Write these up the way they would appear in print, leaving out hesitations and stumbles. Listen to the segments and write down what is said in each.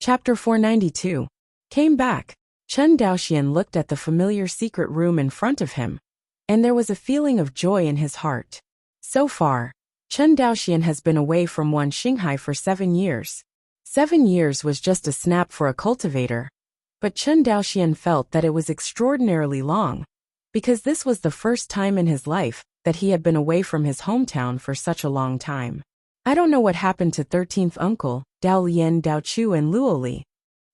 Chapter 492. Came back. Chen Daoxian looked at the familiar secret room in front of him, and there was a feeling of joy in his heart. So far, Chen Daoxian has been away from Wan Xinghai for 7 years. 7 years was just a snap for a cultivator, but Chen Daoxian felt that it was extraordinarily long, because this was the first time in his life that he had been away from his hometown for such a long time. I don't know what happened to 13th uncle, Dao Lian, Dao Chu and Luo Li.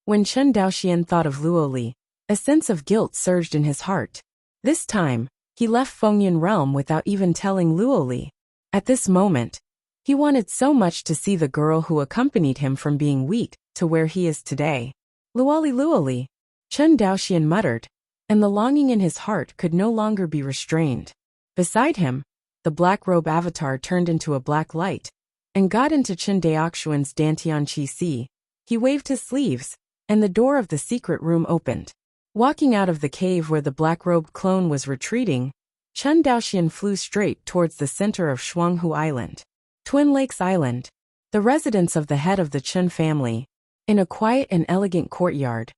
When Chen Daoxian thought of Luo Li, a sense of guilt surged in his heart. This time, he left Fengyan realm without even telling Luo Li. At this moment, he wanted so much to see the girl who accompanied him from being weak to where he is today. Luo Li, Chen Daoxian muttered, and the longing in his heart could no longer be restrained. Beside him, the black robe avatar turned into a black light, and got into Chen Daoxian's Dantian Qi Si. He waved his sleeves, and the door of the secret room opened. Walking out of the cave where the black-robed clone was retreating, Chen Daoxian flew straight towards the center of Shuanghu Island. Twin Lakes Island, the residence of the head of the Chen family. In a quiet and elegant courtyard,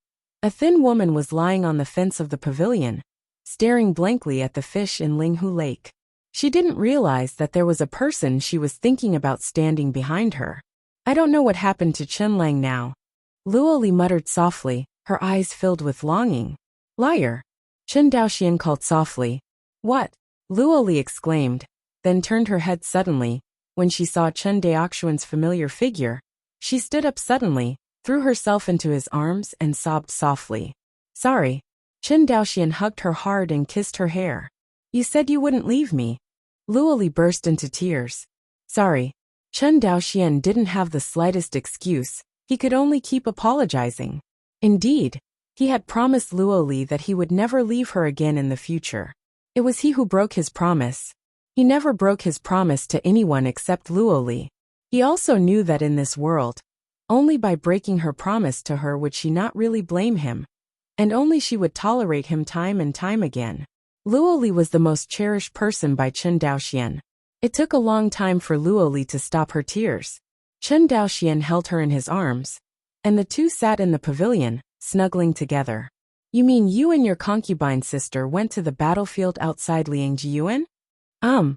a thin woman was lying on the fence of the pavilion, staring blankly at the fish in Linghu Lake. She didn't realize that there was a person she was thinking about standing behind her. I don't know what happened to Chen Lang now. Luo Li muttered softly, her eyes filled with longing. Liar! Chen Daoxian called softly. What? Luo Li exclaimed, then turned her head suddenly. When she saw Chen Daoxian's familiar figure, she stood up suddenly, threw herself into his arms and sobbed softly. Sorry. Chen Daoxian hugged her hard and kissed her hair. You said you wouldn't leave me. Luo Li burst into tears. Sorry. Chen Daoxian didn't have the slightest excuse, he could only keep apologizing. Indeed, he had promised Luo Li that he would never leave her again in the future. It was he who broke his promise. He never broke his promise to anyone except Luo Li. He also knew that in this world, only by breaking her promise to her would she not really blame him, and only she would tolerate him time and time again. Luo Li was the most cherished person by Chen Daoxian. It took a long time for Luo Li to stop her tears. Chen Daoxian held her in his arms, and the two sat in the pavilion, snuggling together. You mean you and your concubine sister went to the battlefield outside Liangjiyuan? Chen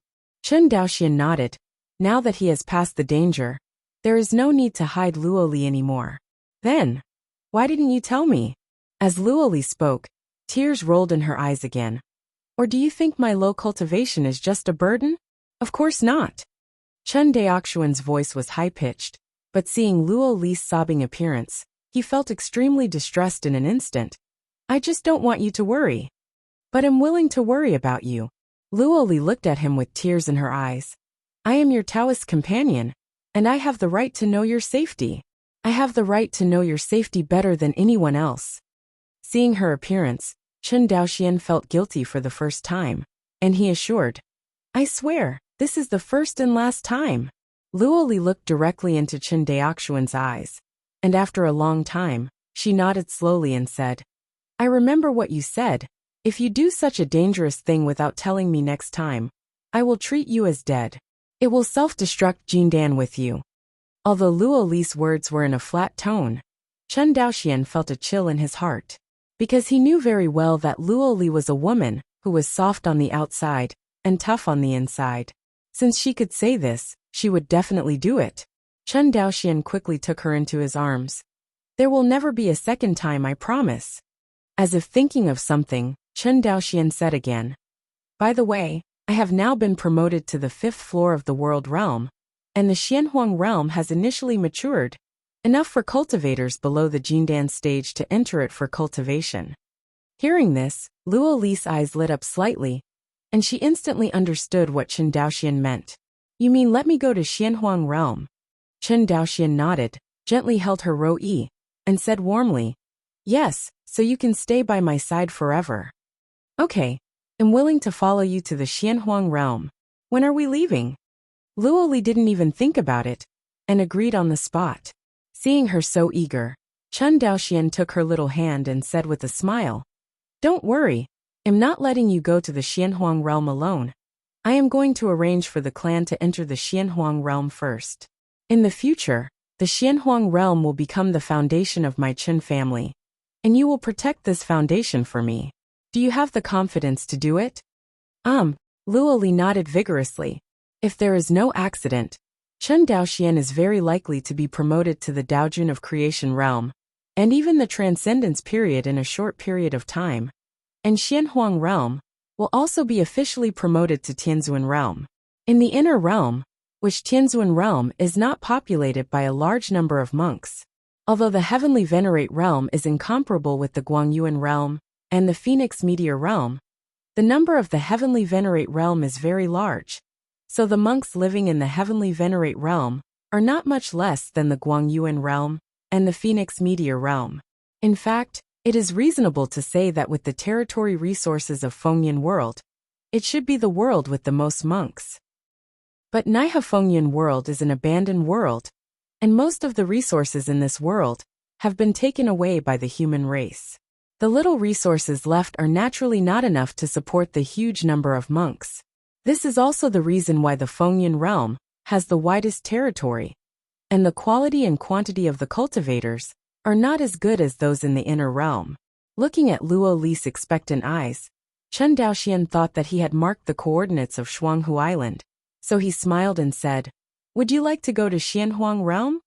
Daoxian nodded. Now that he has passed the danger, there is no need to hide Luo Li anymore. Then, why didn't you tell me? As Luo Li spoke, tears rolled in her eyes again. Or do you think my low cultivation is just a burden? Of course not. Chen Daoxian's voice was high-pitched, but seeing Luo Li's sobbing appearance, he felt extremely distressed in an instant. I just don't want you to worry. But I'm willing to worry about you. Luo Li looked at him with tears in her eyes. I am your Taoist companion, and I have the right to know your safety. I have the right to know your safety better than anyone else. Seeing her appearance, Chen Daoxian felt guilty for the first time, and he assured, I swear, this is the first and last time. Luo Li looked directly into Chen Daoxian's eyes, and after a long time, she nodded slowly and said, I remember what you said. If you do such a dangerous thing without telling me next time, I will treat you as dead. It will self-destruct Jindan with you. Although Luo Li's words were in a flat tone, Chen Daoxian felt a chill in his heart, because he knew very well that Luo Li was a woman who was soft on the outside and tough on the inside. Since she could say this, she would definitely do it. Chen Daoxian quickly took her into his arms. There will never be a second time, I promise. As if thinking of something, Chen Daoxian said again, By the way, I have now been promoted to the 5th floor of the world realm, and the Xianhuang realm has initially matured, enough for cultivators below the Jindan stage to enter it for cultivation. Hearing this, Luo Li's eyes lit up slightly, and she instantly understood what Chen Daoxian meant. You mean let me go to Xianhuang realm? Chen Daoxian nodded, gently held her Ro-yi, and said warmly, Yes, so you can stay by my side forever. Okay, I'm willing to follow you to the Xianhuang realm. When are we leaving? Luo Li didn't even think about it, and agreed on the spot. Seeing her so eager, Chen Daoxian took her little hand and said with a smile, Don't worry, I'm not letting you go to the Xianhuang realm alone. I am going to arrange for the clan to enter the Xianhuang realm first. In the future, the Xianhuang realm will become the foundation of my Qin family, and you will protect this foundation for me. Do you have the confidence to do it? Luoli nodded vigorously. If there is no accident, Chen Daoxian is very likely to be promoted to the Daojun of Creation realm, and even the Transcendence period in a short period of time. And Xianhuang realm will also be officially promoted to Tianzuan realm. In the inner realm, which Tianzuan realm is not populated by a large number of monks. Although the Heavenly Venerate realm is incomparable with the Guangyuan realm and the Phoenix Meteor realm, the number of the Heavenly Venerate realm is very large, so the monks living in the Heavenly Venerate realm are not much less than the Guangyuan realm and the Phoenix Meteor realm. In fact, it is reasonable to say that with the territory resources of Fengyan world, it should be the world with the most monks. But Naiha Fengyan world is an abandoned world, and most of the resources in this world have been taken away by the human race. The little resources left are naturally not enough to support the huge number of monks. This is also the reason why the Fengyan realm has the widest territory, and the quality and quantity of the cultivators are not as good as those in the inner realm. Looking at Luo Li's expectant eyes, Chen Daoxian thought that he had marked the coordinates of Shuanghu Island, so he smiled and said, "Would you like to go to Xianhuang realm?"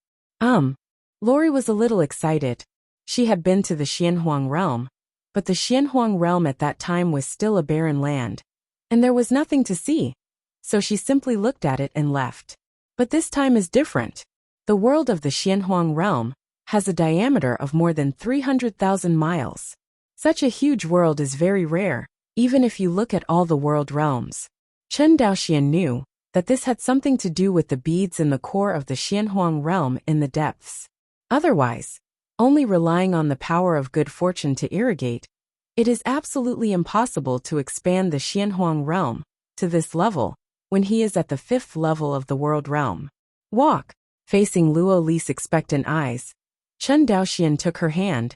Lori was a little excited. She had been to the Xianhuang realm, but the Xianhuang realm at that time was still a barren land, and there was nothing to see, so she simply looked at it and left. But this time is different. The world of the Xianhuang realm has a diameter of more than 300,000 miles. Such a huge world is very rare, even if you look at all the world realms. Chen Daoxian knew that this had something to do with the beads in the core of the Xianhuang realm in the depths. Otherwise, only relying on the power of good fortune to irrigate, it is absolutely impossible to expand the Xianhuang realm to this level when he is at the 5th level of the world realm. Walk. Facing Luo Li's expectant eyes, Chen Daoxian took her hand,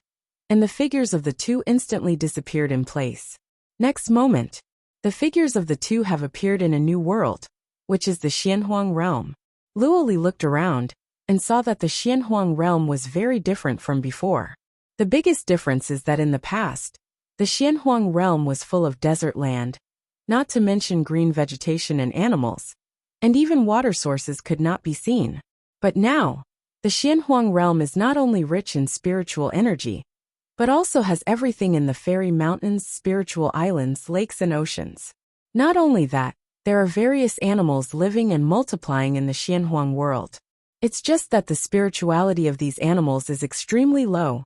and the figures of the two instantly disappeared in place. Next moment, the figures of the two have appeared in a new world, which is the Xianhuang realm. Luo Li looked around and saw that the Xianhuang realm was very different from before. The biggest difference is that in the past, the Xianhuang realm was full of desert land, not to mention green vegetation and animals, and even water sources could not be seen. But now, the Xianhuang realm is not only rich in spiritual energy, but also has everything in the fairy mountains, spiritual islands, lakes, and oceans. Not only that, there are various animals living and multiplying in the Xianhuang world. It's just that the spirituality of these animals is extremely low,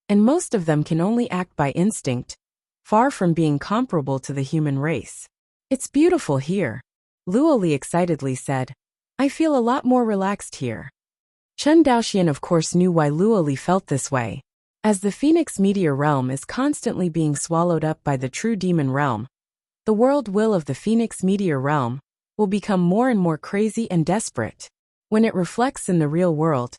and most of them can only act by instinct, far from being comparable to the human race. It's beautiful here, Luo Li excitedly said. I feel a lot more relaxed here. Chen Daoxian of course knew why Luo Li felt this way. As the Phoenix Meteor realm is constantly being swallowed up by the true demon realm, the world will of the Phoenix Meteor realm will become more and more crazy and desperate. When it reflects in the real world,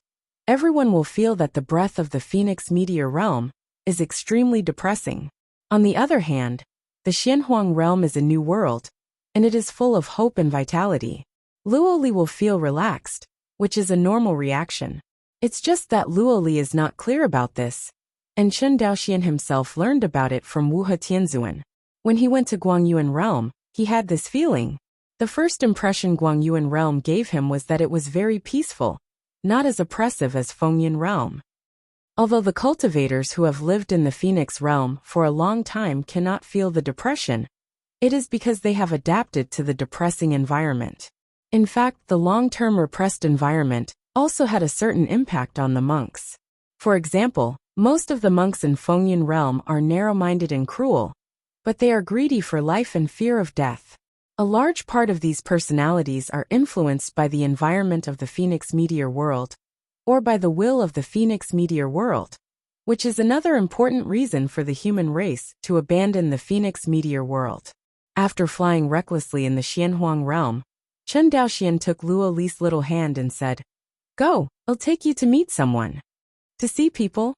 everyone will feel that the breath of the Phoenix Meteor realm is extremely depressing. On the other hand, the Xianhuang realm is a new world, and it is full of hope and vitality. Luo Li will feel relaxed, which is a normal reaction. It's just that Luo Li is not clear about this, and Chen Daoxian himself learned about it from Wuhe Tianzuan. When he went to Guangyuan realm, he had this feeling. The first impression Guangyuan realm gave him was that it was very peaceful, not as oppressive as Fengyan realm. Although the cultivators who have lived in the Phoenix realm for a long time cannot feel the depression, it is because they have adapted to the depressing environment. In fact, the long-term repressed environment also had a certain impact on the monks. For example, most of the monks in Fengyan realm are narrow-minded and cruel, but they are greedy for life and fear of death. A large part of these personalities are influenced by the environment of the Phoenix Meteor world, or by the will of the Phoenix Meteor world, which is another important reason for the human race to abandon the Phoenix Meteor world. After flying recklessly in the Xianhuang realm, Chen Daoxian took Luo Li's little hand and said, "Go, I'll take you to meet someone." To see people?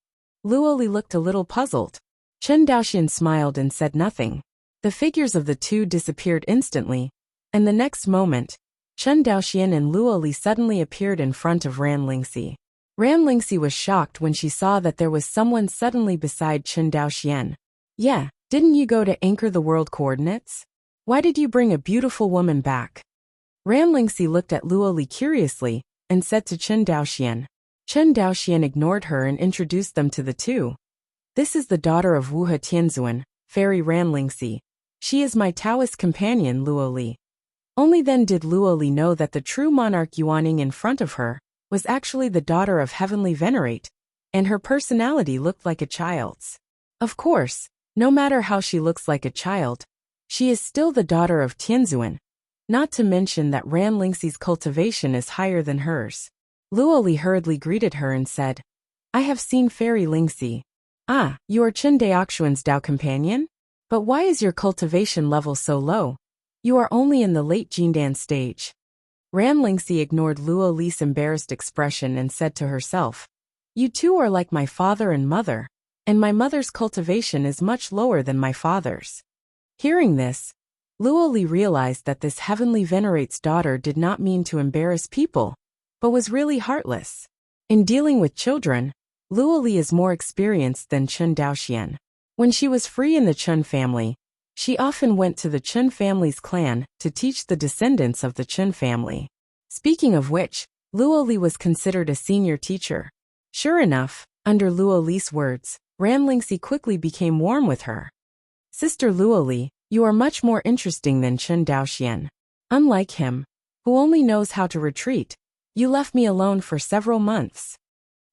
Luo Li looked a little puzzled. Chen Daoxian smiled and said nothing. The figures of the two disappeared instantly, and the next moment, Chen Daoxian and Luo Li suddenly appeared in front of Ran Lingxi. Ran Lingxi was shocked when she saw that there was someone suddenly beside Chen Daoxian. Yeah, didn't you go to anchor the world coordinates? Why did you bring a beautiful woman back? Ran Lingxi looked at Luo Li curiously and said to Chen Daoxian. Chen Daoxian ignored her and introduced them to the two. This is the daughter of Wuha Tianzuan, Fairy Ran Lingxi. She is my Taoist companion, Luo Li. Only then did Luo Li know that the true monarch Yuaning in front of her was actually the daughter of Heavenly Venerate, and her personality looked like a child's. Of course, no matter how she looks like a child, she is still the daughter of Tianzuan, not to mention that Ran Lingxi's cultivation is higher than hers. Luo Li hurriedly greeted her and said, I have seen Fairy Lingxi. Ah, you are Chen Daoxuan's Dao companion? But why is your cultivation level so low? You are only in the late Jindan stage. Ran Lingxi ignored Luo Li's embarrassed expression and said to herself, You two are like my father and mother, and my mother's cultivation is much lower than my father's. Hearing this, Luo Li realized that this Heavenly Venerate's daughter did not mean to embarrass people, but was really heartless. In dealing with children, Luo Li is more experienced than Chen Daoxian. When she was free in the Chen family, she often went to the Chen family's clan to teach the descendants of the Chen family. Speaking of which, Luo Li was considered a senior teacher. Sure enough, under Luo Li's words, Ran Lingxi quickly became warm with her. Sister Luo Li, you are much more interesting than Chen Daoxian. Unlike him, who only knows how to retreat, you left me alone for several months.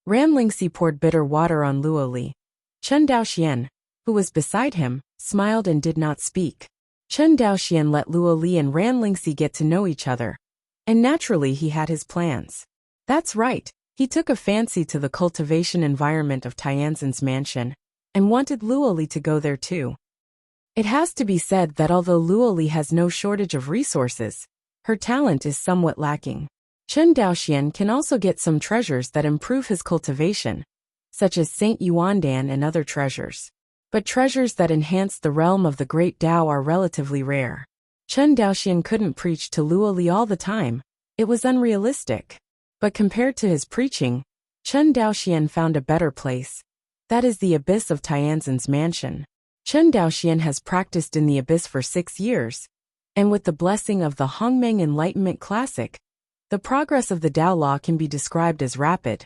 Ran Lingxi poured bitter water on Luo Li. Chen Daoxian, who was beside him, smiled and did not speak. Chen Daoxian let Luo Li and Ran Lingxi get to know each other, and naturally he had his plans. That's right, he took a fancy to the cultivation environment of Tianzhen's mansion, and wanted Luo Li to go there too. It has to be said that although Luo Li has no shortage of resources, her talent is somewhat lacking. Chen Daoxian can also get some treasures that improve his cultivation, such as Saint Yuandan and other treasures. But treasures that enhance the realm of the Great Tao are relatively rare. Chen Daoxian couldn't preach to Luo Li all the time, it was unrealistic. But compared to his preaching, Chen Daoxian found a better place. That is the abyss of Tianzhen's mansion. Chen Daoxian has practiced in the abyss for 6 years, and with the blessing of the Hongmeng Enlightenment Classic, the progress of the Tao Law can be described as rapid,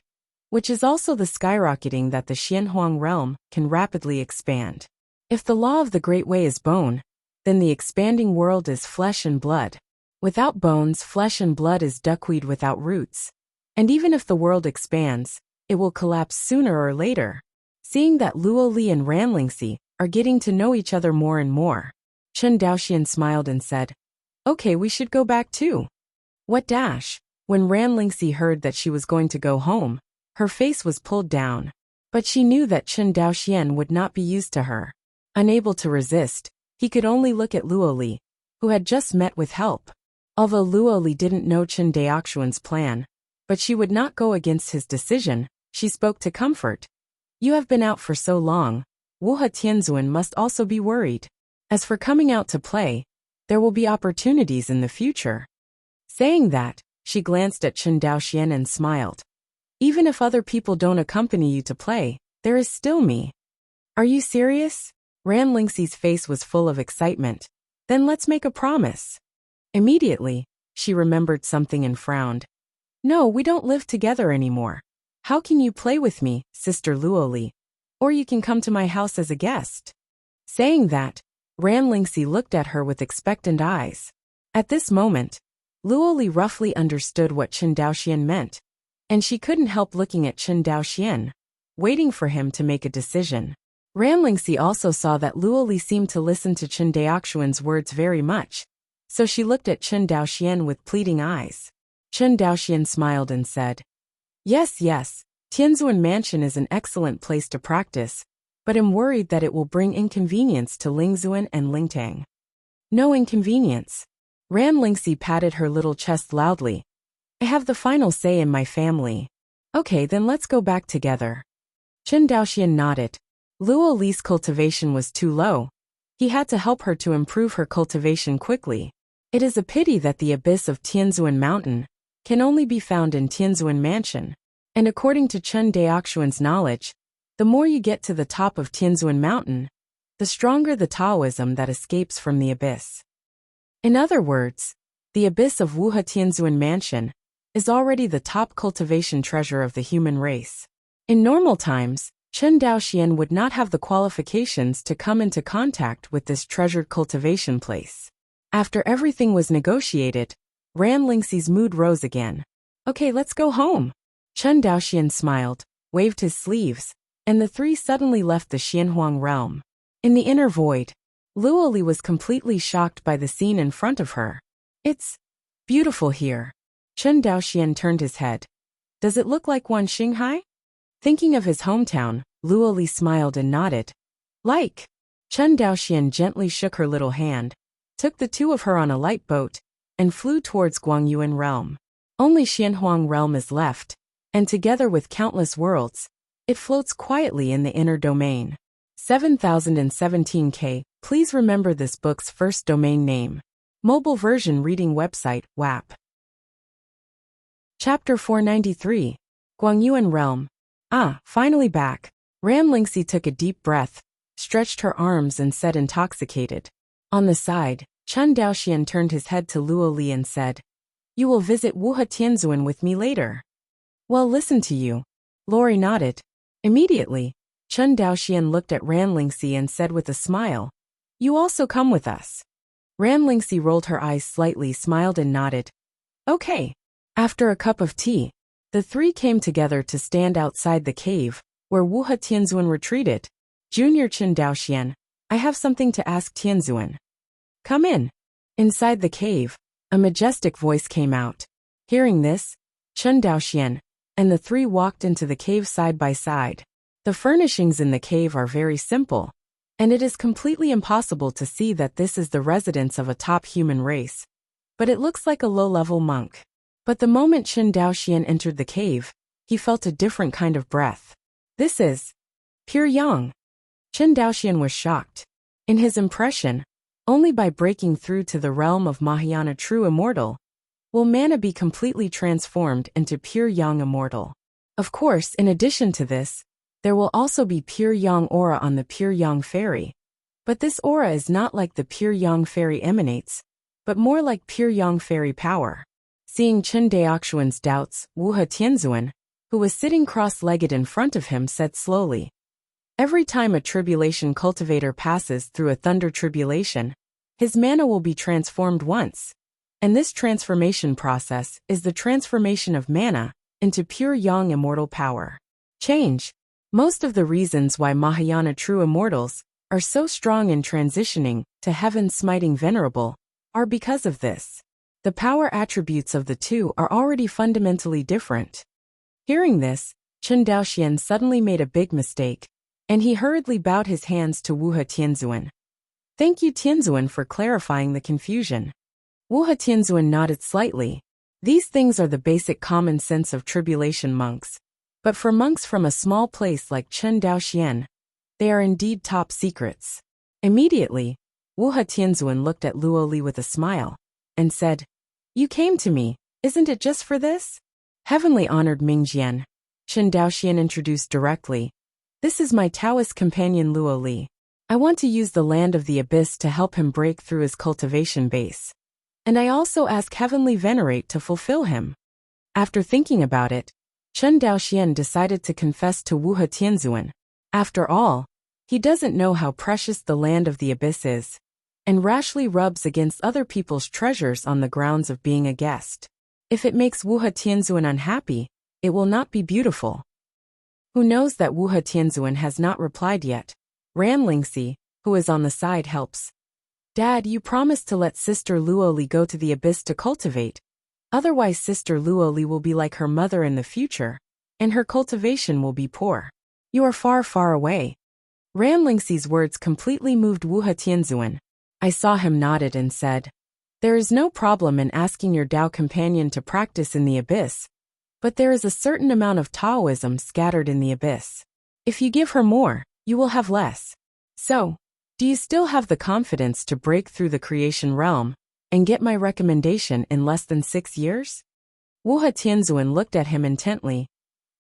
which is also the skyrocketing that the Xianhuang realm can rapidly expand. If the law of the Great Way is bone, then the expanding world is flesh and blood. Without bones, flesh and blood is duckweed without roots. And even if the world expands, it will collapse sooner or later. Seeing that Luo Li and Ran Lingxi are getting to know each other more and more, Chen Daoxian smiled and said, Okay, we should go back too. What dash? When Ran Lingxi heard that she was going to go home, her face was pulled down. But she knew that Chen Daoxian would not be used to her. Unable to resist, he could only look at Luo Li, who had just met with help. Although Luo Li didn't know Chen Daoxuan's plan, but she would not go against his decision, she spoke to comfort. You have been out for so long, Wuha Tianzuan must also be worried. As for coming out to play, there will be opportunities in the future. Saying that, she glanced at Chen Daoxian and smiled. Even if other people don't accompany you to play, there is still me. Are you serious? Ran Lingxi's face was full of excitement. Then let's make a promise. Immediately, she remembered something and frowned. No, we don't live together anymore. How can you play with me, Sister Luo Li? Or you can come to my house as a guest. Saying that, Ran Lingxi looked at her with expectant eyes. At this moment, Luo Li roughly understood what Chen Daoxian meant, and she couldn't help looking at Chen Daoxian, waiting for him to make a decision. Ran Lingxi also saw that Luo Li seemed to listen to Chen Daoxuan's words very much, so she looked at Chen Daoxian with pleading eyes. Chen Daoxian smiled and said, Yes, Tianzuan Mansion is an excellent place to practice, but am worried that it will bring inconvenience to Lingzuan and Lingtang. No inconvenience. Ran Lingxi patted her little chest loudly. I have the final say in my family. Okay, then let's go back together. Chen Daoxian nodded. Luo Li's cultivation was too low. He had to help her to improve her cultivation quickly. It is a pity that the abyss of Tianzuan Mountain can only be found in Tianzuan Mansion. And according to Chen Daoxuan's knowledge, the more you get to the top of Tianzuan Mountain, the stronger the Taoism that escapes from the abyss. In other words, the abyss of Wuha Tianzuan Mansion is already the top cultivation treasure of the human race. In normal times, Chen Daoxian would not have the qualifications to come into contact with this treasured cultivation place. After everything was negotiated, Ran Lingxi's mood rose again. Okay, let's go home. Chen Daoxian smiled, waved his sleeves, and the three suddenly left the Xianhuang realm. In the inner void, Luoli was completely shocked by the scene in front of her. It's beautiful here. Chen Daoxian turned his head. Does it look like one Xinghai? Thinking of his hometown, Luoli smiled and nodded. Like. Chen Daoxian gently shook her little hand, took the two of her on a light boat, and flew towards Guangyuan realm. Only Xianhuang realm is left, and together with countless worlds, it floats quietly in the inner domain. 7017K, please remember this book's first domain name. Mobile version reading website, WAP. Chapter 493. Guangyuan Realm. Finally back. Ran Lingxi took a deep breath, stretched her arms and said intoxicated. On the side, Chen Daoxian turned his head to Luoli and said, You will visit Wuha Tianzuan with me later. Well, listen to you. Lori nodded. Immediately, Chen Daoxian looked at Ran Lingxi and said with a smile, You also come with us. Ran Lingxi rolled her eyes slightly, smiled and nodded. Okay. After a cup of tea, the three came together to stand outside the cave, where Wuha Tianzuan retreated. Junior Chen Daoxian, I have something to ask Tianzuan. Come in. Inside the cave, a majestic voice came out. Hearing this, Chen Daoxian and the three walked into the cave side by side. The furnishings in the cave are very simple, and it is completely impossible to see that this is the residence of a top human race. But it looks like a low-level monk. But the moment Chen Daoxian entered the cave, he felt a different kind of breath. This is pure yang. Chen Daoxian was shocked. In his impression, only by breaking through to the realm of Mahayana true immortal will mana be completely transformed into pure yang immortal. Of course, in addition to this, there will also be pure yang aura on the pure yang fairy. But this aura is not like the pure yang fairy emanates, but more like pure yang fairy power. Seeing Chen Daoxuan's doubts, Wuha Tianzuan, who was sitting cross-legged in front of him, said slowly, Every time a tribulation cultivator passes through a thunder tribulation, his mana will be transformed once. And this transformation process is the transformation of mana into pure yang immortal power. Change. Most of the reasons why Mahayana true immortals are so strong in transitioning to heaven-smiting venerable are because of this. The power attributes of the two are already fundamentally different. Hearing this, Chen Daoxian suddenly made a big mistake, and he hurriedly bowed his hands to Wuha Tianzuan. Thank you Tianzuan for clarifying the confusion. Wuha Tianzuan nodded slightly. These things are the basic common sense of tribulation monks. But for monks from a small place like Chen Daoxian, they are indeed top secrets. Immediately, Wuha Tianzuan looked at Luoli with a smile, and said, You came to me, isn't it just for this? Heavenly honored Mingjian, Chen Daoxian introduced directly. This is my Taoist companion Luoli. I want to use the land of the abyss to help him break through his cultivation base. And I also ask Heavenly Venerate to fulfill him. After thinking about it, Chen Daoxian decided to confess to Wuha Tianzuan. After all, he doesn't know how precious the land of the abyss is, and rashly rubs against other people's treasures on the grounds of being a guest. If it makes Wuha Tianzuan unhappy, it will not be beautiful. Who knows that Wuha Tianzuan has not replied yet? Ran Lingxi, who is on the side, helps. Dad, you promised to let Sister Luoli go to the abyss to cultivate. Otherwise Sister Luoli will be like her mother in the future, and her cultivation will be poor. You are far, far away. Ran Lingxi's words completely moved Wuha Tianzuan. I saw him nodded and said, There is no problem in asking your Tao companion to practice in the abyss, but there is a certain amount of Taoism scattered in the abyss. If you give her more, you will have less. So, do you still have the confidence to break through the creation realm and get my recommendation in less than 6 years? Wuha Tianzuan looked at him intently.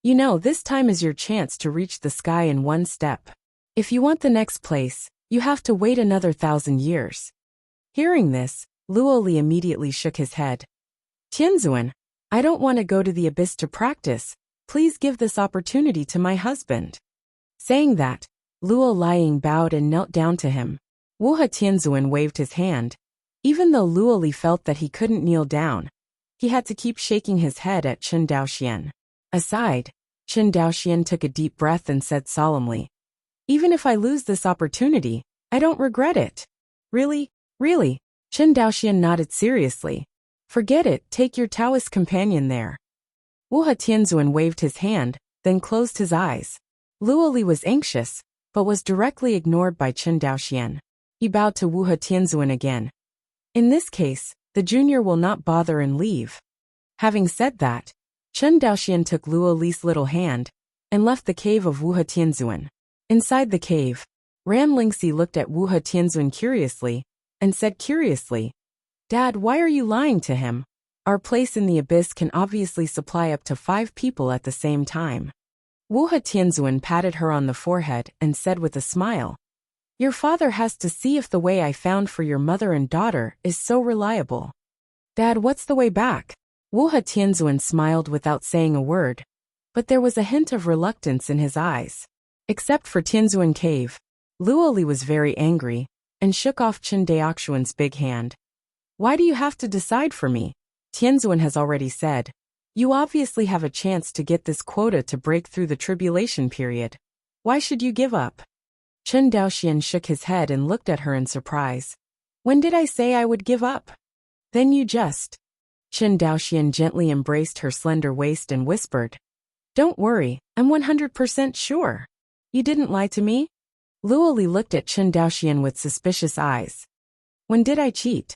You know, this time is your chance to reach the sky in one step. If you want the next place, you have to wait another 1,000 years. Hearing this, Luoli immediately shook his head. Tianzuan, I don't want to go to the abyss to practice. Please give this opportunity to my husband. Saying that, Luo Liang bowed and knelt down to him. Wuha Tianzuan waved his hand. Even though Luoli felt that he couldn't kneel down, he had to keep shaking his head at Chen Daoxian. Aside, Chen Daoxian took a deep breath and said solemnly, even if I lose this opportunity, I don't regret it. Really? Really? Chen Daoxian nodded seriously. Forget it, take your Taoist companion there. Wuha Tianzuan waved his hand, then closed his eyes. Luoli was anxious, but was directly ignored by Chen Daoxian. He bowed to Wuha Tianzuan again. In this case, the junior will not bother and leave. Having said that, Chen Daoxian took Luoli's little hand and left the cave of Wuha Tianzuan. Inside the cave, Ran Lingxi looked at Wuha Tianzuan curiously and said curiously, Dad, why are you lying to him? Our place in the abyss can obviously supply up to 5 people at the same time. Wuha Tianzuan patted her on the forehead and said with a smile, Your father has to see if the way I found for your mother and daughter is so reliable. Dad, what's the way back? Wuha Tianzuan smiled without saying a word, but there was a hint of reluctance in his eyes. Except for Tianzuan Cave, Luoli was very angry and shook off Chen Daoxuan's big hand. Why do you have to decide for me? Tianzuan has already said. You obviously have a chance to get this quota to break through the tribulation period. Why should you give up? Chen Daoxian shook his head and looked at her in surprise. When did I say I would give up? Then you just... Chen Daoxian gently embraced her slender waist and whispered, Don't worry, I'm 100% sure. You didn't lie to me? Luoli looked at Chen Daoxian with suspicious eyes. When did I cheat?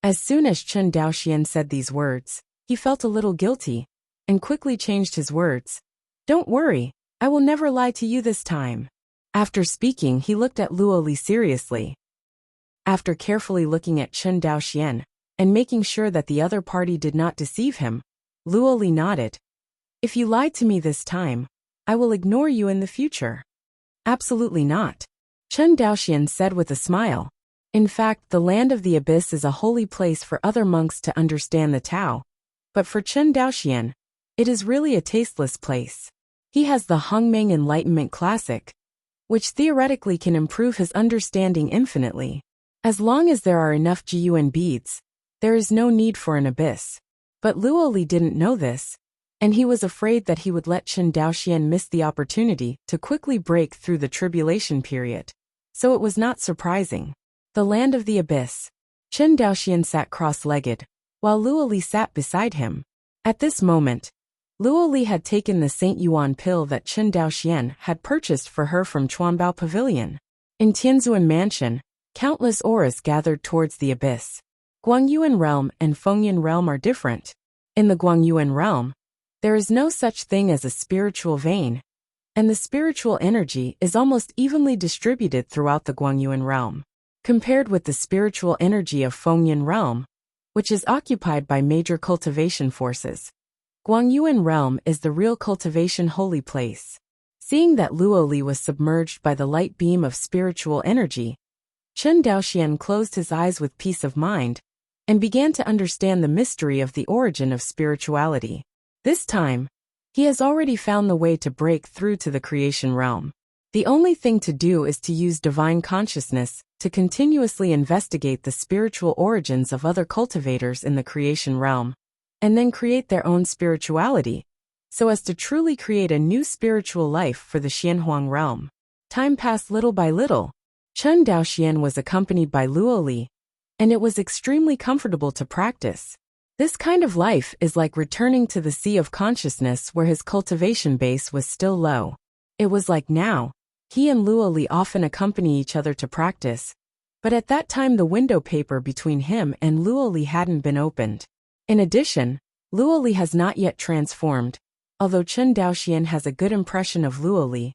As soon as Chen Daoxian said these words, he felt a little guilty and quickly changed his words. Don't worry, I will never lie to you this time. After speaking, he looked at Luoli seriously. After carefully looking at Chen Daoxian and making sure that the other party did not deceive him, Luoli nodded. If you lied to me this time, I will ignore you in the future. Absolutely not. Chen Daoxian said with a smile. In fact, the land of the abyss is a holy place for other monks to understand the Tao. But for Chen Daoxian, it is really a tasteless place. He has the Hongmeng Enlightenment Classic, which theoretically can improve his understanding infinitely. As long as there are enough Jiyuan beads, there is no need for an abyss. But Luoli didn't know this, and he was afraid that he would let Chen Daoxian miss the opportunity to quickly break through the tribulation period. So it was not surprising. The land of the abyss. Chen Daoxian sat cross-legged, while Luoli sat beside him. At this moment, Luoli had taken the Saint Yuan pill that Chen Daoxian had purchased for her from Chuanbao Pavilion. In Tianzuan Mansion, countless auras gathered towards the abyss. Guangyuan Realm and Fengyuan Realm are different. In the Guangyuan Realm, there is no such thing as a spiritual vein, and the spiritual energy is almost evenly distributed throughout the Guangyuan Realm. Compared with the spiritual energy of Fengyuan Realm, which is occupied by major cultivation forces, Guangyuan Realm is the real cultivation holy place. Seeing that Luoli was submerged by the light beam of spiritual energy, Chen Daoxian closed his eyes with peace of mind and began to understand the mystery of the origin of spirituality. This time, he has already found the way to break through to the creation realm. The only thing to do is to use divine consciousness to continuously investigate the spiritual origins of other cultivators in the creation realm, and then create their own spirituality, so as to truly create a new spiritual life for the Xianhuang realm. Time passed little by little. Chen Daoxian was accompanied by Luoli, and it was extremely comfortable to practice. This kind of life is like returning to the sea of consciousness where his cultivation base was still low. It was like now, he and Luoli often accompany each other to practice, but at that time the window paper between him and Luoli hadn't been opened. In addition, Luoli has not yet transformed, although Chen Daoxian has a good impression of Luoli,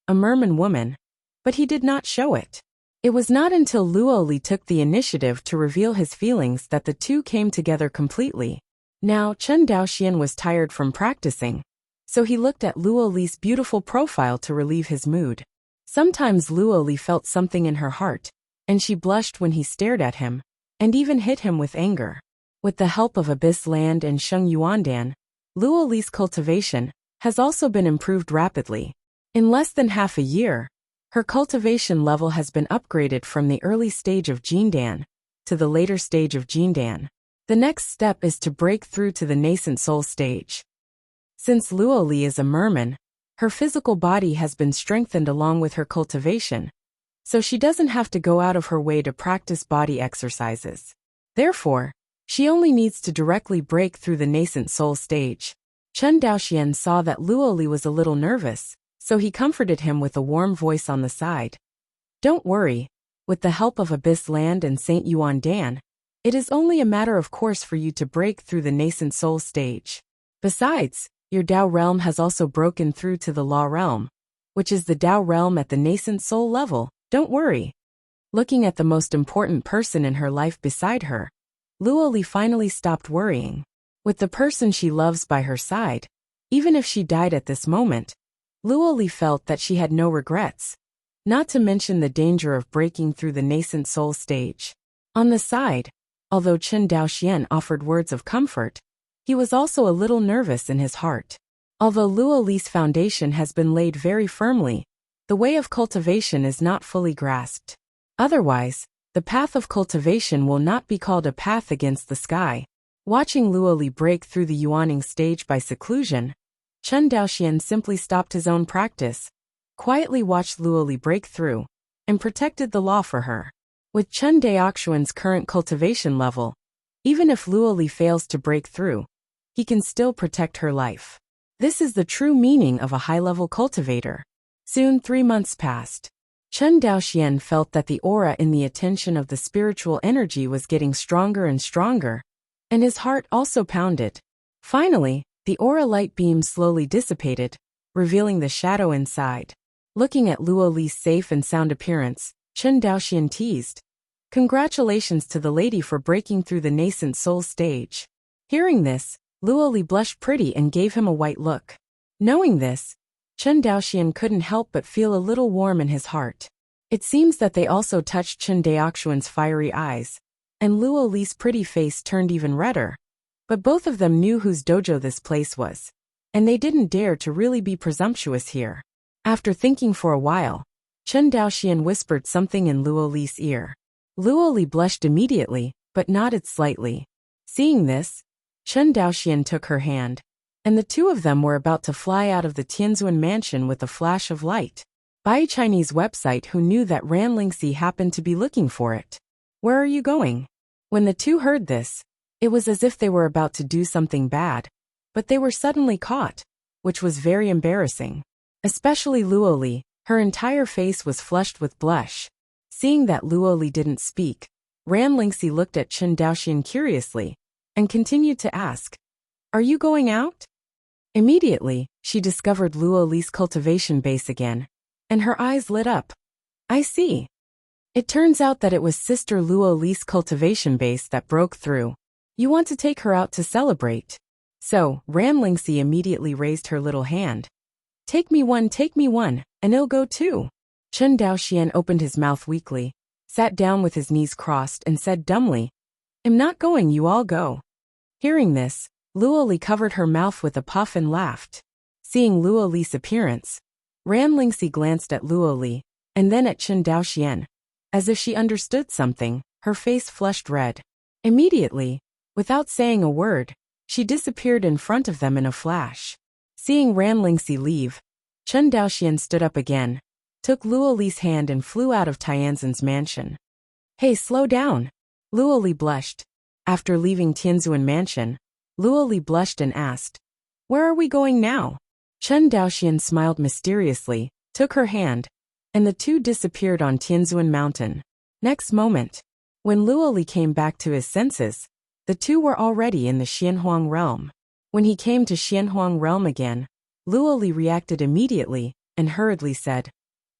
a merman woman, but he did not show it. It was not until Luoli took the initiative to reveal his feelings that the two came together completely. Now Chen Daoxian was tired from practicing, so he looked at Luo Li's beautiful profile to relieve his mood. Sometimes Luo Li felt something in her heart, and she blushed when he stared at him, and even hit him with anger. With the help of Abyss Land and Sheng Yuandan, Luo Li's cultivation has also been improved rapidly. In less than half a year, her cultivation level has been upgraded from the early stage of Jindan to the later stage of Jindan. The next step is to break through to the nascent soul stage. Since Luo Li is a merman, her physical body has been strengthened along with her cultivation, so she doesn't have to go out of her way to practice body exercises. Therefore, she only needs to directly break through the nascent soul stage. Chen Daoxian saw that Luo Li was a little nervous, so he comforted him with a warm voice on the side. Don't worry, with the help of Abyss Land and Saint Yuandan, it is only a matter of course for you to break through the nascent soul stage. Besides, your Dao realm has also broken through to the Law realm, which is the Dao realm at the nascent soul level. Don't worry. Looking at the most important person in her life beside her, Luo Li finally stopped worrying. With the person she loves by her side, even if she died at this moment, Luo Li felt that she had no regrets, not to mention the danger of breaking through the nascent soul stage. On the side, although Chen Daoxian offered words of comfort, he was also a little nervous in his heart. Although Luo Li's foundation has been laid very firmly, the way of cultivation is not fully grasped. Otherwise, the path of cultivation will not be called a path against the sky. Watching Luo Li break through the Yuaning stage by seclusion, Chen Daoxian simply stopped his own practice, quietly watched Luo Li break through, and protected the law for her. With Chen Daoxian's current cultivation level, even if Luo Li fails to break through, he can still protect her life. This is the true meaning of a high-level cultivator. Soon 3 months passed. Chen Daoxian felt that the aura in the attention of the spiritual energy was getting stronger and stronger, and his heart also pounded. Finally, the aura light beam slowly dissipated, revealing the shadow inside. Looking at Luo Li's safe and sound appearance, Chen Daoxian teased, "Congratulations to the lady for breaking through the nascent soul stage." Hearing this, Luo Li blushed pretty and gave him a white look. Knowing this, Chen Daoxian couldn't help but feel a little warm in his heart. It seems that they also touched Chen Daoxian's fiery eyes, and Luo Li's pretty face turned even redder. But both of them knew whose dojo this place was, and they didn't dare to really be presumptuous here. After thinking for a while, Chen Daoxian whispered something in Luo Li's ear. Luo Li blushed immediately, but nodded slightly. Seeing this, Chen Daoxian took her hand, and the two of them were about to fly out of the Tianzuan mansion with a flash of light. By a Chinese website who knew that Ran Lingxi happened to be looking for it. Where are you going? When the two heard this, it was as if they were about to do something bad, but they were suddenly caught, which was very embarrassing. Especially Luo Li, her entire face was flushed with blush. Seeing that Luo Li didn't speak, Ran Lingxi looked at Chen Daoxian curiously, and continued to ask, "Are you going out?" Immediately, she discovered Luo Li's cultivation base again, and her eyes lit up. "I see." It turns out that it was Sister Luo Li's cultivation base that broke through. "You want to take her out to celebrate?" So, Ran Lingxi immediately raised her little hand. Take me one, and I'll go too." Chen Daoxian opened his mouth weakly, sat down with his knees crossed and said dumbly, "I'm not going, you all go." Hearing this, Luo Li covered her mouth with a puff and laughed. Seeing Luo Li's appearance, Ran Lingxi glanced at Luo Li, and then at Chen Daoxian. As if she understood something, her face flushed red. Immediately, without saying a word, she disappeared in front of them in a flash. Seeing Ran Lingxi leave, Chen Daoxian stood up again, took Luo Li's hand and flew out of Tianzan's mansion. "Hey, slow down." Luo Li blushed. After leaving Tianzuan mansion, Luo Li blushed and asked, "Where are we going now?" Chen Daoxian smiled mysteriously, took her hand, and the two disappeared on Tianzuan mountain. Next moment, when Luo Li came back to his senses, the two were already in the Xianhuang realm. When he came to Xianhuang realm again, Luo Li reacted immediately and hurriedly said,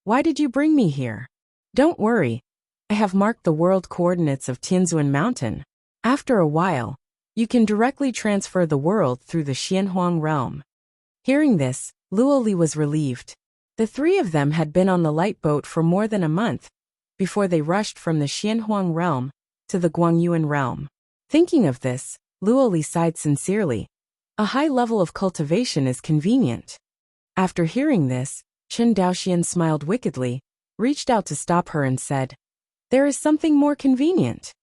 "Why did you bring me here?" "Don't worry. I have marked the world coordinates of Tianzuan mountain. After a while, you can directly transfer the world through the Xianhuang realm." Hearing this, Luoli was relieved. The three of them had been on the light boat for more than a month before they rushed from the Xianhuang realm to the Guangyuan realm. Thinking of this, Luoli sighed sincerely. A high level of cultivation is convenient. After hearing this, Chen Daoxian smiled wickedly, reached out to stop her and said, "There is something more convenient."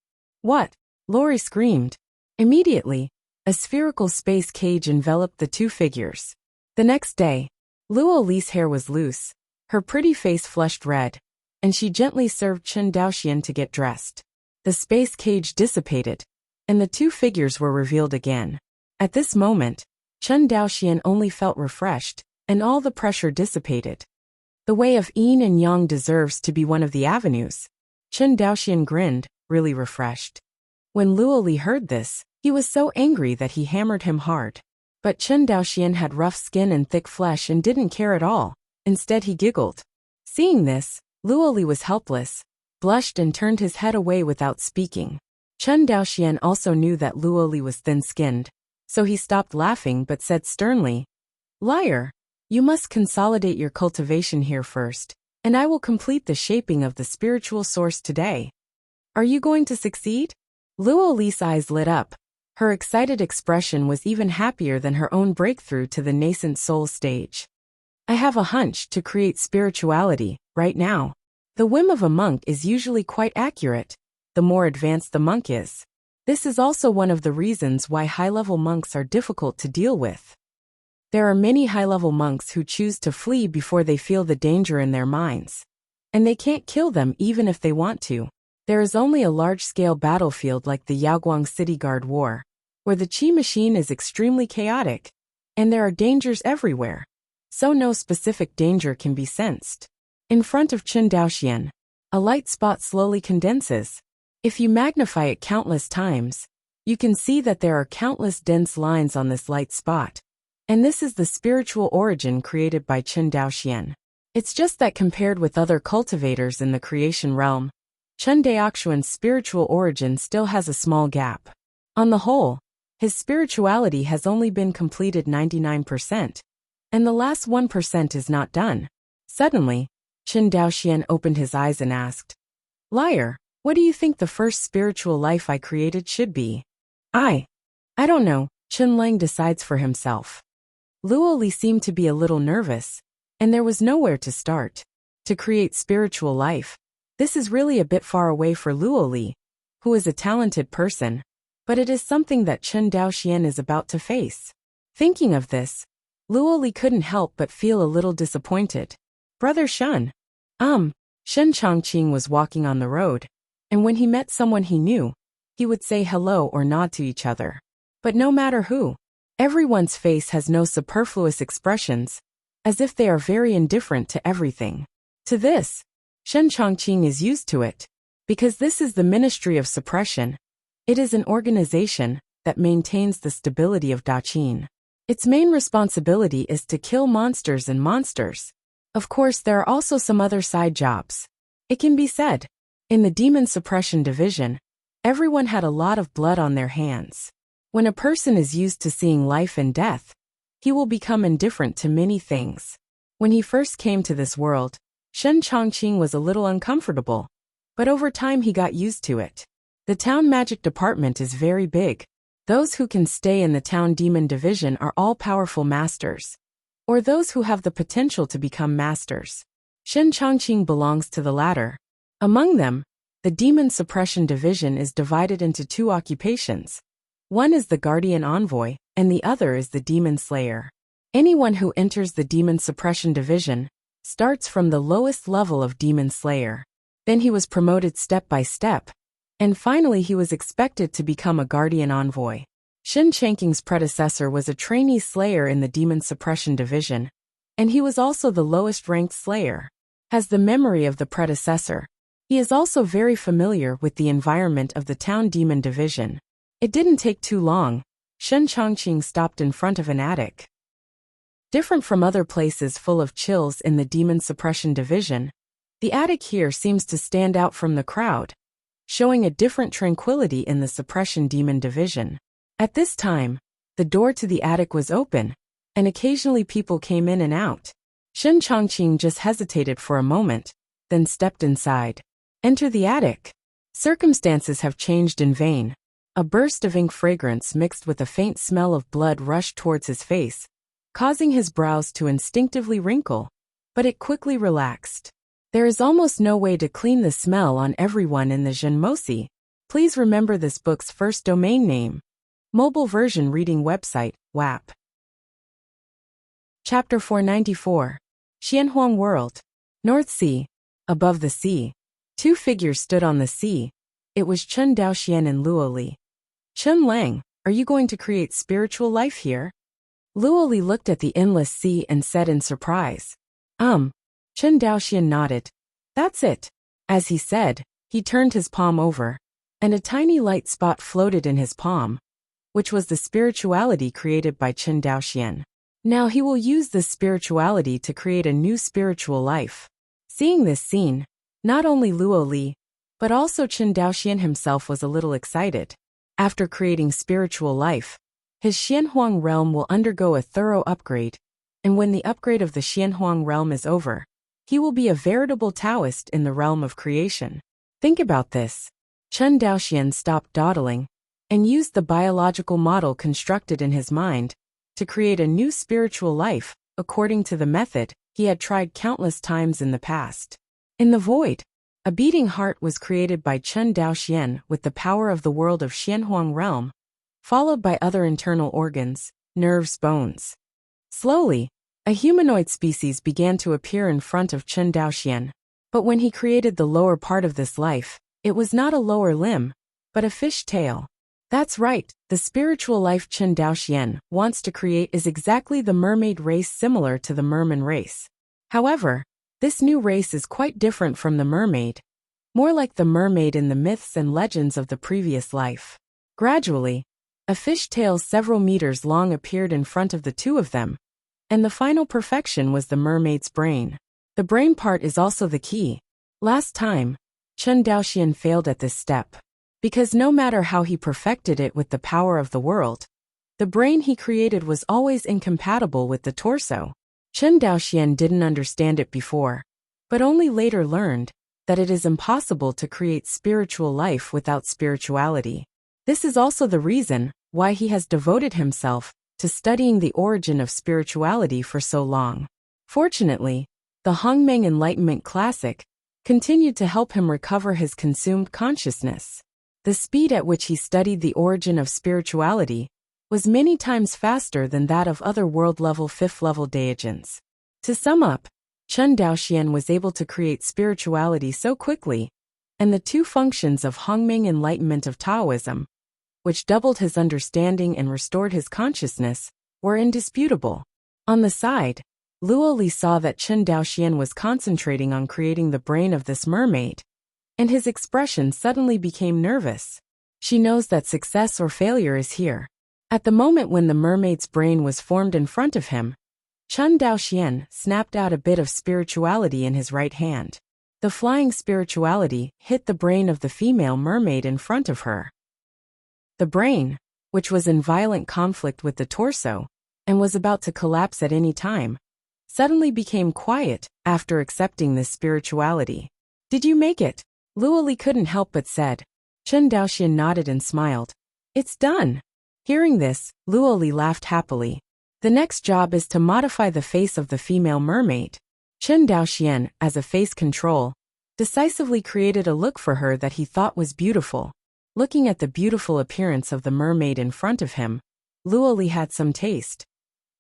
"What?" Lori screamed. Immediately, a spherical space cage enveloped the two figures. The next day, Luoli's hair was loose, her pretty face flushed red, and she gently served Chen Daoxian to get dressed. The space cage dissipated, and the two figures were revealed again. At this moment, Chen Daoxian only felt refreshed, and all the pressure dissipated. The way of yin and yang deserves to be one of the avenues. Chen Daoxian grinned, really refreshed. When Luoli heard this, he was so angry that he hammered him hard. But Chen Daoxian had rough skin and thick flesh and didn't care at all. Instead he giggled. Seeing this, Luoli was helpless, blushed and turned his head away without speaking. Chen Daoxian also knew that Luoli was thin-skinned, so he stopped laughing but said sternly, "Liar, you must consolidate your cultivation here first, and I will complete the shaping of the spiritual source today. Are you going to succeed?" Luoli's eyes lit up. Her excited expression was even happier than her own breakthrough to the nascent soul stage. "I have a hunch to create spirituality, right now. The whim of a monk is usually quite accurate, the more advanced the monk is. This is also one of the reasons why high-level monks are difficult to deal with. There are many high-level monks who choose to flee before they feel the danger in their minds. And they can't kill them even if they want to. There is only a large-scale battlefield like the Yaoguang City Guard War, where the Qi machine is extremely chaotic, and there are dangers everywhere. So no specific danger can be sensed. In front of Chen Daoxian, a light spot slowly condenses. If you magnify it countless times, you can see that there are countless dense lines on this light spot. And this is the spiritual origin created by Chen Daoxian. It's just that compared with other cultivators in the creation realm, Chen Daoxian's spiritual origin still has a small gap. On the whole, his spirituality has only been completed 99%, and the last 1% is not done. Suddenly, Chen Daoxian opened his eyes and asked, "Liar, what do you think the first spiritual life I created should be?" I don't know," Chen Lang decides for himself. Luoli seemed to be a little nervous, and there was nowhere to start. To create spiritual life, this is really a bit far away for Luoli, who is a talented person, but it is something that Chen Daoxian is about to face. Thinking of this, Luoli couldn't help but feel a little disappointed. "Brother Shen." Shen Chongqing was walking on the road, and when he met someone he knew, he would say hello or nod to each other. But no matter who, everyone's face has no superfluous expressions, as if they are very indifferent to everything. To this, Shen Chongqing is used to it, because this is the Ministry of Suppression. It is an organization that maintains the stability of Daqin. Its main responsibility is to kill monsters and monsters. Of course, there are also some other side jobs. It can be said, in the Demon Suppression Division, everyone had a lot of blood on their hands. When a person is used to seeing life and death, he will become indifferent to many things. When he first came to this world, Shen Chongqing was a little uncomfortable, but over time he got used to it. The town magic department is very big. Those who can stay in the town demon division are all powerful masters, or those who have the potential to become masters. Shen Chongqing belongs to the latter. Among them, the demon suppression division is divided into two occupations. One is the guardian envoy, and the other is the demon slayer. Anyone who enters the demon suppression division starts from the lowest level of demon slayer. Then he was promoted step by step, and finally he was expected to become a guardian envoy. Shen Chongqing's predecessor was a trainee slayer in the demon suppression division, and he was also the lowest ranked slayer. Has the memory of the predecessor. He is also very familiar with the environment of the town demon division. It didn't take too long. Shen Chongqing stopped in front of an attic. Different from other places full of chills in the demon suppression division, the attic here seems to stand out from the crowd, showing a different tranquility in the suppression demon division. At this time, the door to the attic was open, and occasionally people came in and out. Shen Chongqing just hesitated for a moment, then stepped inside. Enter the attic. Circumstances have changed in vain. A burst of ink fragrance mixed with a faint smell of blood rushed towards his face, causing his brows to instinctively wrinkle, but it quickly relaxed. There is almost no way to clean the smell on everyone in the Zhenmosi. Please remember this book's first domain name. Mobile version reading website, WAP. Chapter 494. Xianhuang World. North Sea. Above the sea. Two figures stood on the sea. It was Chen Daoxian and Luoli. Chen Lang, are you going to create spiritual life here? Luoli looked at the endless sea and said in surprise. Chen Daoxian nodded. That's it. As he said, he turned his palm over, and a tiny light spot floated in his palm, which was the spirituality created by Chen Daoxian. Now he will use this spirituality to create a new spiritual life. Seeing this scene, not only Luo Li, but also Chen Daoxian himself was a little excited. After creating spiritual life, his Xianhuang realm will undergo a thorough upgrade, and when the upgrade of the Xianhuang realm is over, he will be a veritable Taoist in the realm of creation. Think about this. Chen Daoxian stopped dawdling and used the biological model constructed in his mind to create a new spiritual life, according to the method he had tried countless times in the past. In the void, a beating heart was created by Chen Daoxian with the power of the world of Xianhuang realm, followed by other internal organs, nerves, bones. Slowly, a humanoid species began to appear in front of Chen Daoxian, but when he created the lower part of this life, it was not a lower limb, but a fish tail. That's right, the spiritual life Chen Daoxian wants to create is exactly the mermaid race, similar to the merman race. However, this new race is quite different from the mermaid, more like the mermaid in the myths and legends of the previous life. Gradually, a fish tail several meters long appeared in front of the two of them, and the final perfection was the mermaid's brain. The brain part is also the key. Last time, Chen Daoxian failed at this step, because no matter how he perfected it with the power of the world, the brain he created was always incompatible with the torso. Chen Daoxian didn't understand it before, but only later learned that it is impossible to create spiritual life without spirituality. This is also the reason why he has devoted himself to studying the origin of spirituality for so long. Fortunately, the Hongmeng Enlightenment Classic continued to help him recover his consumed consciousness. The speed at which he studied the origin of spirituality was many times faster than that of other world-level, fifth-level Daijins. To sum up, Chen Daoxian was able to create spirituality so quickly, and the two functions of Hongmeng Enlightenment of Taoism, which doubled his understanding and restored his consciousness, were indisputable. On the side, Luo Li saw that Chen Daoxian was concentrating on creating the brain of this mermaid, and his expression suddenly became nervous. She knows that success or failure is here. At the moment when the mermaid's brain was formed in front of him, Chen Daoxian snapped out a bit of spirituality in his right hand. The flying spirituality hit the brain of the female mermaid in front of her. The brain, which was in violent conflict with the torso and was about to collapse at any time, suddenly became quiet after accepting this spirituality. Did you make it? Luo Li couldn't help but said. Chen Daoxian nodded and smiled. It's done. Hearing this, Luo Li laughed happily. The next job is to modify the face of the female mermaid. Chen Daoxian, as a face control, decisively created a look for her that he thought was beautiful. Looking at the beautiful appearance of the mermaid in front of him, Luo Li had some taste.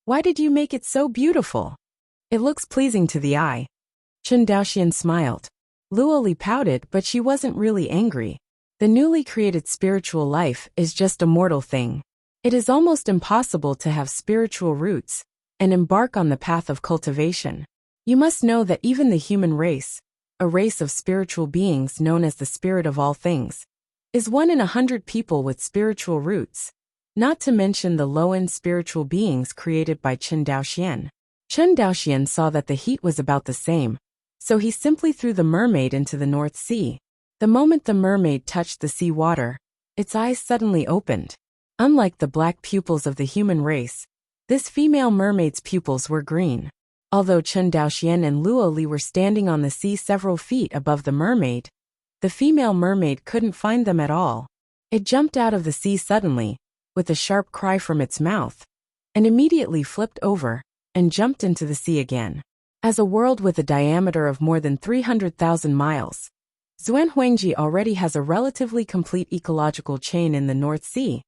Why did you make it so beautiful? It looks pleasing to the eye. Chen Daoxian smiled. Luo Li pouted, but she wasn't really angry. The newly created spiritual life is just a mortal thing. It is almost impossible to have spiritual roots and embark on the path of cultivation. You must know that even the human race, a race of spiritual beings known as the spirit of all things, is 1 in 100 people with spiritual roots, not to mention the low-end spiritual beings created by Chen Daoxian. Chen Daoxian saw that the heat was about the same, so he simply threw the mermaid into the North Sea. The moment the mermaid touched the sea water, its eyes suddenly opened. Unlike the black pupils of the human race, This female mermaid's pupils were green. Although Chen Daoxian and Luo Li were standing on the sea several feet above the mermaid, the female mermaid couldn't find them at all. It jumped out of the sea suddenly, with a sharp cry from its mouth, and immediately flipped over and jumped into the sea again. As a world with a diameter of more than 300,000 miles, Xuanhuangji already has a relatively complete ecological chain in the North Sea,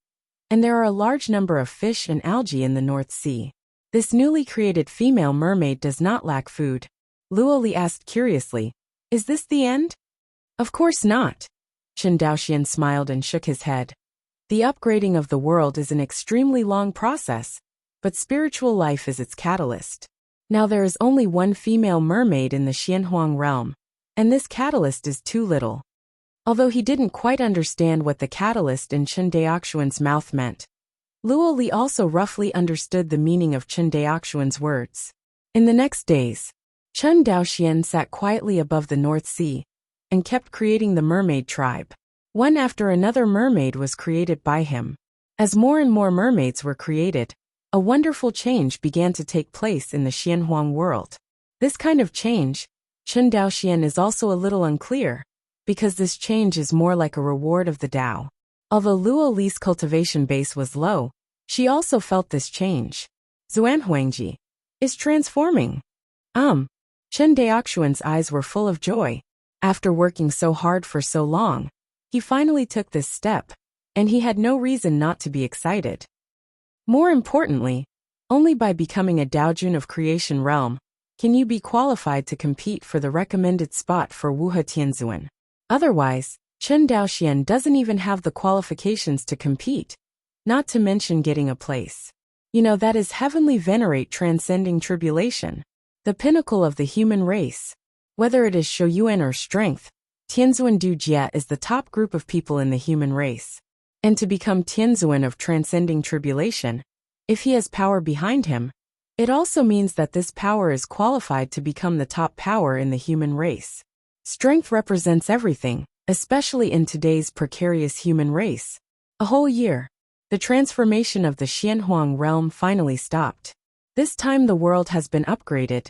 and there are a large number of fish and algae in the North Sea. This newly created female mermaid does not lack food. Luo Li asked curiously, "Is this the end?" "Of course not." Chen Daoxian smiled and shook his head. "The upgrading of the world is an extremely long process, but spiritual life is its catalyst. Now there is only one female mermaid in the Xianhuang realm, and this catalyst is too little." Although he didn't quite understand what the catalyst in Chen Daoxuan's mouth meant, Luo Li also roughly understood the meaning of Chen Daoxuan's words. In the next days, Chen Daoxian sat quietly above the North Sea and kept creating the mermaid tribe. One after another mermaid was created by him. As more and more mermaids were created, a wonderful change began to take place in the Xianhuang world. This kind of change, Chen Daoxian is also a little unclear, because this change is more like a reward of the Tao. Although Luo Li's cultivation base was low, she also felt this change. Xuanhuangji is transforming. Chen Daoxuan's eyes were full of joy. After working so hard for so long, he finally took this step, and he had no reason not to be excited. More importantly, only by becoming a Daojun of Creation Realm can you be qualified to compete for the recommended spot for Wuhe Tianzuan. Otherwise, Chen Daoxian doesn't even have the qualifications to compete, not to mention getting a place. That is heavenly venerate transcending tribulation, the pinnacle of the human race. Whether it is Shouyuan or strength, Tianzuan Du Jie is the top group of people in the human race. And to become Tianzuan of transcending tribulation, if he has power behind him, it also means that this power is qualified to become the top power in the human race. Strength represents everything, especially in today's precarious human race. A whole year, the transformation of the Xianhuang realm finally stopped. This time the world has been upgraded,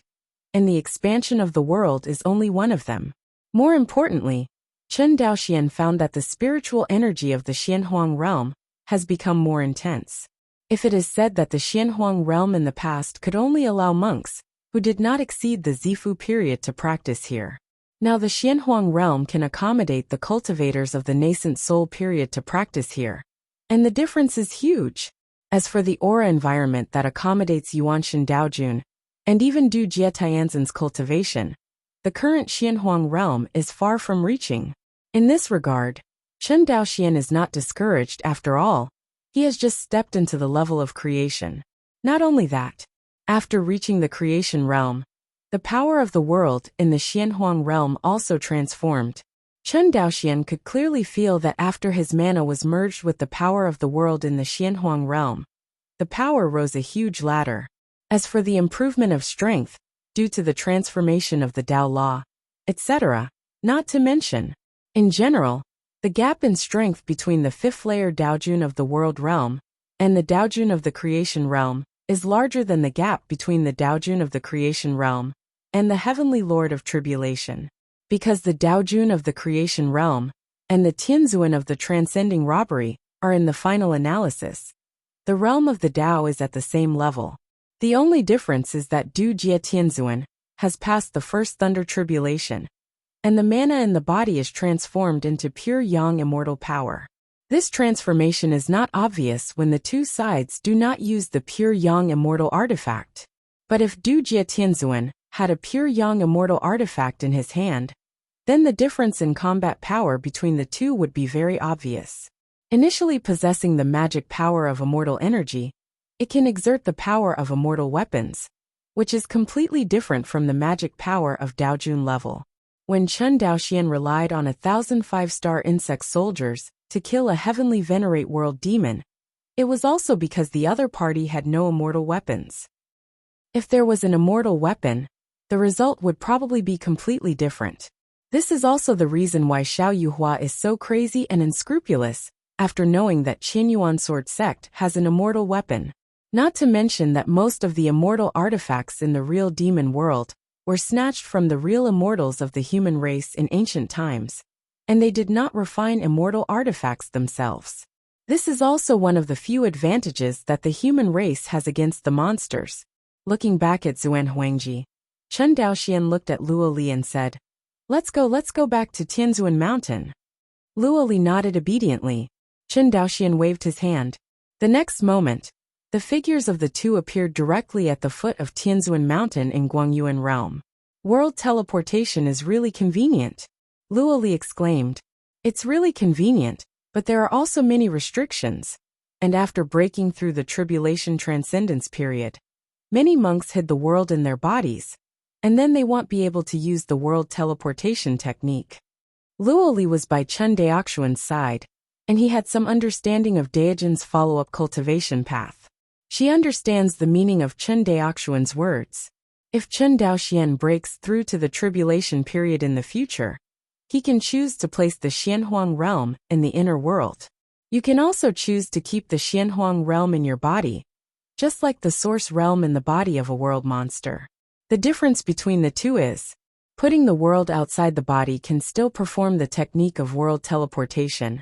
and the expansion of the world is only one of them. More importantly, Chen Daoxian found that the spiritual energy of the Xianhuang realm has become more intense. If it is said that the Xianhuang realm in the past could only allow monks who did not exceed the Zifu period to practice here, now the Xianhuang realm can accommodate the cultivators of the nascent soul period to practice here. And the difference is huge. As for the aura environment that accommodates Yuanshan Daojun, and even Du Jie Tianzhen's cultivation, the current Xianhuang realm is far from reaching. In this regard, Chen Daoxian is not discouraged after all. He has just stepped into the level of creation. Not only that, after reaching the creation realm, the power of the world in the Xianhuang realm also transformed. Chen Daoxian could clearly feel that after his mana was merged with the power of the world in the Xianhuang realm, the power rose a huge ladder. As for the improvement of strength, due to the transformation of the Tao Law, etc., not to mention, in general, the gap in strength between the fifth layer Daojun of the world realm and the Daojun of the creation realm is larger than the gap between the Daojun of the creation realm and the heavenly lord of tribulation. Because the Daojun of the creation realm and the Tianzuan of the transcending robbery are in the final analysis, the realm of the Tao is at the same level. The only difference is that Du Jie Tianzuan has passed the first thunder tribulation, and the mana in the body is transformed into pure yang immortal power. This transformation is not obvious when the two sides do not use the pure yang immortal artifact. But if Du Jie Tianzuan had a pure yang immortal artifact in his hand, then the difference in combat power between the two would be very obvious. Initially possessing the magic power of immortal energy, it can exert the power of immortal weapons, which is completely different from the magic power of Daojun level. When Chen Daoxian relied on 1,000 5-star insect soldiers to kill a heavenly venerate world demon, it was also because the other party had no immortal weapons. If there was an immortal weapon, the result would probably be completely different. This is also the reason why Xiao Yuhua is so crazy and unscrupulous after knowing that Qianyuan Sword Sect has an immortal weapon. Not to mention that most of the immortal artifacts in the real demon world were snatched from the real immortals of the human race in ancient times, and they did not refine immortal artifacts themselves. This is also one of the few advantages that the human race has against the monsters. Looking back at Zuan Huangji, Chen Daoxian looked at Luo Li and said, let's go back to Tianzuan Mountain. Luo Li nodded obediently. Chen Daoxian waved his hand. The next moment, the figures of the two appeared directly at the foot of Tianzuan Mountain in Guangyuan Realm. World teleportation is really convenient, Luo Li exclaimed. It's really convenient, but there are also many restrictions. And after breaking through the tribulation transcendence period, many monks hid the world in their bodies, and then they won't be able to use the world teleportation technique. Luo Li was by Chen Daoxuan's side, and he had some understanding of Daojin's follow-up cultivation path. She understands the meaning of Chen Daoxuan's words. If Chen Daoxian breaks through to the tribulation period in the future, he can choose to place the Xianhuang realm in the inner world. You can also choose to keep the Xianhuang realm in your body, just like the source realm in the body of a world monster. The difference between the two is, putting the world outside the body can still perform the technique of world teleportation,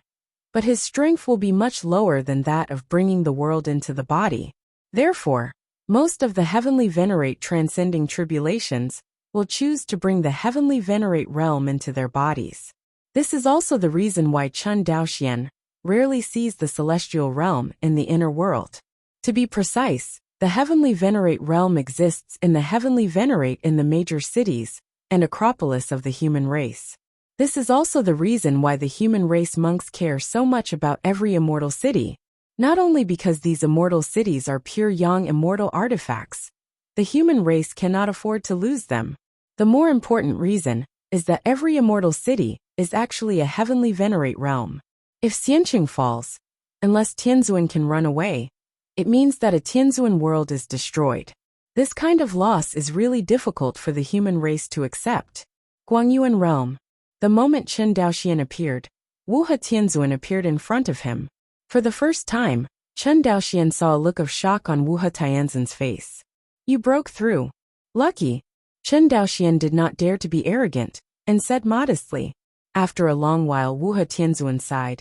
but his strength will be much lower than that of bringing the world into the body. Therefore, most of the heavenly venerate transcending tribulations will choose to bring the heavenly venerate realm into their bodies. This is also the reason why Chen Daoxian rarely sees the celestial realm in the inner world. To be precise, the heavenly venerate realm exists in the heavenly venerate in the major cities and acropolis of the human race. This is also the reason why the human race monks care so much about every immortal city, not only because these immortal cities are pure yang immortal artifacts. The human race cannot afford to lose them. The more important reason is that every immortal city is actually a heavenly venerate realm. If Xianqing falls, unless Tianzuan can run away, it means that a Tianzuan world is destroyed. This kind of loss is really difficult for the human race to accept. Guangyuan realm. The moment Chen Daoxian appeared, Wuha Tianzuan appeared in front of him. For the first time, Chen Daoxian saw a look of shock on Wuha Tianzuan's face. You broke through. Lucky. Chen Daoxian did not dare to be arrogant, and said modestly. After a long while Wuha Tianzuan sighed.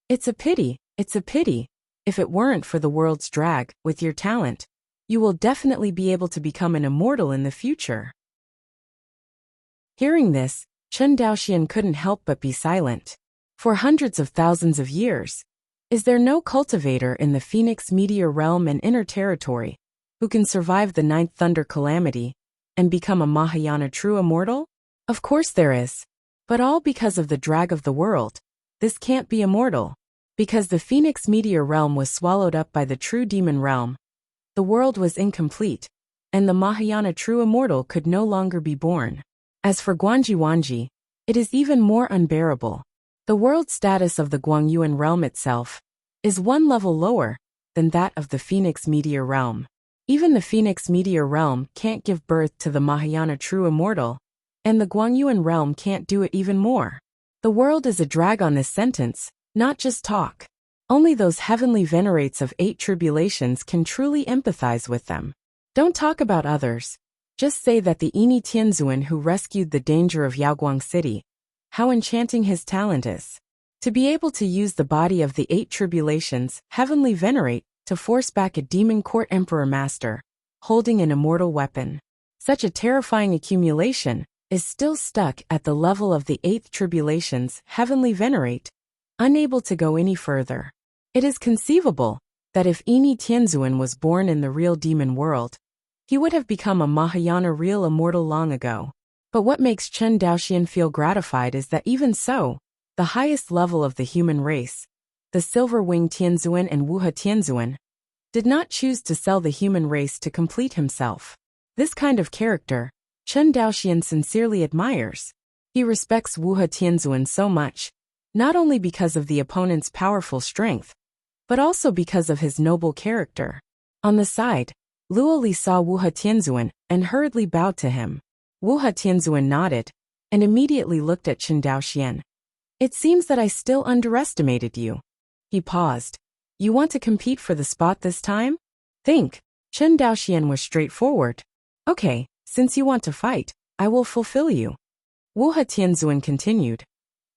It's a pity. If it weren't for the world's drag, with your talent, you will definitely be able to become an immortal in the future. Hearing this, Chen Daoxian couldn't help but be silent. For hundreds of thousands of years, is there no cultivator in the Phoenix Meteor Realm and Inner Territory who can survive the Ninth Thunder Calamity and become a Mahayana true immortal? Of course there is. But all because of the drag of the world. This can't be immortal. Because the Phoenix Meteor Realm was swallowed up by the true demon realm, the world was incomplete, and the Mahayana true immortal could no longer be born. As for Guangji, it is even more unbearable. The world status of the Guangyuan realm itself is one level lower than that of the Phoenix Meteor Realm. Even the Phoenix Meteor Realm can't give birth to the Mahayana true immortal, and the Guangyuan realm can't do it even more. The world is a drag on this sentence, not just talk. Only those heavenly venerates of 8 tribulations can truly empathize with them. Don't talk about others. Just say that the Ini Tianzuan who rescued the danger of Yaoguang City, how enchanting his talent is. To be able to use the body of the 8 tribulations, heavenly venerate, to force back a demon court emperor master, holding an immortal weapon. Such a terrifying accumulation is still stuck at the level of the 8th tribulations, heavenly venerate, unable to go any further. It is conceivable that if Ini Tianzuan was born in the real demon world, he would have become a Mahayana real immortal long ago. But what makes Chen Daoxian feel gratified is that even so, the highest level of the human race, the Silver-Winged Tianzuan and Wuha Tianzuan, did not choose to sell the human race to complete himself. This kind of character, Chen Daoxian sincerely admires. He respects Wuha Tianzuan so much, not only because of the opponent's powerful strength, but also because of his noble character. On the side, Luo Li saw Wuha Tianzuan and hurriedly bowed to him. Wuha Tianzuan nodded and immediately looked at Chen Daoxian. It seems that I still underestimated you. He paused. You want to compete for the spot this time? Think. Chen Daoxian was straightforward. Okay, since you want to fight, I will fulfill you. Wu Tianzuan continued.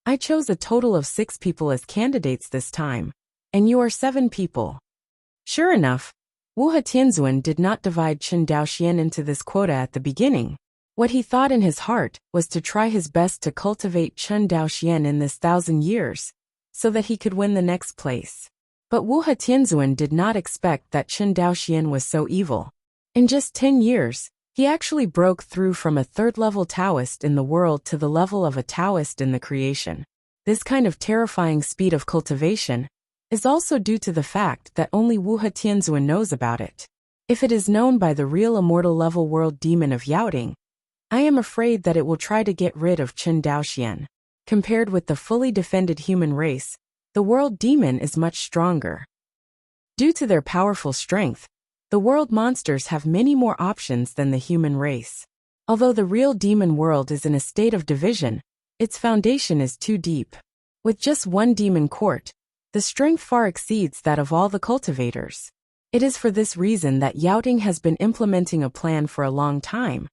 I chose a total of 6 people as candidates this time, and you are 7 people. Sure enough, Wu Tianzuan did not divide Chen Daoxian into this quota at the beginning. What he thought in his heart was to try his best to cultivate Chen Daoxian in this 1,000 years, so that he could win the next place. But Wu Tianzuan did not expect that Chen Daoxian was so evil. In just 10 years, he actually broke through from a 3rd-level Taoist in the world to the level of a Taoist in the creation. This kind of terrifying speed of cultivation is also due to the fact that only Wu Tianzuan knows about it. If it is known by the real immortal level world demon of Yaoting, I am afraid that it will try to get rid of Chen Daoxian. Compared with the fully defended human race, the world demon is much stronger. Due to their powerful strength, the world monsters have many more options than the human race. Although the real demon world is in a state of division, its foundation is too deep. With just one demon court, the strength far exceeds that of all the cultivators. It is for this reason that Yaoting has been implementing a plan for a long time.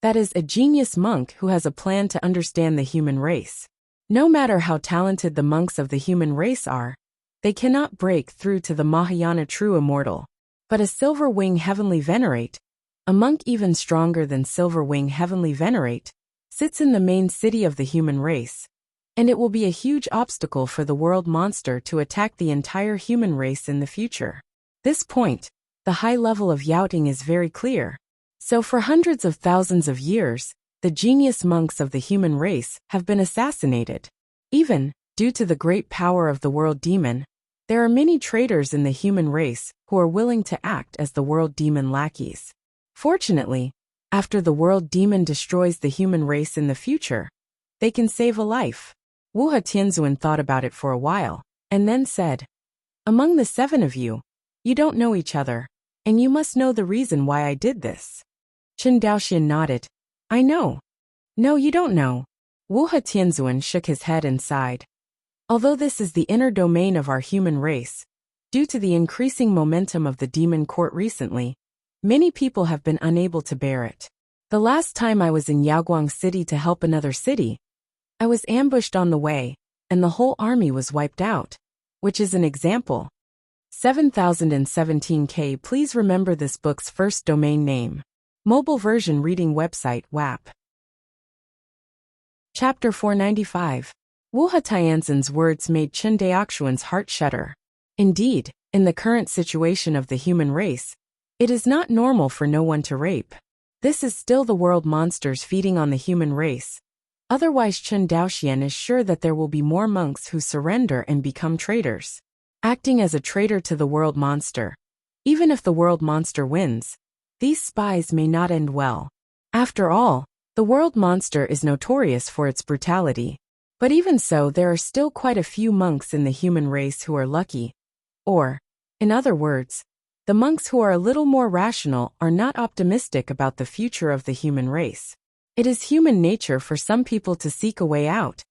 That is, a genius monk who has a plan to understand the human race. No matter how talented the monks of the human race are, they cannot break through to the Mahayana true immortal. But a Silver Wing Heavenly Venerate, a monk even stronger than Silver Wing Heavenly Venerate, sits in the main city of the human race, and it will be a huge obstacle for the world monster to attack the entire human race in the future. This point, the high level of Yaoting is very clear. So for hundreds of thousands of years, the genius monks of the human race have been assassinated. Even, due to the great power of the world demon, there are many traitors in the human race who are willing to act as the world demon lackeys. Fortunately, after the world demon destroys the human race in the future, they can save a life. Wu Tianzuan thought about it for a while, and then said, Among the 7 of you, you don't know each other, and you must know the reason why I did this. Chen Daoxian nodded. I know. No, you don't know. Wu Tianzuan shook his head and sighed. Although this is the inner domain of our human race, due to the increasing momentum of the demon court recently, many people have been unable to bear it. The last time I was in Yaoguang City to help another city, I was ambushed on the way, and the whole army was wiped out, which is an example. 7017K. Please remember this book's first domain name. Mobile version reading website WAP. Chapter 495. Wu Tianzuan's words made Chen Daoxian's heart shudder. Indeed, in the current situation of the human race, it is not normal for no one to rape. This is still the world monsters feeding on the human race. Otherwise, Chen Daoxian is sure that there will be more monks who surrender and become traitors. Acting as a traitor to the world monster. Even if the world monster wins, these spies may not end well. After all, the world monster is notorious for its brutality. But even so, there are still quite a few monks in the human race who are lucky. Or, in other words, the monks who are a little more rational are not optimistic about the future of the human race. It is human nature for some people to seek a way out,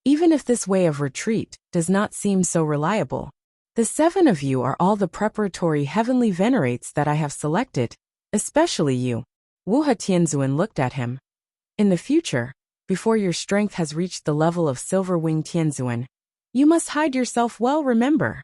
even if this way of retreat does not seem so reliable. The 7 of you are all the preparatory heavenly venerates that I have selected, especially you. Wu Tianzuan looked at him. In the future, before your strength has reached the level of Silver Wing Tianzuan, you must hide yourself well, remember.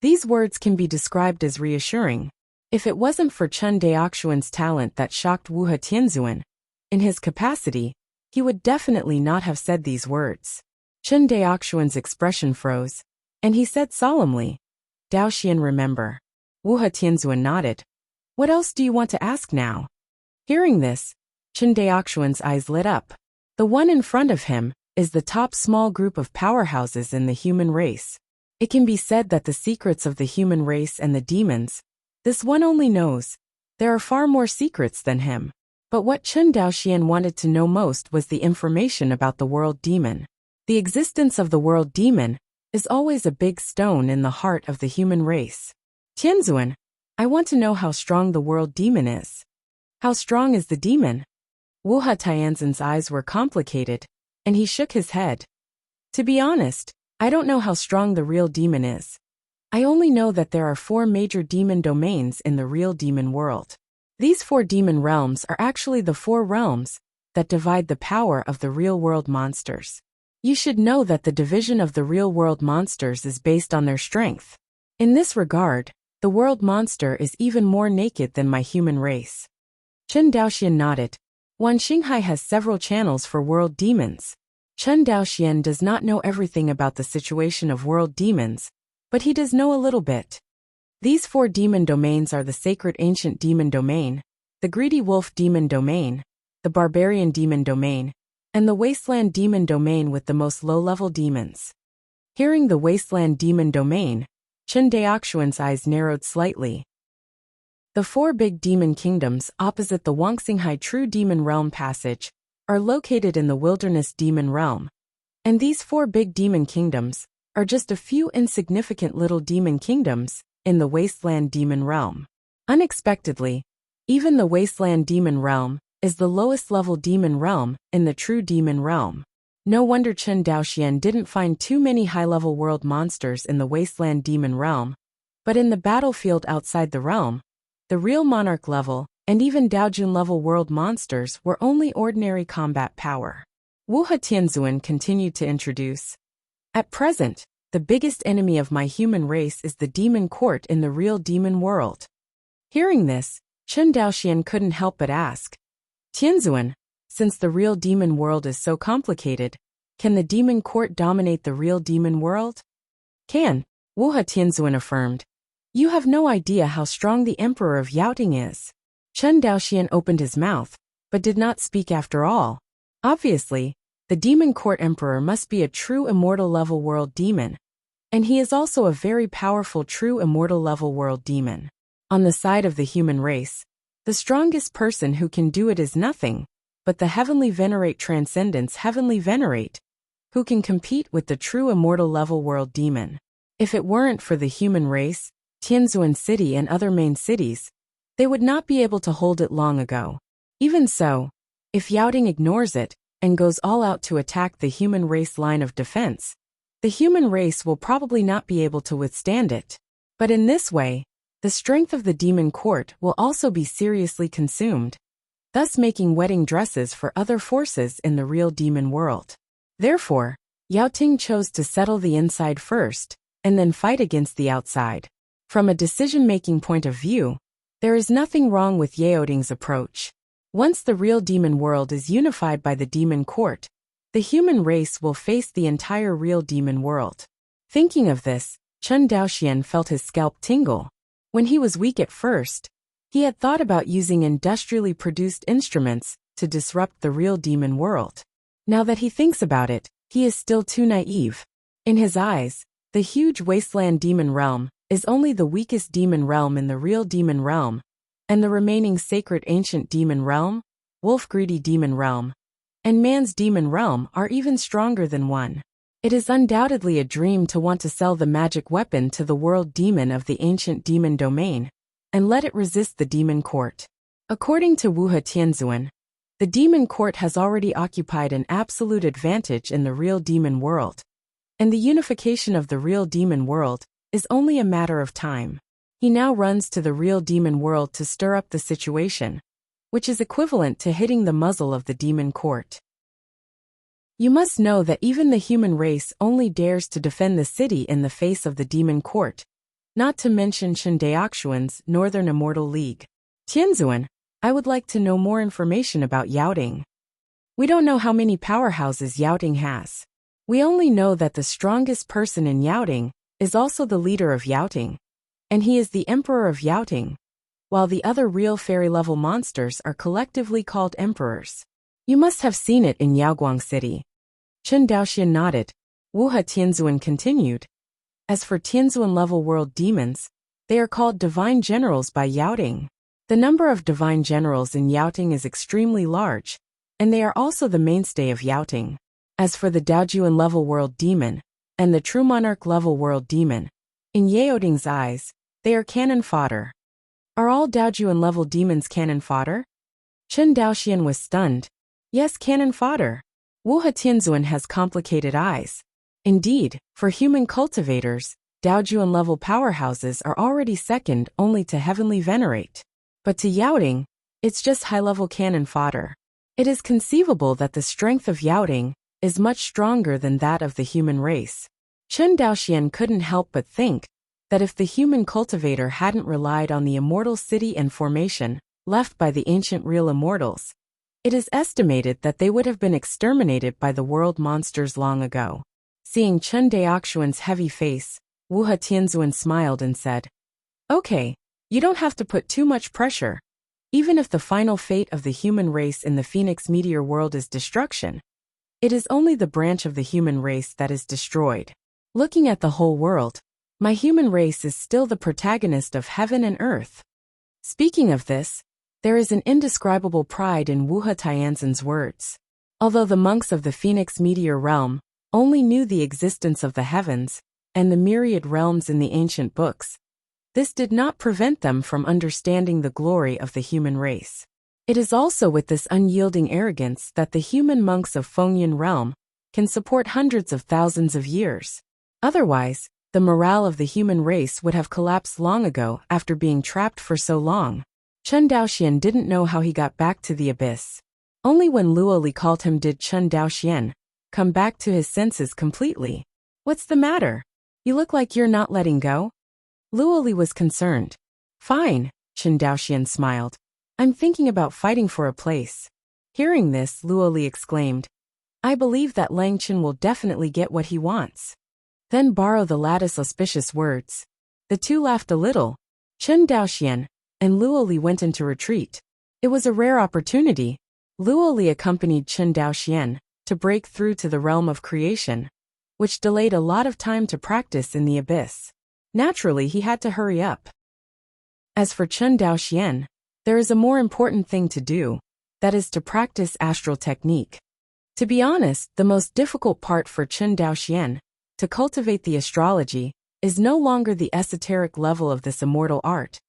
These words can be described as reassuring. If it wasn't for Chen Daoxian's talent that shocked Wu Tianzuan, in his capacity, he would definitely not have said these words. Chen Daoxian's expression froze, and he said solemnly, Daoxian, remember. Wu Tianzuan nodded. What else do you want to ask now? Hearing this, Chen Daoxian's eyes lit up. The one in front of him is the top small group of powerhouses in the human race. It can be said that the secrets of the human race and the demons, this one only knows. There are far more secrets than him. But what Chen Daoxian wanted to know most was the information about the world demon. The existence of the world demon is always a big stone in the heart of the human race. Tianzuan, I want to know how strong the world demon is. How strong is the demon? Wu Tianzuan's eyes were complicated, and he shook his head. To be honest, I don't know how strong the real demon is. I only know that there are 4 major demon domains in the real demon world. These 4 demon realms are actually the 4 realms that divide the power of the real-world monsters. You should know that the division of the real-world monsters is based on their strength. In this regard, the world monster is even more naked than my human race. Chen Daoxian nodded. Wan Xinghai has several channels for world demons. Chen Daoxian does not know everything about the situation of world demons, but he does know a little bit. These 4 demon domains are the Sacred Ancient Demon Domain, the Greedy Wolf Demon Domain, the Barbarian Demon Domain, and the Wasteland Demon Domain with the most low-level demons. Hearing the Wasteland Demon Domain, Chen Daoxian's eyes narrowed slightly. The 4 big demon kingdoms opposite the Wangxinghai True Demon Realm passage are located in the Wilderness Demon Realm, and these 4 big demon kingdoms are just a few insignificant little demon kingdoms in the Wasteland Demon Realm. Unexpectedly, even the Wasteland Demon Realm is the lowest level demon realm in the True Demon Realm. No wonder Chen Daoxian didn't find too many high-level world monsters in the Wasteland Demon Realm, but in the battlefield outside the realm, the real monarch level and even Daojun level world monsters were only ordinary combat power. Wuha Tianzuan continued to introduce. At present, the biggest enemy of my human race is the demon court in the real demon world. Hearing this, Chen Daoxian couldn't help but ask, Tianzuan, since the real demon world is so complicated, can the demon court dominate the real demon world? Can, Wuha Tianzuan affirmed. You have no idea how strong the Emperor of Yaoting is. Chen Daoxian opened his mouth, but did not speak after all. Obviously, the demon court emperor must be a true immortal level world demon, and he is also a very powerful true immortal level world demon. On the side of the human race, the strongest person who can do it is nothing but the Heavenly Venerate Transcendence Heavenly Venerate, who can compete with the true immortal level world demon. If it weren't for the human race, Tianzuan City and other main cities, they would not be able to hold it long ago. Even so, if Yaoting ignores it and goes all out to attack the human race line of defense, the human race will probably not be able to withstand it. But in this way, the strength of the demon court will also be seriously consumed, thus making wedding dresses for other forces in the real demon world. Therefore, Yaoting chose to settle the inside first, and then fight against the outside. From a decision-making point of view, there is nothing wrong with Yaoting's approach. Once the real demon world is unified by the demon court, the human race will face the entire real demon world. Thinking of this, Chen Daoxian felt his scalp tingle. When he was weak at first, he had thought about using industrially produced instruments to disrupt the real demon world. Now that he thinks about it, he is still too naive. In his eyes, the huge wasteland demon realm is only the weakest demon realm in the real demon realm, and the remaining sacred ancient demon realm, wolf greedy demon realm, and man's demon realm are even stronger than one. It is undoubtedly a dream to want to sell the magic weapon to the world demon of the ancient demon domain, and let it resist the demon court. According to Wuha Tianzuan, the demon court has already occupied an absolute advantage in the real demon world, and the unification of the real demon world is only a matter of time. He now runs to the real demon world to stir up the situation, which is equivalent to hitting the muzzle of the demon court. You must know that even the human race only dares to defend the city in the face of the demon court, not to mention Chen Daoxian's Northern Immortal League. Tianzuan, I would like to know more information about Yaoting. We don't know how many powerhouses Yaoting has. We only know that the strongest person in Yaoting is also the leader of Yaoting, and he is the Emperor of Yaoting, while the other real fairy-level monsters are collectively called emperors. You must have seen it in Yaoguang City. Chen Daoxian nodded. Wuha Tianzuan continued. As for Tianzuan-level world demons, they are called divine generals by Yaoting. The number of divine generals in Yaoting is extremely large, and they are also the mainstay of Yaoting. As for the Daojuan-level world demon, and the true monarch-level world demon, in Yaoting's eyes, they are cannon fodder. Are all Daojuan-level demons cannon fodder? Chen Daoxian was stunned. Yes, cannon fodder. Wuha Tianzuan has complicated eyes. Indeed, for human cultivators, Daojuan-level powerhouses are already second only to heavenly venerate. But to Yaoting, it's just high-level cannon fodder. It is conceivable that the strength of Yaoting is much stronger than that of the human race. Chen Daoxian couldn't help but think that if the human cultivator hadn't relied on the immortal city and formation left by the ancient real immortals, it is estimated that they would have been exterminated by the world monsters long ago. Seeing Chen Daoxuan's heavy face, Wu Tianzuan smiled and said, "Okay, you don't have to put too much pressure. Even if the final fate of the human race in the Phoenix meteor world is destruction, it is only the branch of the human race that is destroyed. Looking at the whole world, my human race is still the protagonist of heaven and earth." Speaking of this, there is an indescribable pride in Wu Tianzuan's words. Although the monks of the Phoenix meteor realm only knew the existence of the heavens and the myriad realms in the ancient books, this did not prevent them from understanding the glory of the human race. It is also with this unyielding arrogance that the human monks of Fengyan realm can support hundreds of thousands of years. Otherwise, the morale of the human race would have collapsed long ago after being trapped for so long. Chen Daoxian didn't know how he got back to the abyss. Only when Luoli called him did Chen Daoxian come back to his senses completely. "What's the matter? You look like you're not letting go?" Luoli was concerned. "Fine," Chen Daoxian smiled. "I'm thinking about fighting for a place." Hearing this, Luoli exclaimed, "I believe that Lang Chen will definitely get what he wants." Then borrow the lattice auspicious words. The two laughed a little. Chen Daoxian and Luoli went into retreat. It was a rare opportunity. Luoli accompanied Chen Daoxian to break through to the realm of creation, which delayed a lot of time to practice in the abyss. Naturally, he had to hurry up. As for Chen Daoxian, there is a more important thing to do, that is to practice astral technique. To be honest, the most difficult part for Chen Daoxian to cultivate the astrology is no longer the esoteric level of this immortal art,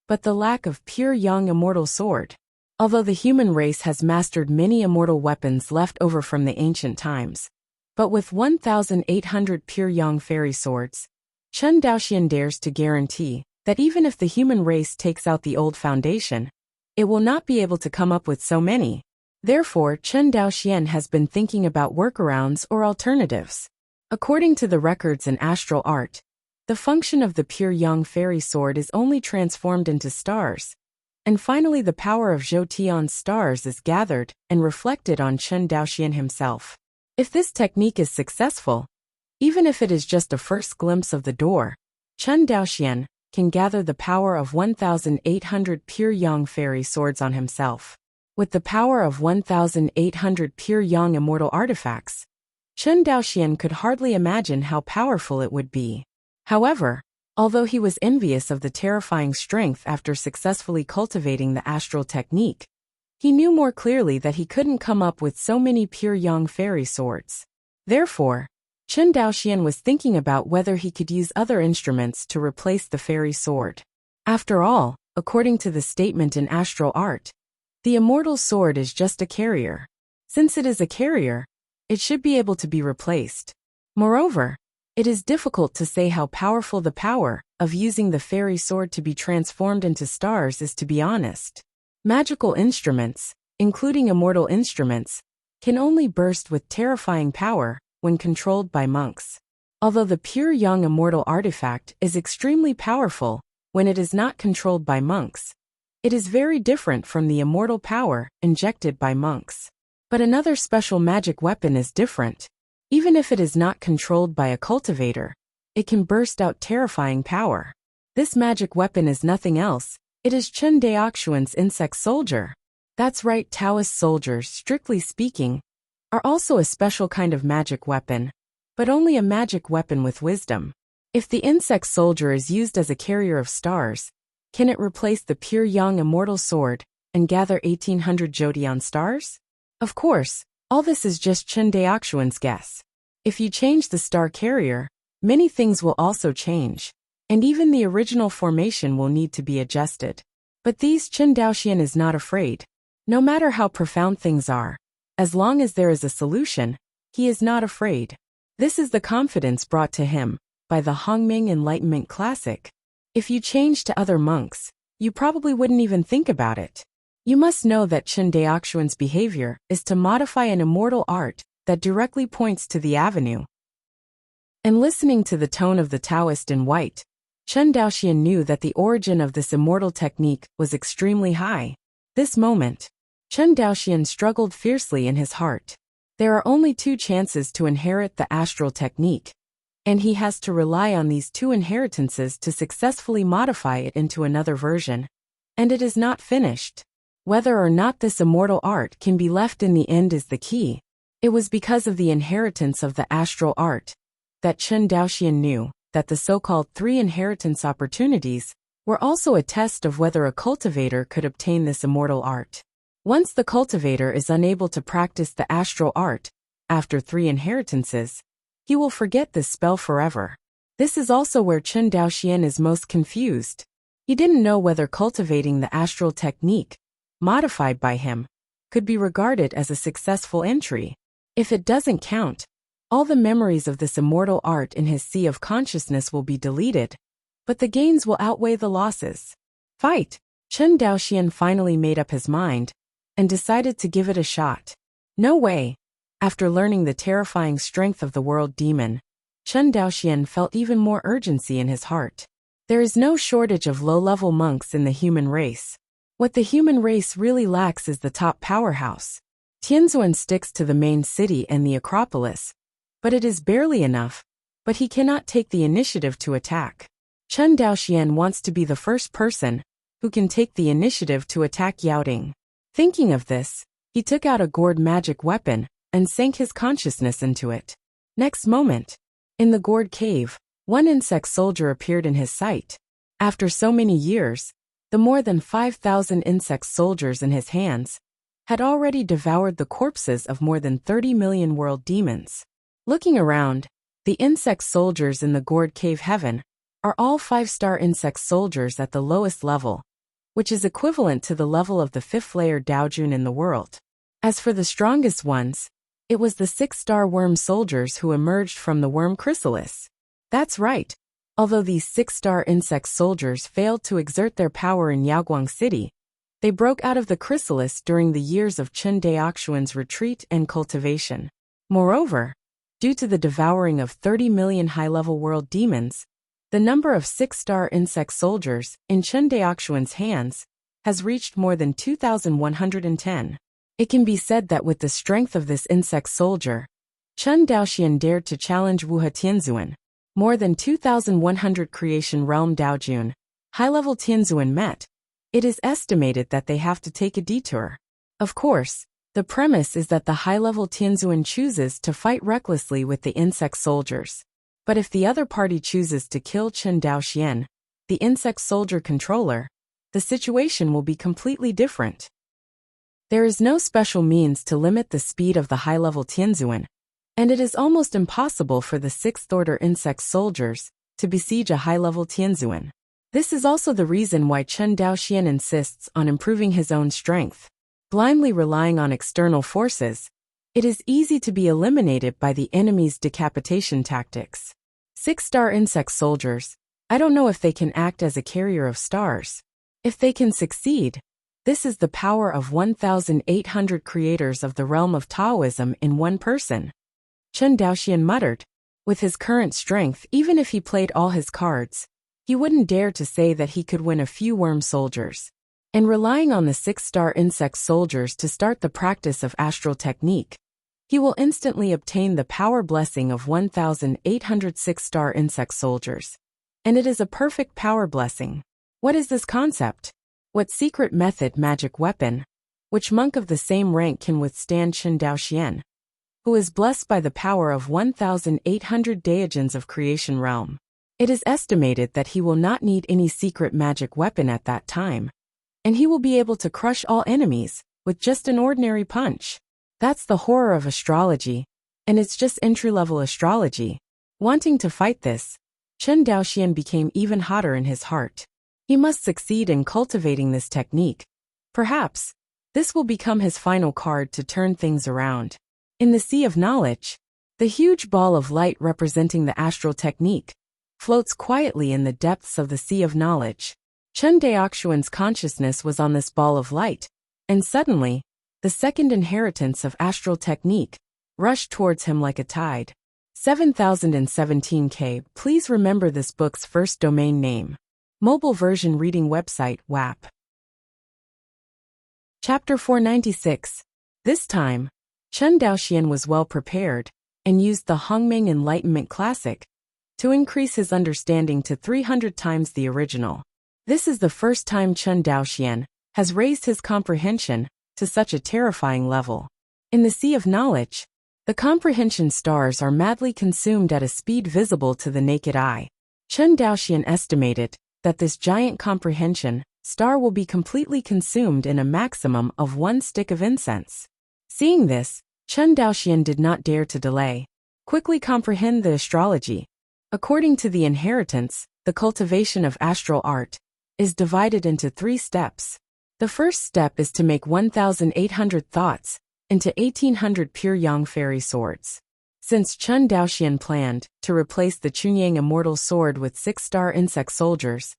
but the lack of pure young immortal sword. Although the human race has mastered many immortal weapons left over from the ancient times, but with 1,800 pure young fairy swords, Chen Daoxian dares to guarantee that even if the human race takes out the old foundation, it will not be able to come up with so many. Therefore, Chen Daoxian has been thinking about workarounds or alternatives. According to the records in astral art, the function of the pure young fairy sword is only transformed into stars, and finally the power of Zhou Tian's stars is gathered and reflected on Chen Daoxian himself. If this technique is successful, even if it is just a first glimpse of the door, Chen Daoxian can gather the power of 1,800 pure young fairy swords on himself. With the power of 1,800 pure young immortal artifacts, Chen Daoxian could hardly imagine how powerful it would be. However, although he was envious of the terrifying strength after successfully cultivating the astral technique, he knew more clearly that he couldn't come up with so many pure young fairy swords. Therefore, Chen Daoxian was thinking about whether he could use other instruments to replace the fairy sword. After all, according to the statement in astral art, the immortal sword is just a carrier. Since it is a carrier, it should be able to be replaced. Moreover, it is difficult to say how powerful the power of using the fairy sword to be transformed into stars is, to be honest. Magical instruments, including immortal instruments, can only burst with terrifying power when controlled by monks. Although the pure young immortal artifact is extremely powerful when it is not controlled by monks, it is very different from the immortal power injected by monks. But another special magic weapon is different. Even if it is not controlled by a cultivator, it can burst out terrifying power. This magic weapon is nothing else. It is Chen Daoxuan's insect soldier. That's right, Taoist soldiers, strictly speaking, are also a special kind of magic weapon, but only a magic weapon with wisdom. If the insect soldier is used as a carrier of stars, can it replace the pure young immortal sword and gather 1,800 Zhodian stars? Of course, all this is just Chen Daoxuan's guess. If you change the star carrier, many things will also change, and even the original formation will need to be adjusted. But these Chen Daoxian is not afraid. No matter how profound things are, as long as there is a solution, he is not afraid. This is the confidence brought to him by the Hongming Enlightenment Classic. If you change to other monks, you probably wouldn't even think about it. You must know that Chen Daoxuan's behavior is to modify an immortal art that directly points to the avenue. And listening to the tone of the Taoist in white, Chen Daoxian knew that the origin of this immortal technique was extremely high. This moment, Chen Daoxian struggled fiercely in his heart. There are only 2 chances to inherit the astral technique, and he has to rely on these 2 inheritances to successfully modify it into another version. And it is not finished. Whether or not this immortal art can be left in the end is the key. It was because of the inheritance of the astral art that Chen Daoxian knew that the so-called 3 inheritance opportunities were also a test of whether a cultivator could obtain this immortal art. Once the cultivator is unable to practice the astral art, after 3 inheritances, he will forget this spell forever. This is also where Chen Daoxian is most confused. He didn't know whether cultivating the astral technique, modified by him, could be regarded as a successful entry. If it doesn't count, all the memories of this immortal art in his sea of consciousness will be deleted, but the gains will outweigh the losses. Fight! Chen Daoxian finally made up his mind and decided to give it a shot. No way! After learning the terrifying strength of the world demon, Chen Daoxian felt even more urgency in his heart. There is no shortage of low-level monks in the human race. What the human race really lacks is the top powerhouse. Tianzuan sticks to the main city and the Acropolis, but it is barely enough, but he cannot take the initiative to attack. Chen Daoxian wants to be the first person who can take the initiative to attack Yaoding. Thinking of this, he took out a gourd magic weapon and sank his consciousness into it. Next moment, in the gourd cave, one insect soldier appeared in his sight. After so many years, the more than 5,000 insect soldiers in his hands had already devoured the corpses of more than 30 million world demons. Looking around, the insect soldiers in the gourd cave heaven are all 5-star insect soldiers at the lowest level, which is equivalent to the level of the 5th layer Daojun in the world. As for the strongest ones, it was the 6-star worm soldiers who emerged from the worm chrysalis. That's right. Although these 6-star insect soldiers failed to exert their power in Yaoguang City, they broke out of the chrysalis during the years of Chen Daoxuan's retreat and cultivation. Moreover, due to the devouring of 30 million high-level world demons, the number of 6-star insect soldiers in Chen Daoxuan's hands has reached more than 2,110. It can be said that with the strength of this insect soldier, Chen Daoxian dared to challenge Wuxia Tianzuan. More than 2,100 creation realm Daojun, high-level Tianzuan met. It is estimated that they have to take a detour. Of course, the premise is that the high-level Tianzuan chooses to fight recklessly with the insect soldiers. But if the other party chooses to kill Chen Daoxian, the insect soldier controller, the situation will be completely different. There is no special means to limit the speed of the high-level Tianzuan, and it is almost impossible for the 6th-order insect soldiers to besiege a high-level Tianzuan. This is also the reason why Chen Daoxian insists on improving his own strength. Blindly relying on external forces, it is easy to be eliminated by the enemy's decapitation tactics. 6-star insect soldiers, I don't know if they can act as a carrier of stars. If they can succeed, this is the power of 1,800 creators of the realm of Taoism in one person. Chen Daoxian muttered. With his current strength, even if he played all his cards, he wouldn't dare to say that he could win a few worm soldiers. And relying on the 6-star insect soldiers to start the practice of astral technique, he will instantly obtain the power blessing of 1,800 6-star insect soldiers. And it is a perfect power blessing. What is this concept? What secret method magic weapon? Which monk of the same rank can withstand Chen Daoxian, who is blessed by the power of 1,800 Daojins of creation realm? It is estimated that he will not need any secret magic weapon at that time, and he will be able to crush all enemies with just an ordinary punch. That's the horror of astrology, and it's just entry-level astrology. Wanting to fight this, Chen Daoxian became even hotter in his heart. He must succeed in cultivating this technique. Perhaps, this will become his final card to turn things around. In the sea of knowledge, the huge ball of light representing the astral technique floats quietly in the depths of the sea of knowledge. Chen Daoxuan's consciousness was on this ball of light, and suddenly, the second inheritance of astral technique rushed towards him like a tide. 7017K. Please remember this book's first domain name. Mobile version reading website WAP. Chapter 496. This time, Chen Daoxian was well prepared and used the Hongming Enlightenment Classic to increase his understanding to 300 times the original. This is the first time Chen Daoxian has raised his comprehension to such a terrifying level. In the sea of knowledge, the comprehension stars are madly consumed at a speed visible to the naked eye. Chen Daoxian estimated that this giant comprehension star will be completely consumed in a maximum of 1 stick of incense. Seeing this, Chen Daoxian did not dare to delay. Quickly comprehend the astrology. According to the inheritance, the cultivation of astral art is divided into 3 steps. The first step is to make 1,800 thoughts into 1,800 pure yang fairy swords. Since Chen Daoxian planned to replace the Chunyang immortal sword with 6-star insect soldiers,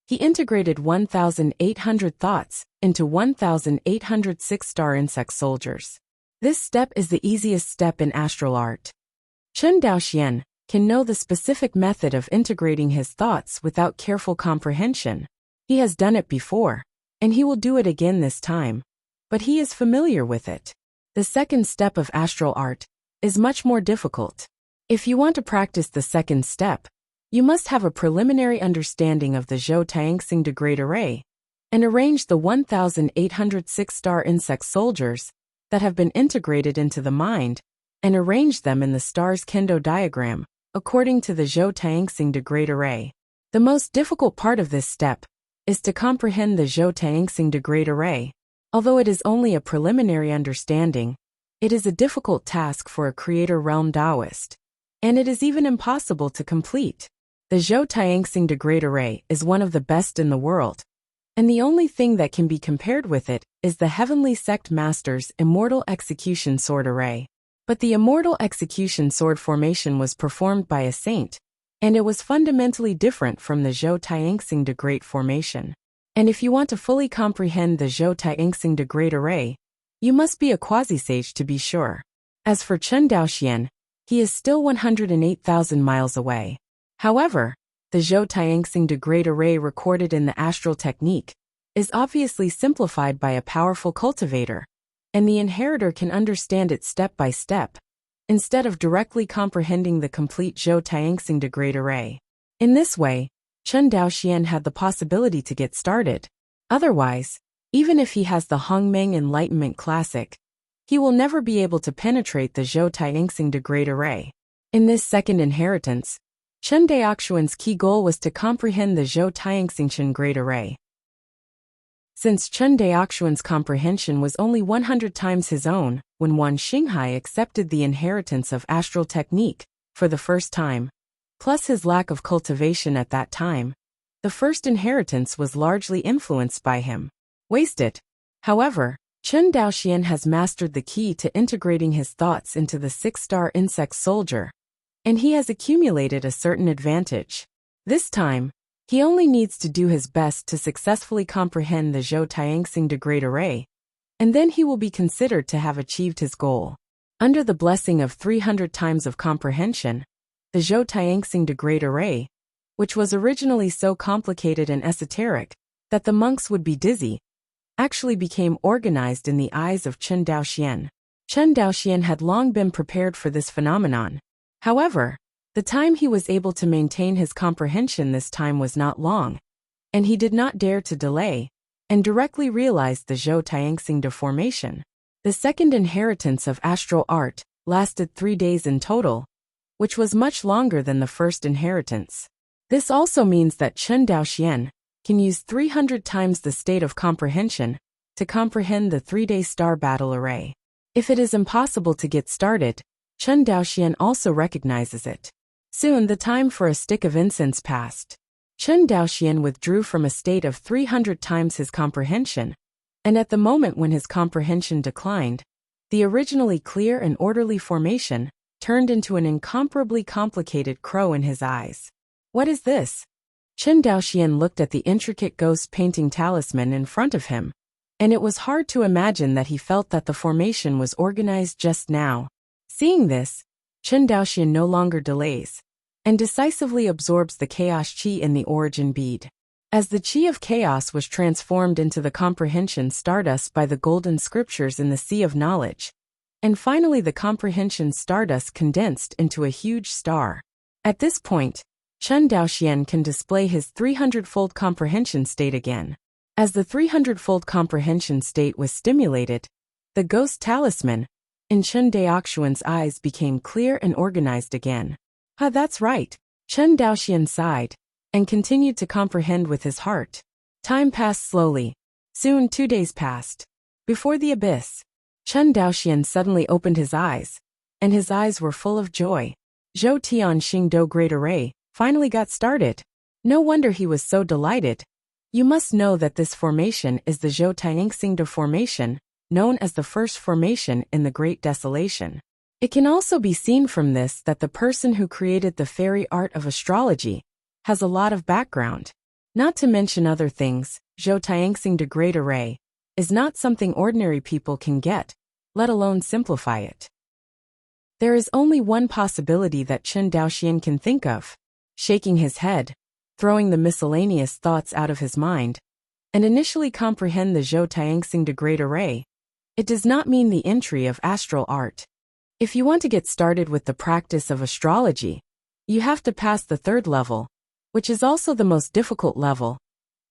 he integrated 1,800 thoughts into 1,800 6-star insect soldiers. This step is the easiest step in astral art. Chen Daoxian can know the specific method of integrating his thoughts without careful comprehension. He has done it before, and he will do it again this time, but he is familiar with it. The second step of astral art is much more difficult. If you want to practice the second step, you must have a preliminary understanding of the Zhou Taixing degrade array and arrange the 1,800 6-star insect soldiers that have been integrated into the mind and arrange them in the star's kendo diagram according to the Zhou Taixing degrade array. The most difficult part of this step is to comprehend the Zhou Taixing degrade array. Although it is only a preliminary understanding, it is a difficult task for a creator realm Taoist, and it is even impossible to complete. The Zhou Taixing degrade array is one of the best in the world, and the only thing that can be compared with it is the Heavenly Sect Master's Immortal Execution Sword array. But the Immortal Execution Sword formation was performed by a saint, and it was fundamentally different from the Zhou Taixing degrade formation. And if you want to fully comprehend the Zhou Taixing degrade array, you must be a quasi-sage to be sure. As for Chen Daoxian, he is still 108,000 miles away. However, the Zhou Taixing degrade array recorded in the astral technique is obviously simplified by a powerful cultivator, and the inheritor can understand it step by step, instead of directly comprehending the complete Zhou Taixing degrade array. In this way, Chen Daoxian had the possibility to get started. Otherwise, even if he has the Hongmeng Enlightenment Classic, he will never be able to penetrate the Zhou Taixing degrade array. In this second inheritance, Chen Daoxuan's key goal was to comprehend the Zhou Taixing grade array. Since Chen Daoxuan's comprehension was only 100 times his own, when Wan Xinghai accepted the inheritance of astral technique for the first time, plus his lack of cultivation at that time, the first inheritance was largely influenced by him. Wasted. However, Chen Daoxian has mastered the key to integrating his thoughts into the 6-star insect soldier, and he has accumulated a certain advantage. This time, he only needs to do his best to successfully comprehend the Zhou Taixing degrade array, and then he will be considered to have achieved his goal. Under the blessing of 300 times of comprehension, the Zhou Taixing degrade array, which was originally so complicated and esoteric that the monks would be dizzy, actually became organized in the eyes of Chen Daoxian. Chen Daoxian had long been prepared for this phenomenon. However, the time he was able to maintain his comprehension this time was not long, and he did not dare to delay, and directly realized the Zhou Taixing deformation. The second inheritance of astral art lasted 3 days in total, which was much longer than the first inheritance. This also means that Chen Daoxian can use 300 times the state of comprehension to comprehend the 3-day star battle array. If it is impossible to get started, Chen Daoxian also recognizes it. Soon the time for a stick of incense passed. Chen Daoxian withdrew from a state of 300 times his comprehension, and at the moment when his comprehension declined, the originally clear and orderly formation turned into an incomparably complicated crow in his eyes. What is this? Chen Daoxian looked at the intricate ghost painting talisman in front of him, and it was hard to imagine that he felt that the formation was organized just now. Seeing this, Chen Daoxian no longer delays, and decisively absorbs the chaos qi in the origin bead. As the qi of chaos was transformed into the comprehension stardust by the golden scriptures in the sea of knowledge, and finally the comprehension stardust condensed into a huge star. At this point, Chen Daoxian can display his 300-fold comprehension state again. As the 300-fold comprehension state was stimulated, the ghost talisman in Chen Daoxian's eyes became clear and organized again. That's right. Chen Daoxian sighed and continued to comprehend with his heart. Time passed slowly. Soon 2 days passed. Before the abyss, Chen Daoxian suddenly opened his eyes, and his eyes were full of joy. Zhou Tian Xingdou Great Array finally got started. No wonder he was so delighted. You must know that this formation is the Zhou Tian Xingdou formation, known as the first formation in the Great Desolation. It can also be seen from this that the person who created the fairy art of astrology has a lot of background. Not to mention other things, Zhou Tianxing de Great Array is not something ordinary people can get, let alone simplify it. There is only one possibility that Chen Daoxian can think of. Shaking his head, throwing the miscellaneous thoughts out of his mind, and initially comprehend the Zhou Tianxing de Great Array. It does not mean the entry of astral art. If you want to get started with the practice of astrology, you have to pass the third level, which is also the most difficult level,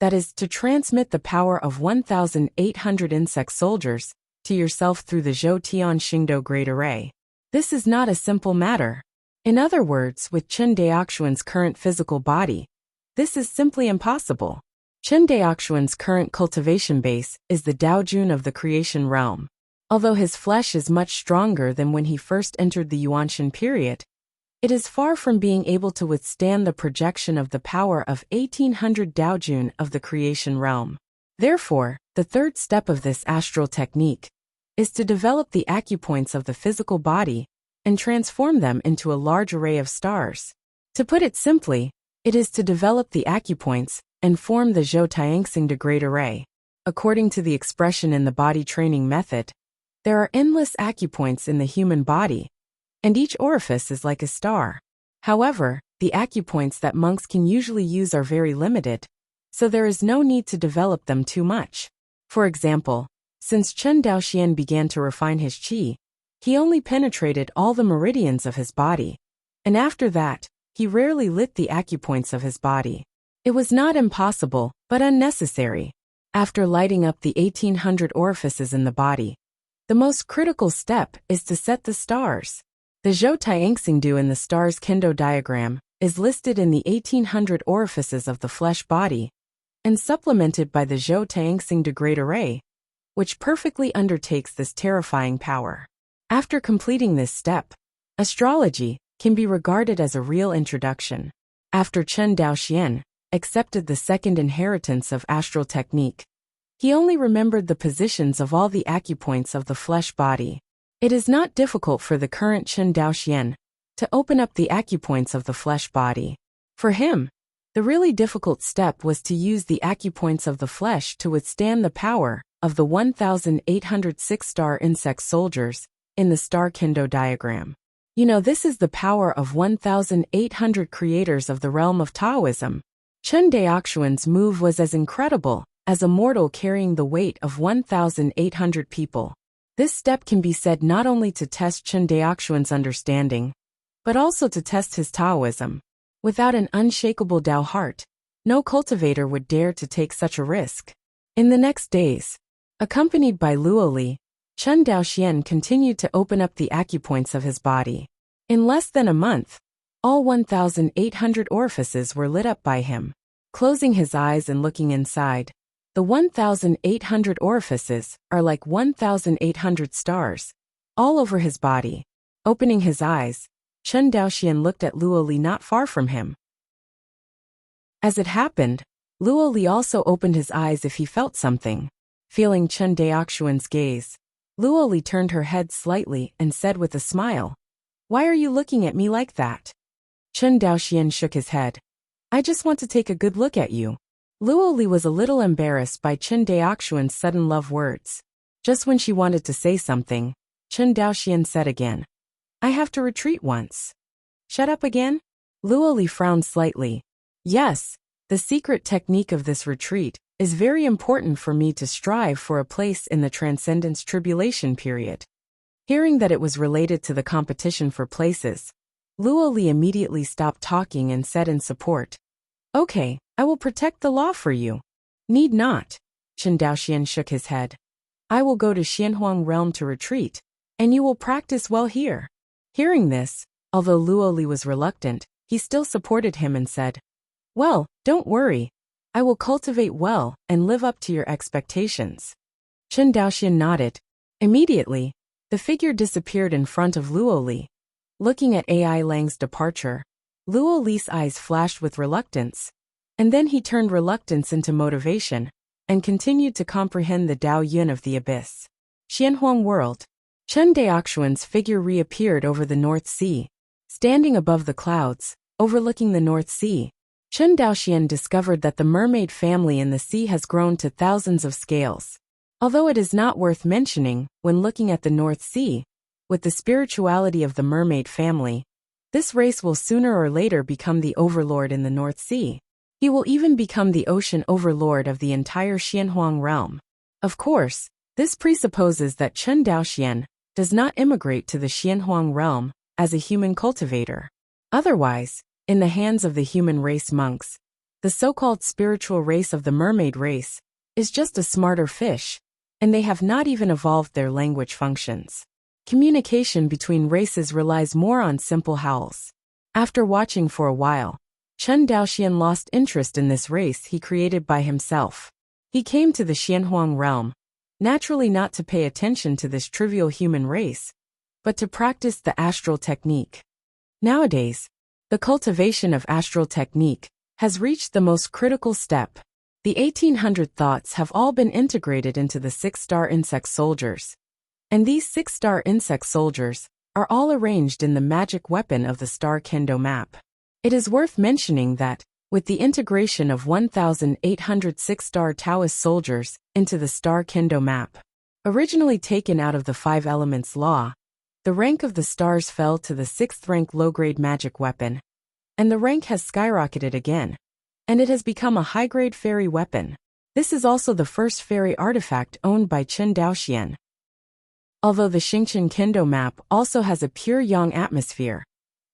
that is, to transmit the power of 1,800 insect soldiers to yourself through the Zhou Tian Xingdou Great Array. This is not a simple matter. In other words, with Chen Daoxian's current physical body, this is simply impossible. Chen Daoxian's current cultivation base is the Daojun of the creation realm. Although his flesh is much stronger than when he first entered the Yuanshan period, it is far from being able to withstand the projection of the power of 1,800 Daojun of the creation realm. Therefore, the third step of this astral technique is to develop the acupoints of the physical body and transform them into a large array of stars. To put it simply, it is to develop the acupoints and form the Zhou Tianxing de Great Array. According to the expression in the body training method, there are endless acupoints in the human body, and each orifice is like a star. However, the acupoints that monks can usually use are very limited, so there is no need to develop them too much. For example, since Chen Daoxian began to refine his qi, he only penetrated all the meridians of his body, and after that, he rarely lit the acupoints of his body. It was not impossible, but unnecessary. After lighting up the 1,800 orifices in the body, the most critical step is to set the stars. The Zhou Tianxingdu in the stars kendo diagram is listed in the 1,800 orifices of the flesh body, and supplemented by the Zhou Tianxing de Great Array, which perfectly undertakes this terrifying power. After completing this step, astrology can be regarded as a real introduction. After Chen Daoxian accepted the second inheritance of astral technique, he only remembered the positions of all the acupoints of the flesh body. It is not difficult for the current Chen Daoxian to open up the acupoints of the flesh body. For him, the really difficult step was to use the acupoints of the flesh to withstand the power of the 1,806 star insect soldiers in the star kendo diagram. You know, this is the power of 1,800 creators of the realm of Taoism. Chen Daoxian's move was as incredible as a mortal carrying the weight of 1,800 people. This step can be said not only to test Chen Daoxian's understanding, but also to test his Taoism. Without an unshakable Tao heart, no cultivator would dare to take such a risk. In the next days, accompanied by Luoli, Chen Daoxian continued to open up the acupoints of his body. In less than a month, all 1,800 orifices were lit up by him. Closing his eyes and looking inside, the 1,800 orifices are like 1,800 stars, all over his body. Opening his eyes, Chen Daoxian looked at Luoli not far from him. As it happened, Luoli also opened his eyes if he felt something. Feeling Chen Daoxian's gaze, Luoli turned her head slightly and said with a smile, "Why are you looking at me like that?" Chen Daoxian shook his head. I just want to take a good look at you. Luo Li was a little embarrassed by Chen Daoxuan's sudden love words. Just when she wanted to say something, Chen Daoxian said again, I have to retreat once. Shut up again? Luo Li frowned slightly. Yes, the secret technique of this retreat is very important for me to strive for a place in the Transcendence Tribulation period. Hearing that it was related to the competition for places, Luo Li immediately stopped talking and said in support, Okay, I will protect the law for you. Need not. Chen Daoxian shook his head. I will go to Xianhuang realm to retreat, and you will practice well here. Hearing this, although Luo Li was reluctant, he still supported him and said, Well, don't worry. I will cultivate well and live up to your expectations. Chen Daoxian nodded. Immediately, the figure disappeared in front of Luo Li. Looking at AI Lang's departure, Luo Li's eyes flashed with reluctance, and then he turned reluctance into motivation, and continued to comprehend the Dao Yun of the abyss. Xianhuang world. Chen Daoxuan's figure reappeared over the North Sea. Standing above the clouds, overlooking the North Sea, Chen Daoxian discovered that the mermaid family in the sea has grown to thousands of scales. Although it is not worth mentioning, when looking at the North Sea, with the spirituality of the mermaid family, this race will sooner or later become the overlord in the North Sea. He will even become the ocean overlord of the entire Xianhuang realm. Of course, this presupposes that Chen Daoxian does not immigrate to the Xianhuang realm as a human cultivator. Otherwise, in the hands of the human race monks, the so-called spiritual race of the mermaid race is just a smarter fish, and they have not even evolved their language functions. Communication between races relies more on simple howls. After watching for a while, Chen Daoxian lost interest in this race he created by himself. He came to the Xianhuang realm, naturally not to pay attention to this trivial human race, but to practice the astral technique. Nowadays, the cultivation of astral technique has reached the most critical step. The 1800 thoughts have all been integrated into the 6-star insect soldiers. And these 6-star insect soldiers are all arranged in the magic weapon of the star kendo map. It is worth mentioning that, with the integration of 1,800 6-star Taoist soldiers into the star kendo map, originally taken out of the 5 elements law, the rank of the stars fell to the 6th rank low-grade magic weapon, and the rank has skyrocketed again, and it has become a high-grade fairy weapon. This is also the first fairy artifact owned by Chen Daoxian. Although the Xingqian Kendo map also has a pure yang atmosphere,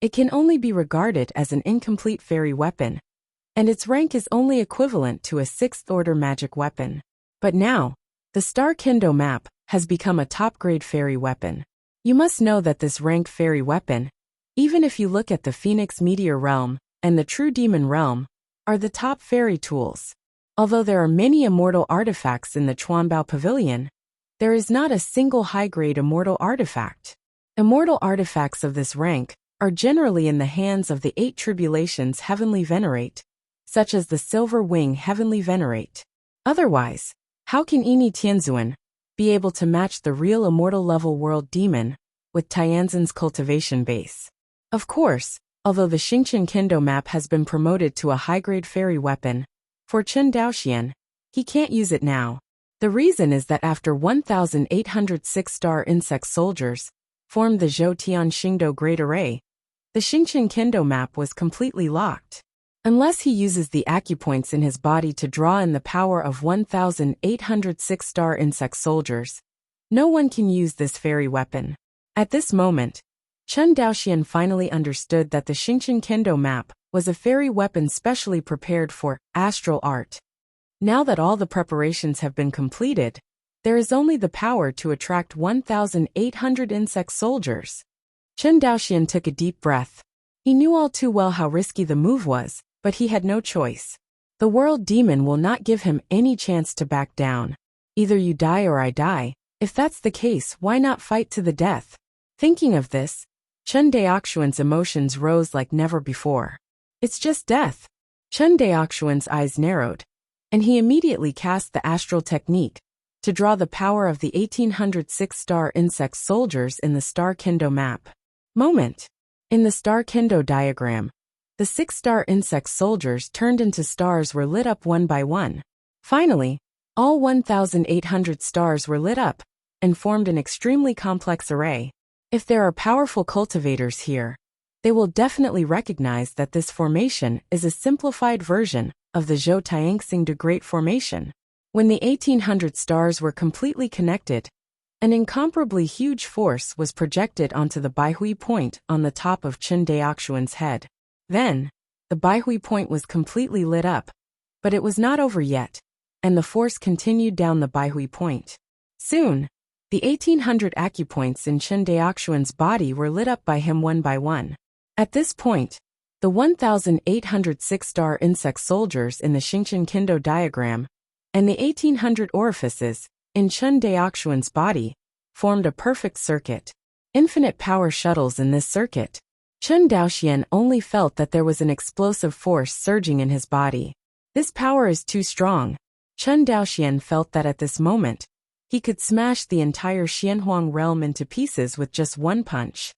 it can only be regarded as an incomplete fairy weapon, and its rank is only equivalent to a 6th-order magic weapon. But now, the Star Kendo map has become a top-grade fairy weapon. You must know that this rank fairy weapon, even if you look at the Phoenix Meteor realm and the True Demon realm, are the top fairy tools. Although there are many immortal artifacts in the Chuanbao Pavilion, there is not a single high-grade immortal artifact. Immortal artifacts of this rank are generally in the hands of the 8 tribulations heavenly venerate, such as the Silver Wing heavenly venerate. Otherwise, how can Yini Tianzuan be able to match the real immortal level world demon with Tianzan's cultivation base? Of course, although the Xingqian Kendo map has been promoted to a high-grade fairy weapon, for Chen Daoxian, he can't use it now. The reason is that after 1,800 6-star insect soldiers formed the Zhou Tian Xingdou Great Array, the Xingqian Kendo map was completely locked. Unless he uses the acupoints in his body to draw in the power of 1,800 6-star insect soldiers, no one can use this fairy weapon. At this moment, Chen Daoxian finally understood that the Xingqian Kendo map was a fairy weapon specially prepared for astral art. Now that all the preparations have been completed, there is only the power to attract 1,800 insect soldiers. Chen Daoxian took a deep breath. He knew all too well how risky the move was, but he had no choice. The world demon will not give him any chance to back down. Either you die or I die. If that's the case, why not fight to the death? Thinking of this, Chen Daoxuan's emotions rose like never before. It's just death. Chen Daoxuan's eyes narrowed, and he immediately cast the astral technique to draw the power of the 1,800 6-star insect soldiers in the Star Kendo map. Moment. In the Star Kendo diagram, The 6-star insect soldiers turned into stars were lit up one by one. Finally, all 1,800 stars were lit up and formed an extremely complex array. If there are powerful cultivators here, they will definitely recognize that this formation is a simplified version of the Zhou Tianxing de Great Formation. When the 1,800 stars were completely connected, an incomparably huge force was projected onto the Baihui point on the top of Chen Daoxuan's head. Then, the Baihui point was completely lit up, but it was not over yet, and the force continued down the Baihui point. Soon, the 1,800 acupoints in Chen Daoxuan's body were lit up by him one by one. At this point, the 1,806-star insect soldiers in the Xingqian Kendo diagram and the 1,800 orifices in Chen Daoxuan's body formed a perfect circuit. Infinite power shuttles in this circuit. Chen Daoxian only felt that there was an explosive force surging in his body. This power is too strong. Chen Daoxian felt that at this moment, he could smash the entire Xianhuang realm into pieces with just one punch.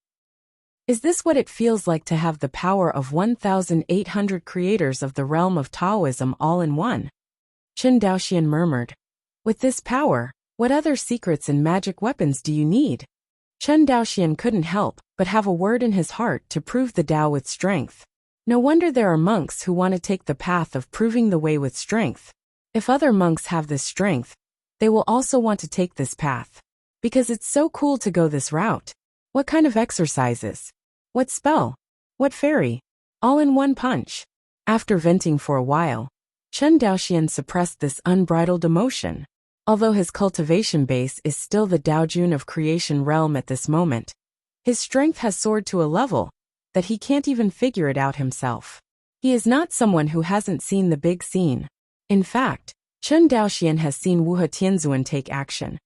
Is this what it feels like to have the power of 1,800 creators of the realm of Taoism all in one? Chen Daoxian murmured. With this power, what other secrets and magic weapons do you need? Chen Daoxian couldn't help but have a word in his heart to prove the Tao with strength. No wonder there are monks who want to take the path of proving the way with strength. If other monks have this strength, they will also want to take this path. Because it's so cool to go this route. What kind of exercises? What spell? What fairy? All in one punch. After venting for a while, Chen Daoxian suppressed this unbridled emotion. Although his cultivation base is still the Daojun of creation realm at this moment, his strength has soared to a level that he can't even figure it out himself. He is not someone who hasn't seen the big scene. In fact, Chen Daoxian has seen Wuhe Tianzuan take action,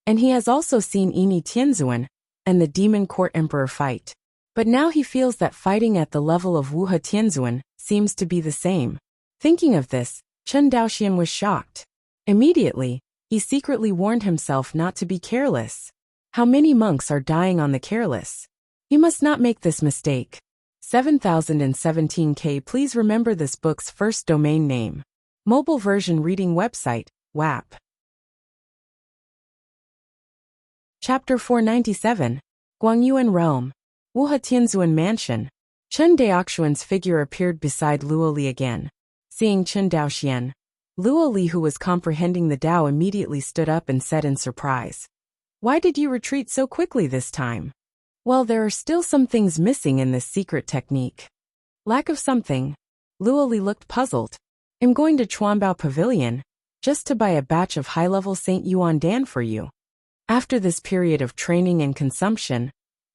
and he has also seen Yini Tianzuan and the Demon Court Emperor fight. But now he feels that fighting at the level of Wuhe Tianzuan seems to be the same. Thinking of this, Chen Daoxian was shocked. Immediately, he secretly warned himself not to be careless. How many monks are dying on the careless? He must not make this mistake. 7017K. Please remember this book's first domain name. Mobile version reading website, WAP. Chapter 497. Guangyuan Realm. Wuhe Tianzuan Mansion. Chen Daoxuan's figure appeared beside Luo Li again. Seeing Chen Daoxian, Luo Li, who was comprehending the Tao, immediately stood up and said in surprise, "Why did you retreat so quickly this time?" "Well, there are still some things missing in this secret technique." "Lack of something?" Luo Li looked puzzled. "I'm going to Chuanbao Pavilion, just to buy a batch of high-level St. Yuan Dan for you." After this period of training and consumption,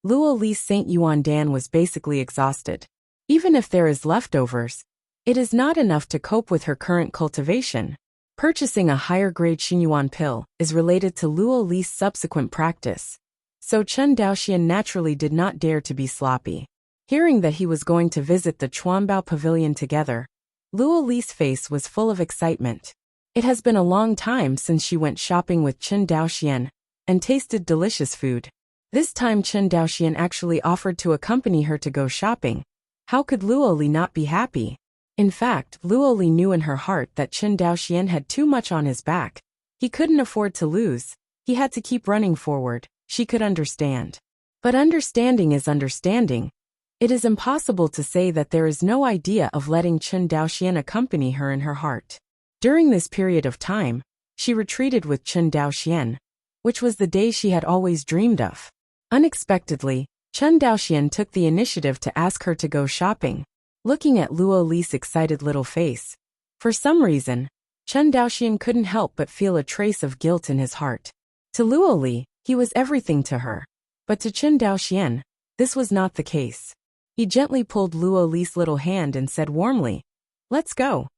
Luo Li's St. Yuan Dan was basically exhausted. Even if there is leftovers, it is not enough to cope with her current cultivation. Purchasing a higher-grade Xinyuan pill is related to Luo Li's subsequent practice, so Chen Daoxian naturally did not dare to be sloppy. Hearing that he was going to visit the Chuanbao Pavilion together, Luo Li's face was full of excitement. It has been a long time since she went shopping with Chen Daoxian and tasted delicious food. This time Chen Daoxian actually offered to accompany her to go shopping. How could Luo Li not be happy? In fact, Luo Li knew in her heart that Chen Daoxian had too much on his back. He couldn't afford to lose. He had to keep running forward. She could understand. But understanding is understanding. It is impossible to say that there is no idea of letting Chen Daoxian accompany her in her heart. During this period of time, she retreated with Chen Daoxian, which was the day she had always dreamed of. Unexpectedly, Chen Daoxian took the initiative to ask her to go shopping. Looking at Luo Li's excited little face, for some reason, Chen Daoxian couldn't help but feel a trace of guilt in his heart. To Luo Li, he was everything to her. But to Chen Daoxian, this was not the case. He gently pulled Luo Li's little hand and said warmly, "Let's go."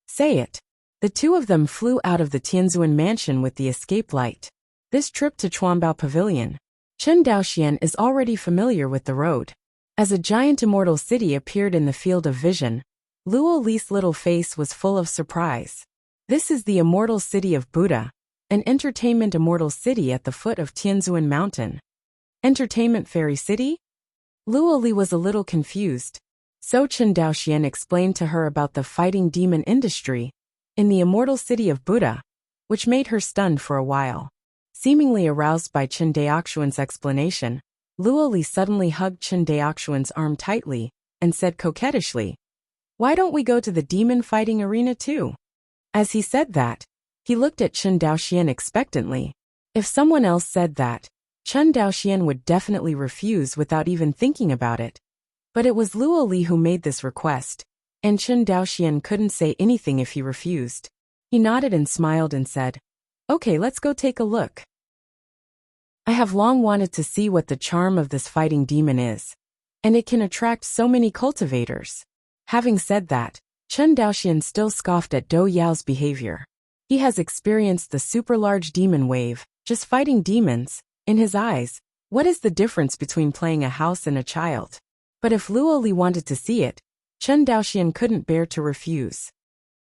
Say it. The two of them flew out of the Tianzuan mansion with the escape light. This trip to Chuanbao Pavilion, Chen Daoxian is already familiar with the road. As a giant immortal city appeared in the field of vision, Luo Li's little face was full of surprise. This is the immortal city of Buddha, an entertainment immortal city at the foot of Tianzuan Mountain. Entertainment Fairy City? Luo Li was a little confused. So Chen Daoxian explained to her about the fighting demon industry in the immortal city of Buddha, which made her stunned for a while. Seemingly aroused by Chen Daoxuan's explanation, Luoli suddenly hugged Chen Daoxuan's arm tightly and said coquettishly, "Why don't we go to the demon fighting arena too?" As he said that, he looked at Chen Daoxian expectantly. If someone else said that, Chen Daoxian would definitely refuse without even thinking about it. But it was Luoli who made this request, and Chen Daoxian couldn't say anything if he refused. He nodded and smiled and said, "Okay, let's go take a look. I have long wanted to see what the charm of this fighting demon is, and it can attract so many cultivators." Having said that, Chen Daoxian still scoffed at Dou Yao's behavior. He has experienced the super large demon wave, just fighting demons. In his eyes, what is the difference between playing a house and a child? But if Luoli wanted to see it, Chen Daoxian couldn't bear to refuse.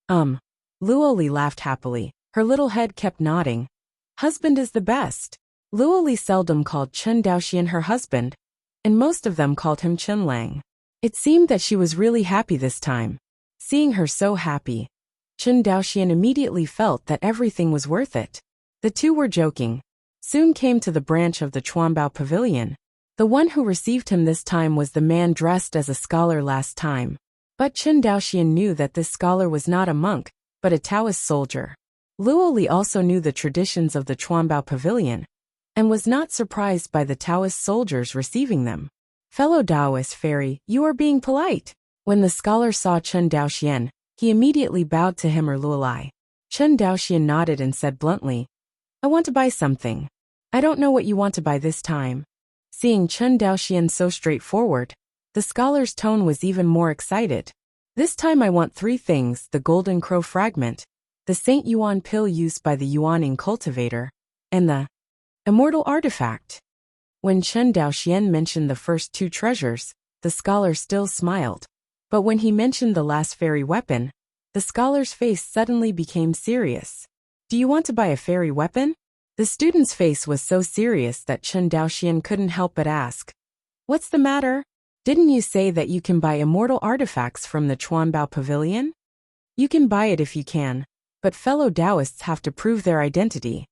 Luoli laughed happily. Her little head kept nodding. Husband is the best. Luoli seldom called Chen Daoxian her husband, and most of them called him Chen Lang. It seemed that she was really happy this time. Seeing her so happy, Chen Daoxian immediately felt that everything was worth it. The two were joking. Soon came to the branch of the Chuanbao Pavilion. The one who received him this time was the man dressed as a scholar last time. But Chen Daoxian knew that this scholar was not a monk, but a Taoist soldier. Luoli also knew the traditions of the Chuanbao Pavilion, and was not surprised by the Taoist soldiers receiving them. "Fellow Taoist fairy, you are being polite." When the scholar saw Chen Daoxian, he immediately bowed to him or Luoli. Chen Daoxian nodded and said bluntly, "I want to buy something. I don't know what you want to buy this time." Seeing Chen Daoxian so straightforward, the scholar's tone was even more excited. "This time I want 3 things: the golden crow fragment, the Saint Yuan pill used by the Yuaning cultivator, and the immortal artifact." When Chen Daoxian mentioned the first 2 treasures, the scholar still smiled. But when he mentioned the last fairy weapon, the scholar's face suddenly became serious. "Do you want to buy a fairy weapon?" The student's face was so serious that Chen Daoxian couldn't help but ask, "What's the matter? Didn't you say that you can buy immortal artifacts from the Chuanbao Pavilion?" "You can buy it if you can, but fellow Taoists have to prove their identity."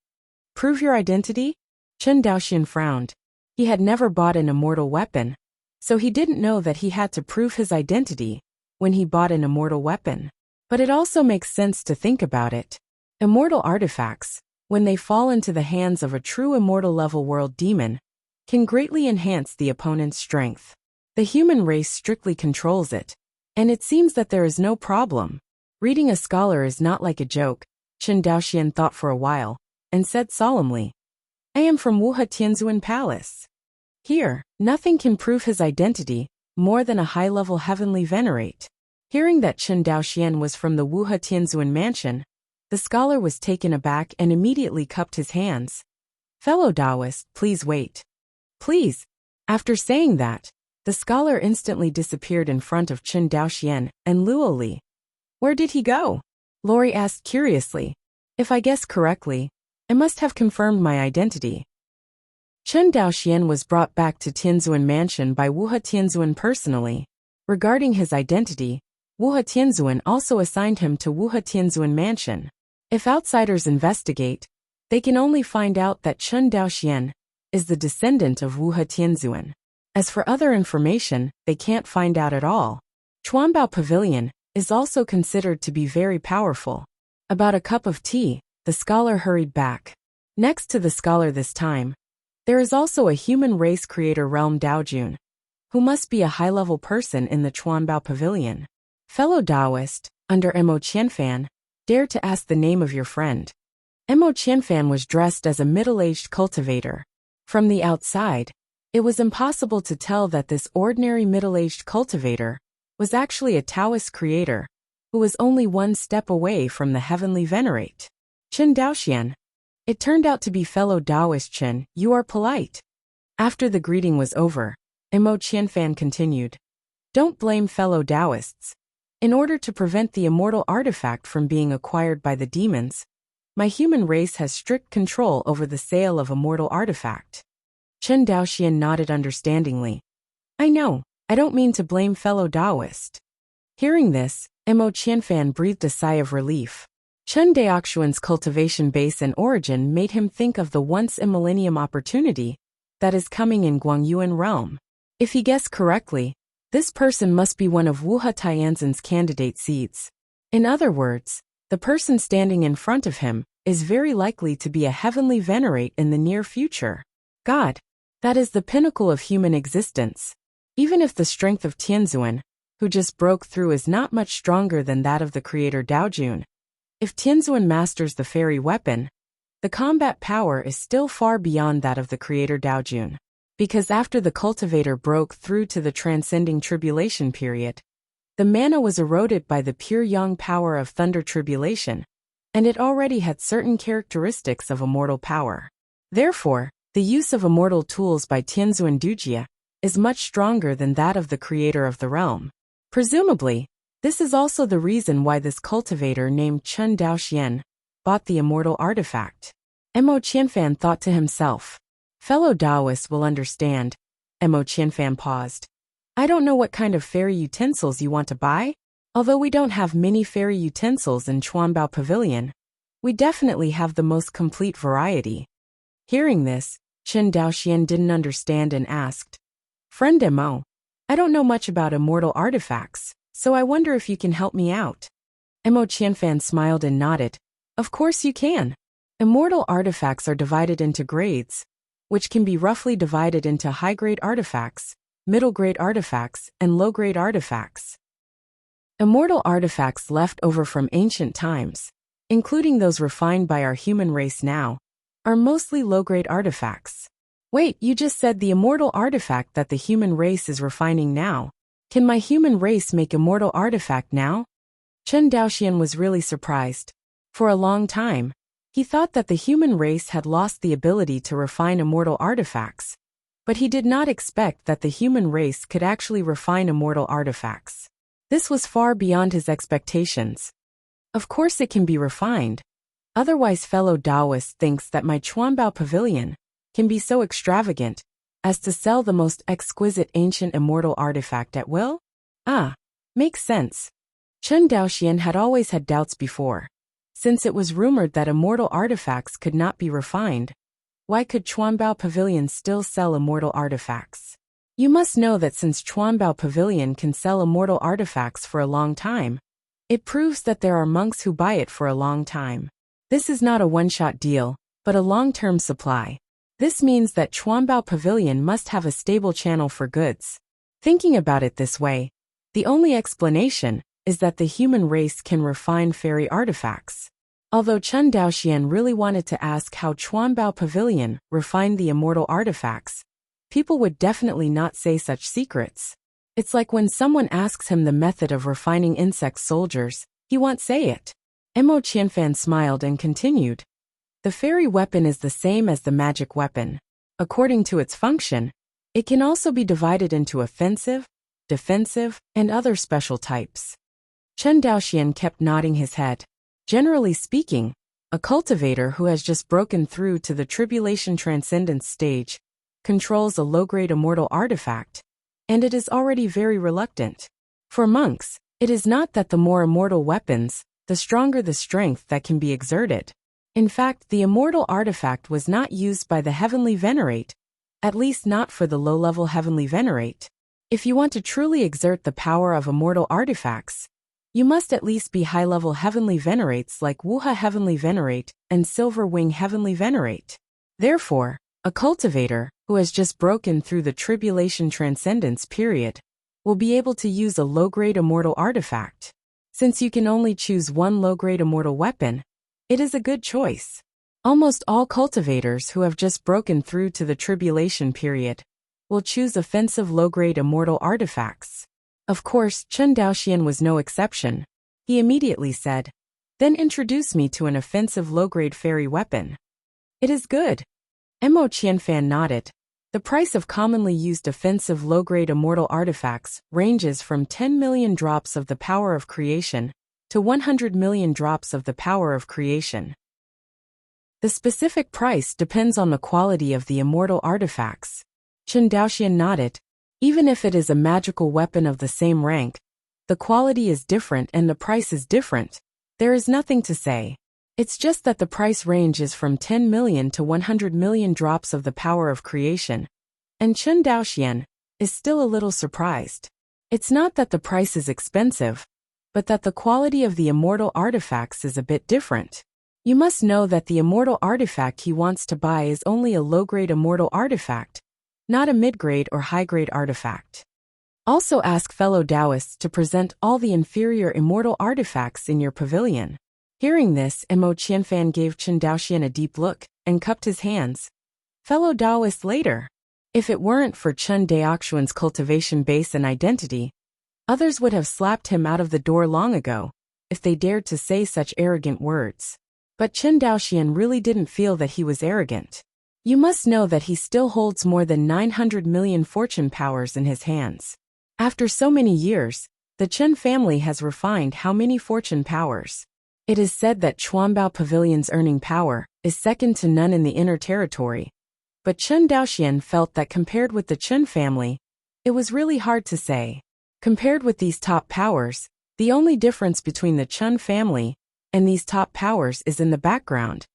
"Prove your identity?" Chen Daoxian frowned. He had never bought an immortal weapon, so he didn't know that he had to prove his identity when he bought an immortal weapon. But it also makes sense to think about it. Immortal artifacts, when they fall into the hands of a true immortal level world demon, can greatly enhance the opponent's strength. The human race strictly controls it, and it seems that there is no problem. Reading a scholar is not like a joke, Chen Daoxian thought for a while, and said solemnly, "I am from Wuha Tianzuan Palace. Here, nothing can prove his identity more than a high-level heavenly venerate." Hearing that Chen Daoxian was from the Wuha Tianzuan mansion, the scholar was taken aback and immediately cupped his hands. "Fellow Taoist, please wait. Please." After saying that, the scholar instantly disappeared in front of Chen Daoxian and Luoli. "Where did he go?" Lori asked curiously. "If I guess correctly, I must have confirmed my identity." Chen Daoxian was brought back to Tianzuan Mansion by Wuha Tianzuan personally. Regarding his identity, Wuha Tianzuan also assigned him to Wuha Tianzuan Mansion. If outsiders investigate, they can only find out that Chen Daoxian is the descendant of Wuha Tianzuan. As for other information, they can't find out at all. Chuanbao Pavilion is also considered to be very powerful. About a cup of tea, the scholar hurried back. Next to the scholar this time, there is also a human race creator realm Daojun, who must be a high-level person in the Chuanbao Pavilion. "Fellow Taoist, under Mo Qianfan, dare to ask the name of your friend." Mo Qianfan was dressed as a middle-aged cultivator. From the outside, it was impossible to tell that this ordinary middle-aged cultivator was actually a Taoist creator who was only one step away from the heavenly venerate. "Chen Daoxian." It turned out to be fellow Taoist Chen. "You are polite." After the greeting was over, Mo Qianfan continued, "Don't blame fellow Taoists. In order to prevent the immortal artifact from being acquired by the demons, my human race has strict control over the sale of immortal artifact." Chen Daoxian nodded understandingly. "I know, I don't mean to blame fellow Taoist. Hearing this, Mo Qianfan breathed a sigh of relief. Chen Daoxuan's cultivation base and origin made him think of the once-in-millennium opportunity that is coming in Guangyuan realm. If he guessed correctly, this person must be one of Wu Tianzhen's candidate seeds. In other words, the person standing in front of him is very likely to be a heavenly venerate in the near future. God, that is the pinnacle of human existence. Even if the strength of Tianzuan, who just broke through, is not much stronger than that of the creator Daojun, if Tianzuan masters the fairy weapon, the combat power is still far beyond that of the creator Daojun. Because after the cultivator broke through to the transcending tribulation period, the mana was eroded by the pure yang power of thunder tribulation, and it already had certain characteristics of immortal power. Therefore, the use of immortal tools by Tianzuan Dujia is much stronger than that of the creator of the realm. Presumably, this is also the reason why this cultivator named Chen Daoxian bought the immortal artifact. Mo Qianfan thought to himself. Fellow Taoists will understand. Mo Qianfan paused. I don't know what kind of fairy utensils you want to buy. Although we don't have many fairy utensils in Chuanbao Pavilion, we definitely have the most complete variety. Hearing this, Chen Daoxian didn't understand and asked, Friend Mo, I don't know much about immortal artifacts, so I wonder if you can help me out. Mo Qianfan smiled and nodded. Of course you can. Immortal artifacts are divided into grades, which can be roughly divided into high-grade artifacts, middle-grade artifacts, and low-grade artifacts. Immortal artifacts left over from ancient times, including those refined by our human race now, are mostly low-grade artifacts. Wait, you just said the immortal artifact that the human race is refining now. Can my human race make immortal artifact now? Chen Daoxian was really surprised. For a long time, he thought that the human race had lost the ability to refine immortal artifacts, but he did not expect that the human race could actually refine immortal artifacts. This was far beyond his expectations. Of course it can be refined. Otherwise fellow Taoist thinks that my Chuanbao Pavilion can be so extravagant as to sell the most exquisite ancient immortal artifact at will? Ah, makes sense. Chen Daoxian had always had doubts before. Since it was rumored that immortal artifacts could not be refined, why could Chuanbao Pavilion still sell immortal artifacts? You must know that since Chuanbao Pavilion can sell immortal artifacts for a long time, it proves that there are monks who buy it for a long time. This is not a one-shot deal, but a long-term supply. This means that Chuanbao Pavilion must have a stable channel for goods. Thinking about it this way, the only explanation is that the human race can refine fairy artifacts. Although Chen Daoxian really wanted to ask how Chuanbao Pavilion refined the immortal artifacts, people would definitely not say such secrets. It's like when someone asks him the method of refining insect soldiers, he won't say it. Mo Qianfan smiled and continued. The fairy weapon is the same as the magic weapon. According to its function, it can also be divided into offensive, defensive, and other special types. Chen Daoxian kept nodding his head. Generally speaking, a cultivator who has just broken through to the tribulation transcendence stage controls a low-grade immortal artifact, and it is already very reluctant. For monks, it is not that the more immortal weapons, the stronger the strength that can be exerted. In fact, the immortal artifact was not used by the heavenly venerate, at least not for the low-level heavenly venerate. If you want to truly exert the power of immortal artifacts, you must at least be high-level heavenly venerates like Wuxia Heavenly Venerate and Silver Wing Heavenly Venerate. Therefore, a cultivator who has just broken through the tribulation transcendence period will be able to use a low-grade immortal artifact. Since you can only choose one low-grade immortal weapon, it is a good choice. Almost all cultivators who have just broken through to the tribulation period will choose offensive low-grade immortal artifacts. Of course, Chen Daoxian was no exception. He immediately said, Then introduce me to an offensive low-grade fairy weapon. It is good. Mo Qianfan nodded. The price of commonly used offensive low-grade immortal artifacts ranges from 10 million drops of the power of creation to 100 million drops of the power of creation. The specific price depends on the quality of the immortal artifacts. Chen Daoxian nodded. Even if it is a magical weapon of the same rank, the quality is different and the price is different. There is nothing to say. It's just that the price range is from 10 million to 100 million drops of the power of creation. And Chen Daoxian is still a little surprised. It's not that the price is expensive, but that the quality of the immortal artifacts is a bit different. You must know that the immortal artifact he wants to buy is only a low-grade immortal artifact, not a mid-grade or high-grade artifact. Also ask fellow Taoists to present all the inferior immortal artifacts in your pavilion. Hearing this, Mo Qianfan gave Chen Daoxian a deep look and cupped his hands. Fellow Taoists later. If it weren't for Chen Daoxian's cultivation base and identity, others would have slapped him out of the door long ago, if they dared to say such arrogant words. But Chen Daoxian really didn't feel that he was arrogant. You must know that he still holds more than 900 million fortune powers in his hands. After so many years, the Chen family has refined how many fortune powers. It is said that Chuanbao Pavilion's earning power is second to none in the inner territory. But Chen Daoxian felt that compared with the Chen family, it was really hard to say. Compared with these top powers, the only difference between the Chen family and these top powers is in the background,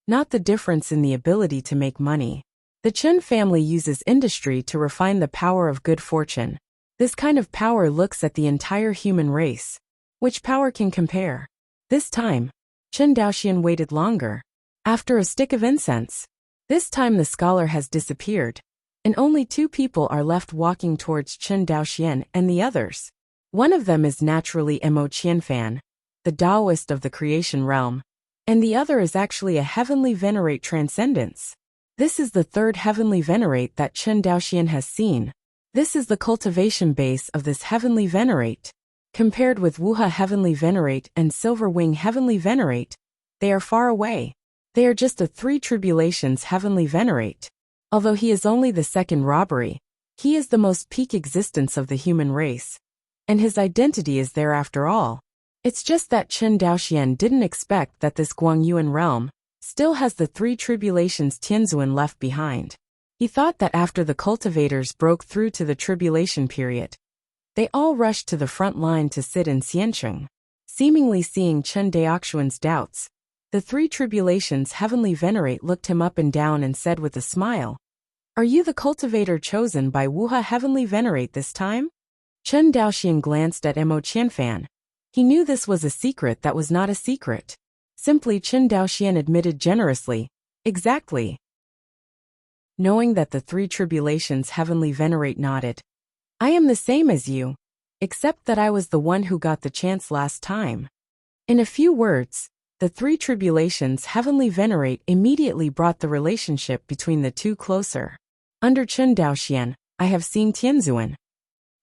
not the difference in the ability to make money. The Chen family uses industry to refine the power of good fortune. This kind of power looks at the entire human race. Which power can compare? This time, Chen Daoxian waited longer. After a stick of incense, this time the scholar has disappeared, and only two people are left walking towards Chen Daoxian and the others. One of them is naturally Mo Qianfan, the Taoist of the creation realm, and the other is actually a heavenly venerate transcendence. This is the third heavenly venerate that Chen Daoxian has seen. This is the cultivation base of this heavenly venerate. Compared with Wuxia heavenly venerate and Silver Wing heavenly venerate, they are far away. They are just the three tribulations heavenly venerate. Although he is only the second robbery, he is the most peak existence of the human race. And his identity is there after all. It's just that Chen Daoxian didn't expect that this Guangyuan realm still has the three tribulations Tianzuan left behind. He thought that after the cultivators broke through to the tribulation period, they all rushed to the front line to sit in Xiancheng. Seemingly seeing Chen Daoxian's doubts, the three tribulations heavenly venerate looked him up and down and said with a smile, "Are you the cultivator chosen by Wuxia heavenly venerate this time?" Chen Daoxian glanced at Mo Qianfan. He knew this was a secret that was not a secret. Simply Chen Daoxian admitted generously, "Exactly." Knowing that the three tribulations heavenly venerate nodded. "I am the same as you, except that I was the one who got the chance last time." In a few words, the three tribulations heavenly venerate immediately brought the relationship between the two closer. Under Chen Daoxian, I have seen Tianzuan.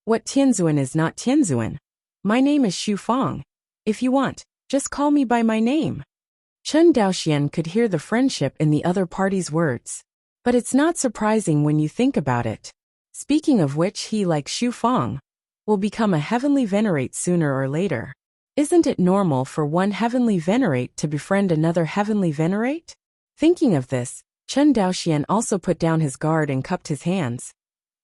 What Tianzuan is not Tianzuan. My name is Xu Fang. If you want, just call me by my name. Chen Daoxian could hear the friendship in the other party's words. But it's not surprising when you think about it. Speaking of which, he, like Xu Fang, will become a heavenly venerate sooner or later. Isn't it normal for one heavenly venerate to befriend another heavenly venerate? Thinking of this, Chen Daoxian also put down his guard and cupped his hands.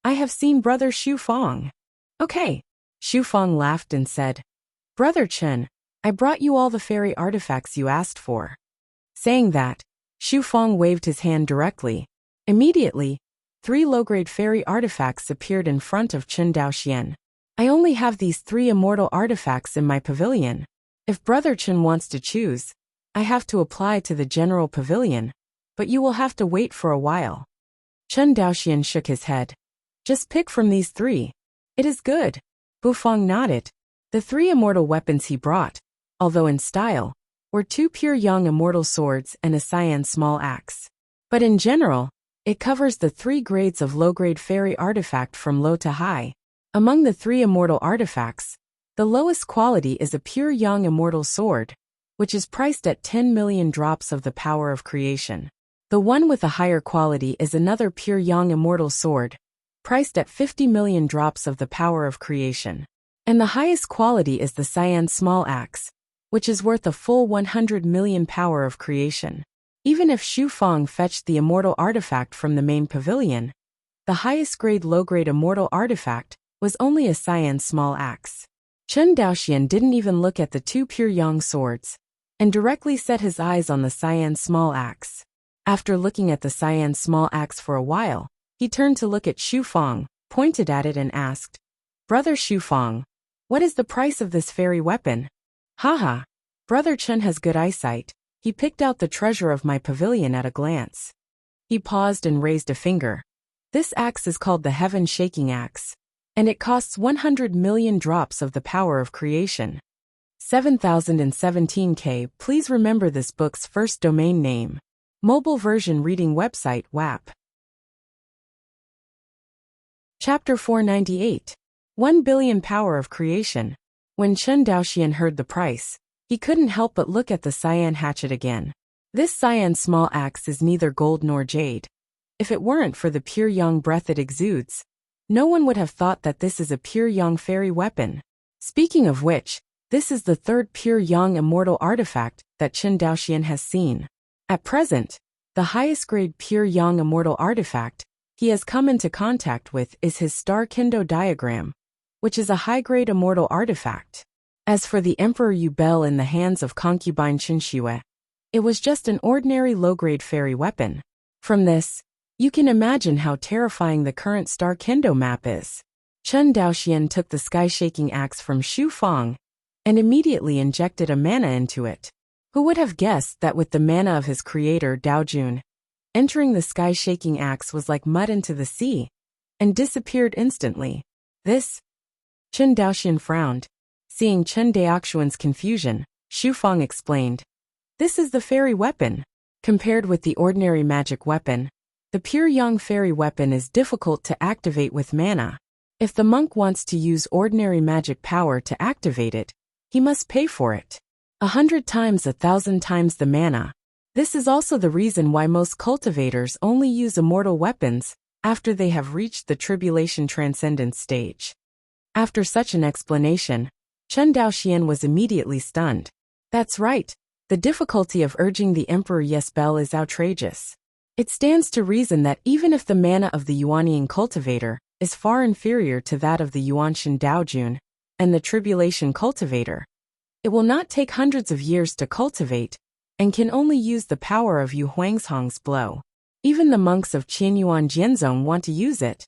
"I have seen Brother Xu Fang." "Okay." Xu Fang laughed and said, "Brother Chen, I brought you all the fairy artifacts you asked for." Saying that, Xu Fang waved his hand directly. Immediately, 3 low-grade fairy artifacts appeared in front of Chen Daoxian. "I only have these 3 immortal artifacts in my pavilion. If Brother Chen wants to choose, I have to apply to the general pavilion, but you will have to wait for a while." Chen Daoxian shook his head. "Just pick from these 3. It is good." Bufang nodded. The 3 immortal weapons he brought, although in style, were 2 pure young immortal swords and a cyan small axe. But in general, it covers the 3 grades of low-grade fairy artifact from low to high. Among the 3 immortal artifacts, the lowest quality is a pure young immortal sword, which is priced at 10 million drops of the power of creation. The one with a higher quality is another pure young immortal sword, priced at 50 million drops of the power of creation. And the highest quality is the cyan small axe, which is worth a full 100 million power of creation. Even if Xu Fang fetched the immortal artifact from the main pavilion, the highest grade low-grade immortal artifact, was only a cyan small axe. Chen Daoxian didn't even look at the two pure yang swords, and directly set his eyes on the cyan small axe. After looking at the cyan small axe for a while, he turned to look at Xu Fang, pointed at it and asked, "Brother Xu Fang, what is the price of this fairy weapon?" "Haha, Brother Chen has good eyesight. He picked out the treasure of my pavilion at a glance." He paused and raised a finger. "This axe is called the Heaven-Shaking Axe, and it costs 100 million drops of the power of creation. 7017K. Please remember this book's first domain name. Mobile version reading website WAP. Chapter 498. 1 billion power of creation. When Chen Daoxian heard the price, he couldn't help but look at the cyan hatchet again. This cyan small axe is neither gold nor jade. If it weren't for the pure yang breath it exudes, no one would have thought that this is a pure yang fairy weapon. Speaking of which, this is the third pure yang immortal artifact that Chen Daoxian has seen. At present, the highest grade pure yang immortal artifact he has come into contact with is his star kendo diagram, which is a high-grade immortal artifact. As for the Emperor Yu Bell in the hands of concubine Qin Xue, it was just an ordinary low-grade fairy weapon. From this, you can imagine how terrifying the current star kendo map is. Chen Daoxian took the sky-shaking axe from Xu Fang and immediately injected a mana into it. Who would have guessed that with the mana of his creator Dao Jun, entering the sky-shaking axe was like mud into the sea, and disappeared instantly. This? Chen Daoxian frowned. Seeing Chen Daoxuan's confusion, Xu Fang explained. This is the fairy weapon. Compared with the ordinary magic weapon, the pure yang fairy weapon is difficult to activate with mana. If the monk wants to use ordinary magic power to activate it, he must pay for it. 100 times 1,000 times the mana. This is also the reason why most cultivators only use immortal weapons after they have reached the tribulation transcendence stage. After such an explanation, Chen Daoxian was immediately stunned. That's right, the difficulty of urging the Emperor Yes Bell is outrageous. It stands to reason that even if the mana of the Yuanian cultivator is far inferior to that of the Yuanshan Daojun and the tribulation cultivator, it will not take hundreds of years to cultivate, and can only use the power of Yu Huangzhong's blow. Even the monks of Qianyuan Jianzong want to use it.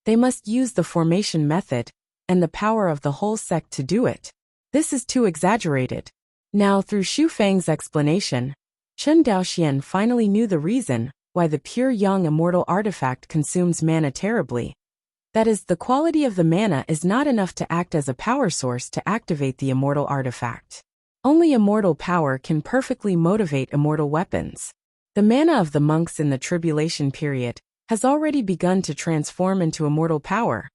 They must use the formation method and the power of the whole sect to do it. This is too exaggerated. Now, through Xu Fang's explanation, Chen Daoxian finally knew the reason why the pure yang immortal artifact consumes mana terribly. That is, the quality of the mana is not enough to act as a power source to activate the immortal artifact. Only immortal power can perfectly motivate immortal weapons. The mana of the monks in the tribulation period has already begun to transform into immortal power,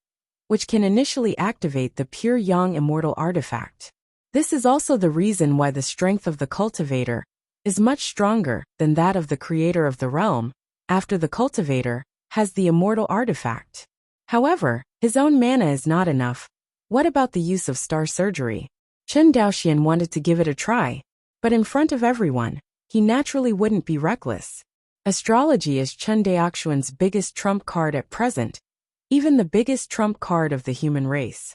which can initially activate the pure yang immortal artifact. This is also the reason why the strength of the cultivator is much stronger than that of the creator of the realm, after the cultivator has the immortal artifact. However, his own mana is not enough. What about the use of star surgery? Chen Daoxian wanted to give it a try, but in front of everyone, he naturally wouldn't be reckless. Astrology is Chen Daoxuan's biggest trump card at present, even the biggest trump card of the human race.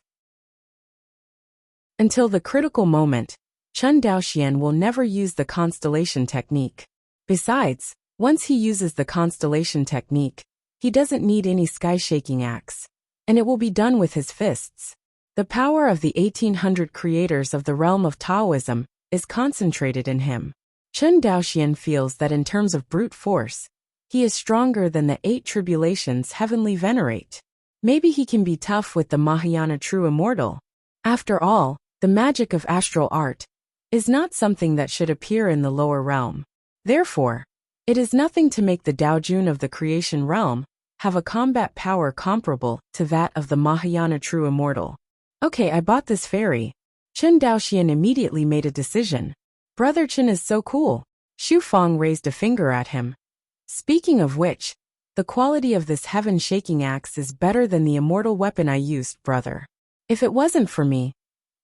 Until the critical moment, Chen Daoxian will never use the constellation technique. Besides, once he uses the constellation technique, he doesn't need any sky-shaking axe, and it will be done with his fists. The power of the 1800 creators of the realm of Taoism is concentrated in him. Chen Daoxian feels that in terms of brute force, he is stronger than the 8 tribulations heavenly venerate. Maybe he can be tough with the Mahayana true immortal. After all, the magic of astral art is not something that should appear in the lower realm. Therefore, it is nothing to make the Daojun of the creation realm have a combat power comparable to that of the Mahayana true immortal. Okay, I bought this fairy. Chen Daoxian immediately made a decision. Brother Chen is so cool. Xu Fang raised a finger at him. Speaking of which, the quality of this heaven-shaking axe is better than the immortal weapon I used, brother. If it wasn't for me,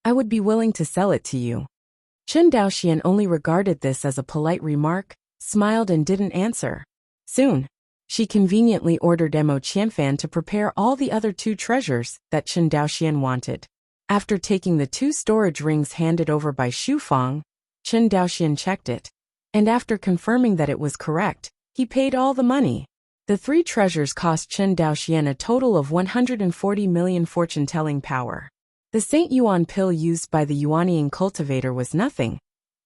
I would be willing to sell it to you. Chen Daoxian only regarded this as a polite remark, smiled and didn't answer. Soon, She conveniently ordered Mo Qianfan to prepare all the other 2 treasures that Chen Daoxian wanted. After taking the 2 storage rings handed over by Xu Fang, Chen Daoxian checked it, and after confirming that it was correct, he paid all the money. The 3 treasures cost Chen Daoxian a total of 140 million fortune-telling power. The Saint Yuan pill used by the Yuanian cultivator was nothing,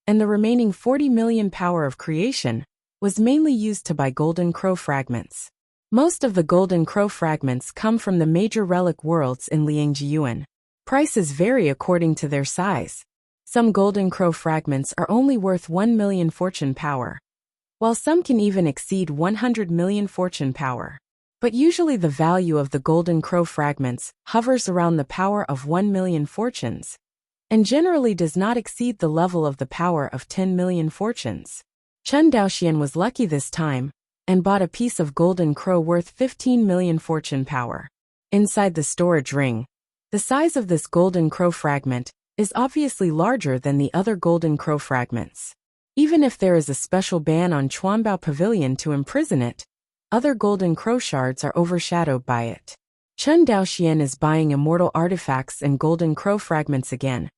and the remaining 40 million power of creation was mainly used to buy golden crow fragments. Most of the golden crow fragments come from the major relic worlds in Liangjiyuan. Prices vary according to their size. Some golden crow fragments are only worth 1 million fortune power, while some can even exceed 100 million fortune power. But usually the value of the golden crow fragments hovers around the power of 1 million fortunes, and generally does not exceed the level of the power of 10 million fortunes. Chen Daoxian was lucky this time, and bought a piece of golden crow worth 15 million fortune power. Inside the storage ring, the size of this golden crow fragment is obviously larger than the other golden crow fragments. Even if there is a special ban on Chuanbao Pavilion to imprison it, other golden crow shards are overshadowed by it. Chen Daoxian is buying immortal artifacts and golden crow fragments again,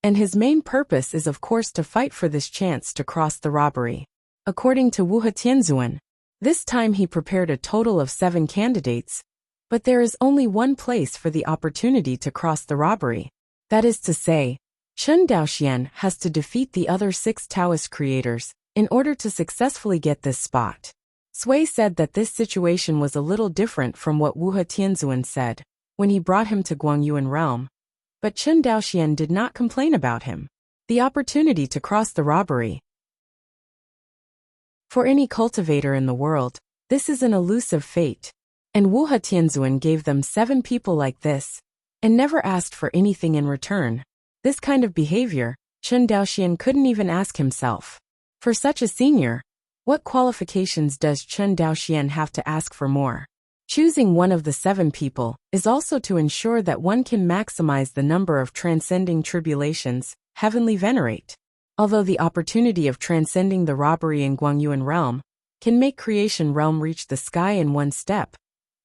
and his main purpose is of course to fight for this chance to cross the robbery. According to Wuxia Tianzuan, this time he prepared a total of 7 candidates, but there is only one place for the opportunity to cross the robbery. That is to say, Chen Daoxian has to defeat the other 6 Taoist creators in order to successfully get this spot. Sui said that this situation was a little different from what Wuxia Tianzuan said when he brought him to Guangyuan realm, but Chen Daoxian did not complain about him. The opportunity to cross the robbery. For any cultivator in the world, this is an elusive fate, and Wuxia Tianzuan gave them 7 people like this, and never asked for anything in return. This kind of behavior, Chen Daoxian couldn't even ask himself. For such a senior, what qualifications does Chen Daoxian have to ask for more? Choosing one of the 7 people is also to ensure that one can maximize the number of transcending tribulations, heavenly venerate. Although the opportunity of transcending the robbery in Guangyuan realm can make creation realm reach the sky in one step,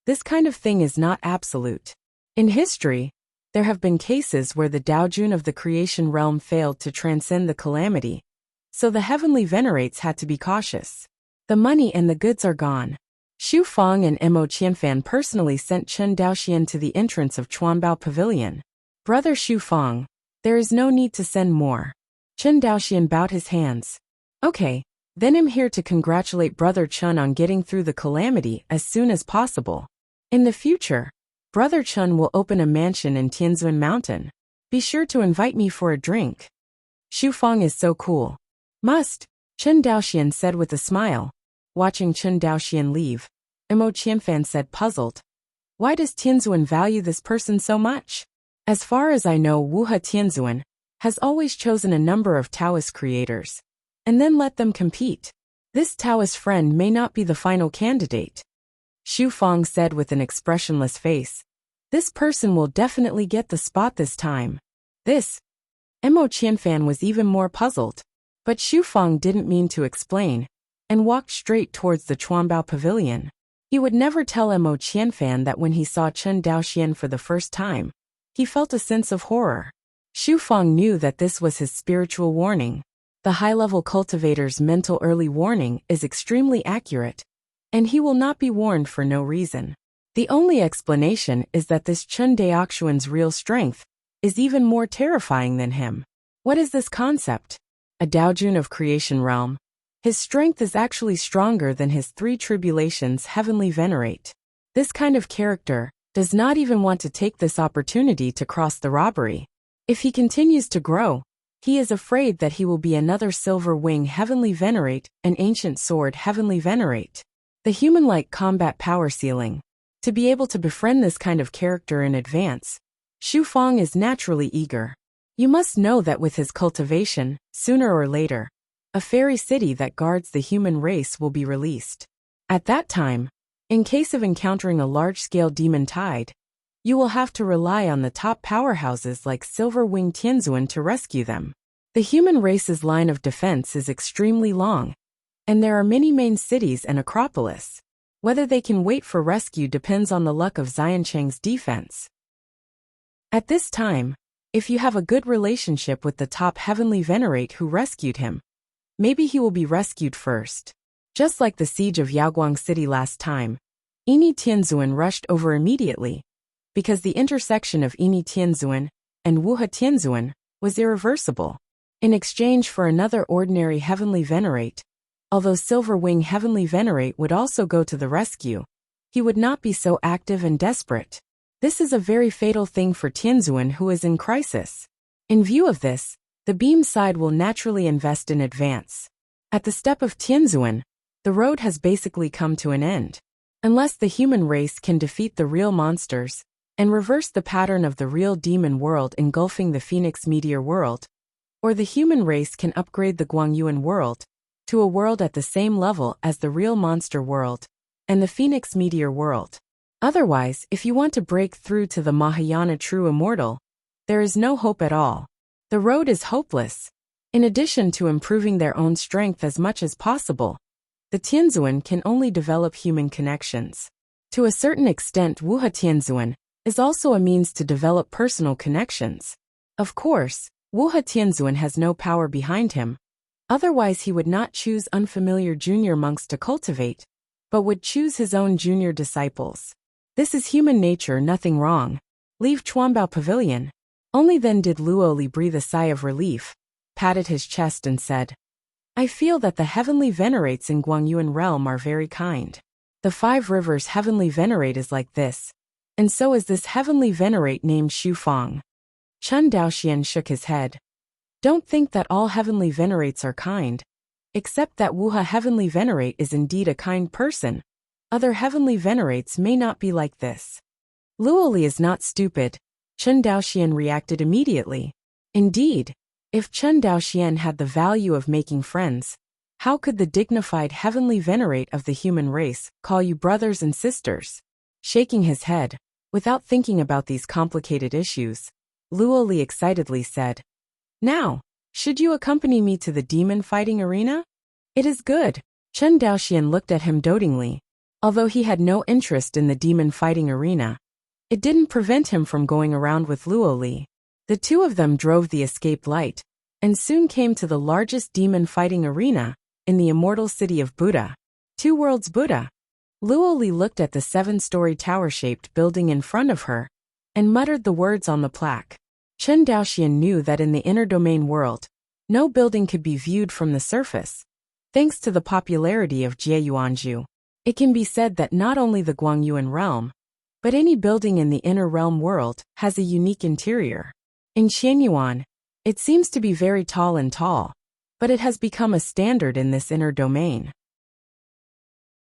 this kind of thing is not absolute. In history, there have been cases where the Daojun of the creation realm failed to transcend the calamity, so the heavenly venerates had to be cautious. The money and the goods are gone. Xu Fang and Mo Qianfan personally sent Chen Daoxian to the entrance of Chuanbao Pavilion. Brother Xu Fang, there is no need to send more. Chen Daoxian bowed his hands. Okay, then I'm here to congratulate Brother Chen on getting through the calamity as soon as possible. In the future, Brother Chen will open a mansion in Tianzun Mountain. Be sure to invite me for a drink. Xu Fang is so cool. Must, Chen Daoxian said with a smile. Watching Chen Daoxian leave, Mo Qianfan said puzzled. Why does Tianzuan value this person so much? As far as I know, Wuxia Tianzuan has always chosen a number of Taoist creators, and then let them compete. This Taoist friend may not be the final candidate. Xu Fang said with an expressionless face. This person will definitely get the spot this time. This. Mo Qianfan was even more puzzled. But Xu Fang didn't mean to explain, and walked straight towards the Chuanbao Pavilion. He would never tell Mo Qianfan that when he saw Chen Daoxian for the first time, he felt a sense of horror. Xu Fang knew that this was his spiritual warning. The high-level cultivator's mental early warning is extremely accurate, and he will not be warned for no reason. The only explanation is that this Chen Daoxian's real strength is even more terrifying than him. What is this concept? A Daojun of creation realm. His strength is actually stronger than his 3 tribulations heavenly venerate. This kind of character does not even want to take this opportunity to cross the robbery. If he continues to grow, he is afraid that he will be another silver wing heavenly venerate, an ancient sword heavenly venerate. The human-like combat power ceiling. To be able to befriend this kind of character in advance, Xu Fang is naturally eager. You must know that with his cultivation, sooner or later, a fairy city that guards the human race will be released. At that time, in case of encountering a large-scale demon tide, you will have to rely on the top powerhouses like Silver Wing Tianzuan to rescue them. The human race's line of defense is extremely long, and there are many main cities and acropolis. Whether they can wait for rescue depends on the luck of Xiancheng's defense. At this time, if you have a good relationship with the top heavenly venerate who rescued him, maybe he will be rescued first. Just like the siege of Yaoguang City last time, Yini Tianzuan rushed over immediately, because the intersection of Yini Tianzuan and Wuha Tianzuan was irreversible. In exchange for another ordinary heavenly venerate, although Silver Wing Heavenly Venerate would also go to the rescue, he would not be so active and desperate. This is a very fatal thing for Tianzuan, who is in crisis. In view of this, the beam side will naturally invest in advance. At the step of Tianzuan, the road has basically come to an end. Unless the human race can defeat the real monsters and reverse the pattern of the real demon world engulfing the Phoenix Meteor world, or the human race can upgrade the Guangyuan world to a world at the same level as the real monster world and the Phoenix Meteor world. Otherwise, if you want to break through to the Mahayana true immortal, there is no hope at all. The road is hopeless. In addition to improving their own strength as much as possible, the Tianzuan can only develop human connections. To a certain extent, Wuha Tianzuan is also a means to develop personal connections. Of course, Wuha Tianzuan has no power behind him. Otherwise he would not choose unfamiliar junior monks to cultivate, but would choose his own junior disciples. This is human nature, nothing wrong. Leave Chuanbao Pavilion. Only then did Luoli breathe a sigh of relief, patted his chest and said, I feel that the heavenly venerates in Guangyuan realm are very kind. The 5 Rivers heavenly venerate is like this, and so is this heavenly venerate named Xu Fang. Chen Daoxian shook his head. Don't think that all heavenly venerates are kind, except that Wuha heavenly venerate is indeed a kind person. Other heavenly venerates may not be like this. Luoli is not stupid, Chen Daoxian reacted immediately. Indeed, if Chen Daoxian had the value of making friends, how could the dignified heavenly venerate of the human race call you brothers and sisters? Shaking his head, without thinking about these complicated issues, Luoli excitedly said, Now, should you accompany me to the demon fighting arena? It is good. Chen Daoxian looked at him dotingly. Although he had no interest in the demon fighting arena, it didn't prevent him from going around with Luoli. The two of them drove the escaped light, and soon came to the largest demon fighting arena in the immortal city of Buddha. 2 Worlds Buddha. Luoli looked at the 7-story tower-shaped building in front of her, and muttered the words on the plaque. Chen Daoxian knew that in the inner domain world, no building could be viewed from the surface. Thanks to the popularity of Jieyuanju, it can be said that not only the Guangyuan realm, but any building in the inner realm world has a unique interior. In Qianyuan, it seems to be very tall and tall, but it has become a standard in this inner domain.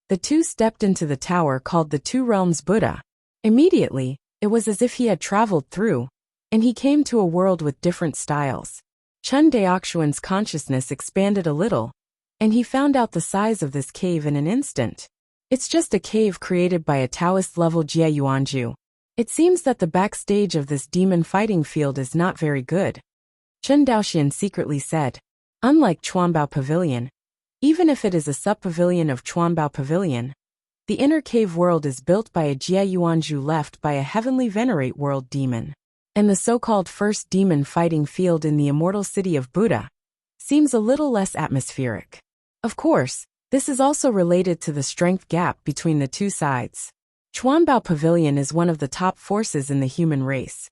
The two stepped into the tower called the 2 Realms Buddha. Immediately, it was as if he had traveled through, and he came to a world with different styles. Chen Daoxian's consciousness expanded a little, and he found out the size of this cave in an instant. It's just a cave created by a Taoist-level Jieyuanju. It seems that the backstage of this demon fighting field is not very good, Chen Daoxian secretly said. Unlike Chuanbao Pavilion, even if it is a sub-pavilion of Chuanbao Pavilion, the inner cave world is built by a Jieyuanju left by a heavenly venerate world demon. And the so-called first demon fighting field in the immortal city of Buddha seems a little less atmospheric. Of course, this is also related to the strength gap between the two sides. Chuanbao Pavilion is one of the top forces in the human race,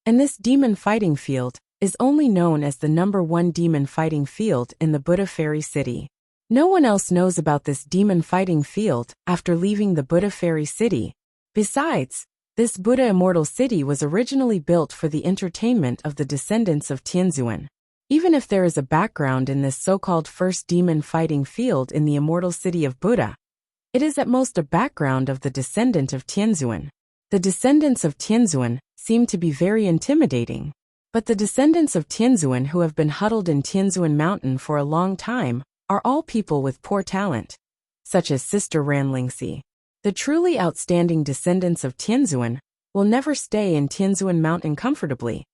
and this demon fighting field is only known as the #1 demon fighting field in the Buddha Fairy City. No one else knows about this demon fighting field after leaving the Buddha Fairy City. Besides, this Buddha Immortal City was originally built for the entertainment of the descendants of Tianzuan. Even if there is a background in this so-called first demon fighting field in the immortal city of Buddha, it is at most a background of the descendant of Tianzuan. The descendants of Tianzuan seem to be very intimidating. But the descendants of Tianzuan who have been huddled in Tianzuan Mountain for a long time are all people with poor talent, such as Sister Ranlingxi. The truly outstanding descendants of Tianzuan will never stay in Tianzuan Mountain comfortably,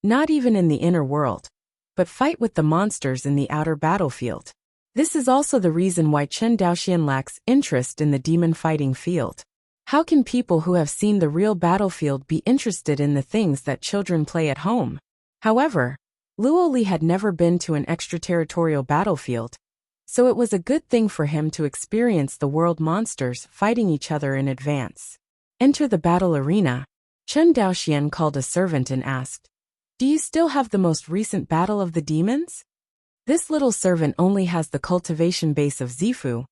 not even in the inner world, but fight with the monsters in the outer battlefield. This is also the reason why Chen Daoxian lacks interest in the demon fighting field. How can people who have seen the real battlefield be interested in the things that children play at home? However, Luo Li had never been to an extraterritorial battlefield, so it was a good thing for him to experience the world monsters fighting each other in advance. Enter the battle arena. Chen Daoxian called a servant and asked, "Do you still have the most recent battle of the demons?" This little servant only has the cultivation base of Zifu.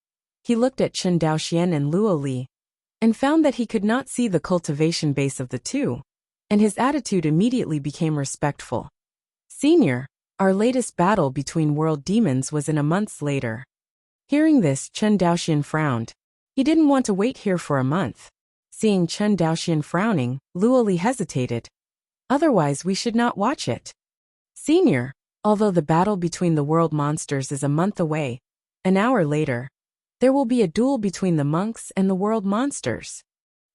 He looked at Chen Daoxian and Luo Li, and found that he could not see the cultivation base of the two, and his attitude immediately became respectful. "Senior, our latest battle between world demons was in a month later." Hearing this, Chen Daoxian frowned. He didn't want to wait here for a month. Seeing Chen Daoxian frowning, Luo Li hesitated. "Otherwise we should not watch it." "Senior, although the battle between the world monsters is a month away, an hour later, there will be a duel between the monks and the world monsters."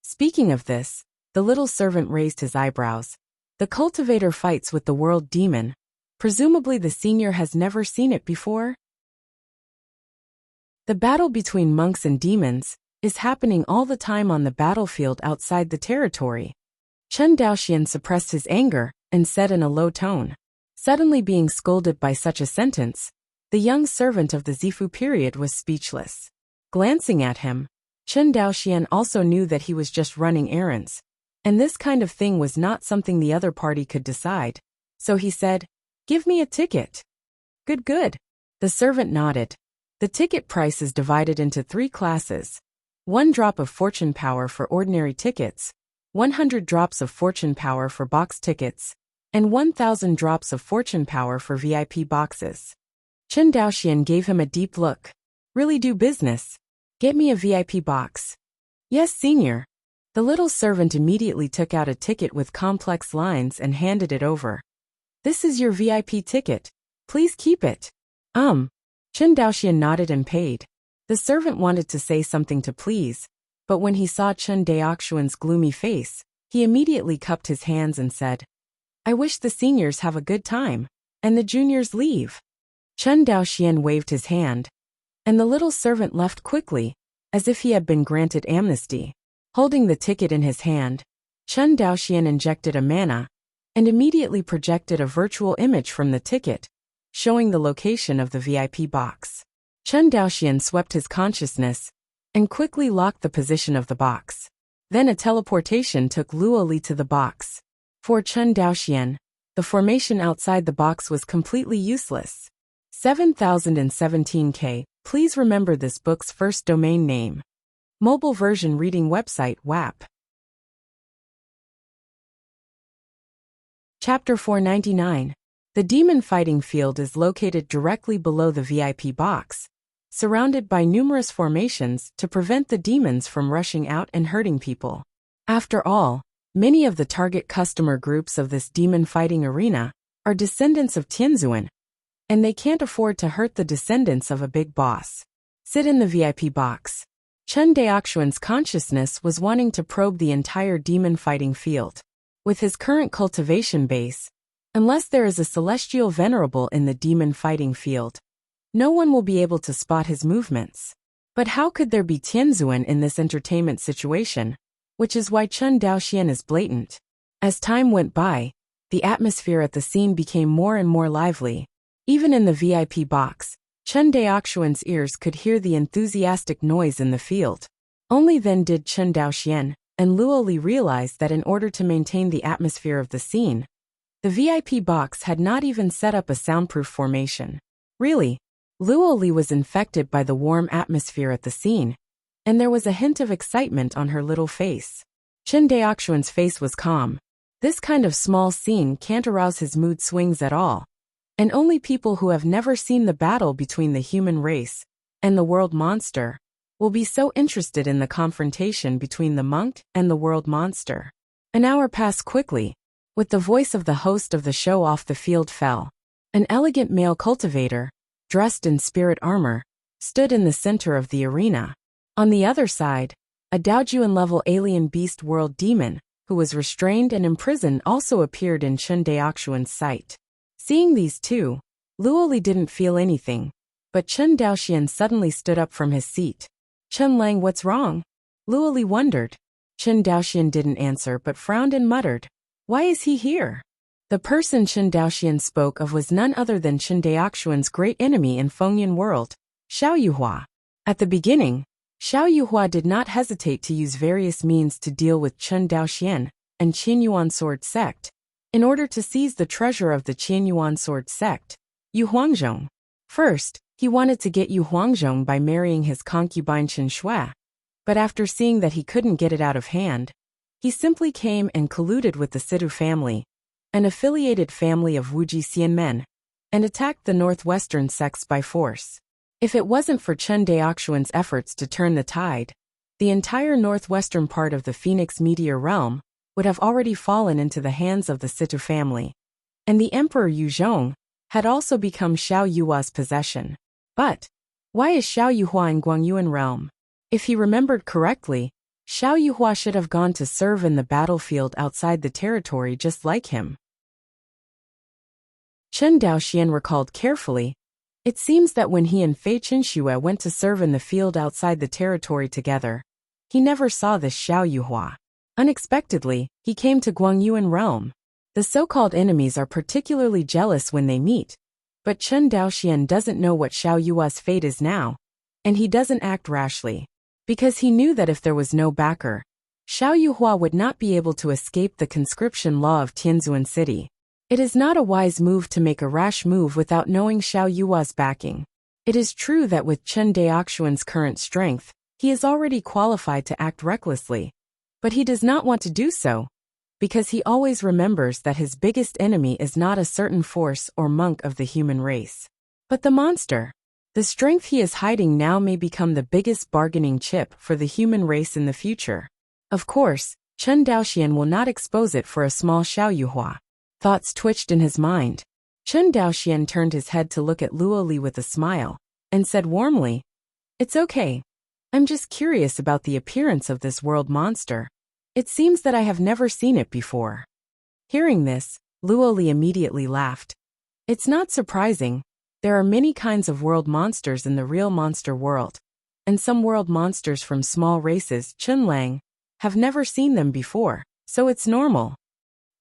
Speaking of this, the little servant raised his eyebrows. The cultivator fights with the world demon. Presumably the senior has never seen it before. The battle between monks and demons is happening all the time on the battlefield outside the territory. Chen Daoxian suppressed his anger and said in a low tone. Suddenly being scolded by such a sentence, the young servant of the Zifu period was speechless. Glancing at him, Chen Daoxian also knew that he was just running errands, and this kind of thing was not something the other party could decide. So he said, "Give me a ticket." "Good, good." The servant nodded. The ticket price is divided into 3 classes. 1 drop of fortune power for ordinary tickets, 100 drops of fortune power for box tickets, and 1,000 drops of fortune power for VIP boxes. Chen Daoxian gave him a deep look. "Really do business. Get me a VIP box." "Yes, senior." The little servant immediately took out a ticket with complex lines and handed it over. "This is your VIP ticket. Please keep it." Chen Daoxian nodded and paid. The servant wanted to say something to please, but when he saw Chen Daoxian's gloomy face, he immediately cupped his hands and said, "I wish the seniors have a good time, and the juniors leave." Chen Daoxian waved his hand, and the little servant left quickly, as if he had been granted amnesty. Holding the ticket in his hand, Chen Daoxian injected a mana, and immediately projected a virtual image from the ticket, showing the location of the VIP box. Chen Daoxian swept his consciousness, and quickly locked the position of the box. Then a teleportation took Luo Li to the box. For Chen Daoxian, the formation outside the box was completely useless. 7017K, please remember this book's first domain name. Mobile version reading website WAP. Chapter 499. The demon fighting field is located directly below the VIP box, surrounded by numerous formations to prevent the demons from rushing out and hurting people. After all, many of the target customer groups of this demon fighting arena are descendants of Tianzuan, and they can't afford to hurt the descendants of a big boss. Sit in the VIP box. Chen Daoxian's consciousness was wanting to probe the entire demon fighting field. With his current cultivation base, unless there is a celestial venerable in the demon fighting field, no one will be able to spot his movements. But how could there be Tianzuan in this entertainment situation? Which is why Chen Daoxian is blatant. As time went by, the atmosphere at the scene became more and more lively. Even in the VIP box, Chen Daoxian's ears could hear the enthusiastic noise in the field. Only then did Chen Daoxian and Luo Li realize that in order to maintain the atmosphere of the scene, the VIP box had not even set up a soundproof formation. Really, Luo Li was infected by the warm atmosphere at the scene, and there was a hint of excitement on her little face. Chen Daoxian's face was calm. This kind of small scene can't arouse his mood swings at all, and only people who have never seen the battle between the human race and the world monster will be so interested in the confrontation between the monk and the world monster. An hour passed quickly. With the voice of the host of the show off, the field fell. An elegant male cultivator, dressed in spirit armor, stood in the center of the arena. On the other side, a Daojuan-level alien beast world demon, who was restrained and imprisoned, also appeared in Chen Daoxian's sight. Seeing these two, Luo Li didn't feel anything. But Chen Daoxian suddenly stood up from his seat. Chen Lang, what's wrong? Luo Li wondered. Chen Daoxian didn't answer but frowned and muttered. Why is he here? The person Chen Daoxian spoke of was none other than Chen Daoxuan's great enemy in Fengyan world, Xiao Yuhua. At the beginning, Xiao Yuhua did not hesitate to use various means to deal with Chen Daoxian and Qianyuan sword sect, in order to seize the treasure of the Qianyuan sword sect, Yu Huangzhong. First, he wanted to get Yu Huangzhong by marrying his concubine Chen Shui, but after seeing that he couldn't get it out of hand, he simply came and colluded with the Sidu family, an affiliated family of Wuji Xianmen, and attacked the northwestern sects by force. If it wasn't for Chen Daoxuan's efforts to turn the tide, the entire northwestern part of the Phoenix Meteor realm would have already fallen into the hands of the Situ family, and the Emperor Yu Zhong had also become Xiao Yuhua's possession. But why is Xiao Yuhua in Guangyuan realm? If he remembered correctly, Xiao Yuhua should have gone to serve in the battlefield outside the territory just like him. Chen Daoxian recalled carefully. It seems that when he and Fei Qinxue went to serve in the field outside the territory together, he never saw this Xiao Yuhua. Unexpectedly, he came to Guangyuan realm. The so-called enemies are particularly jealous when they meet, but Chen Daoxian doesn't know what Xiao Yuhua's fate is now, and he doesn't act rashly, because he knew that if there was no backer, Xiao Yuhua would not be able to escape the conscription law of Tianzuan City. It is not a wise move to make a rash move without knowing Xiao Yuhua's backing. It is true that with Chen Daoxuan's current strength, he is already qualified to act recklessly, but he does not want to do so, because he always remembers that his biggest enemy is not a certain force or monk of the human race, but the monster. The strength he is hiding now may become the biggest bargaining chip for the human race in the future. Of course, Chen Daoxian will not expose it for a small Xiao Yuhua. Thoughts twitched in his mind. Chen Daoxian turned his head to look at Luo Li with a smile, and said warmly, "It's okay. I'm just curious about the appearance of this world monster. It seems that I have never seen it before." Hearing this, Luo Li immediately laughed. It's not surprising. There are many kinds of world monsters in the real monster world, and some world monsters from small races, Chen Lang, have never seen them before, so it's normal.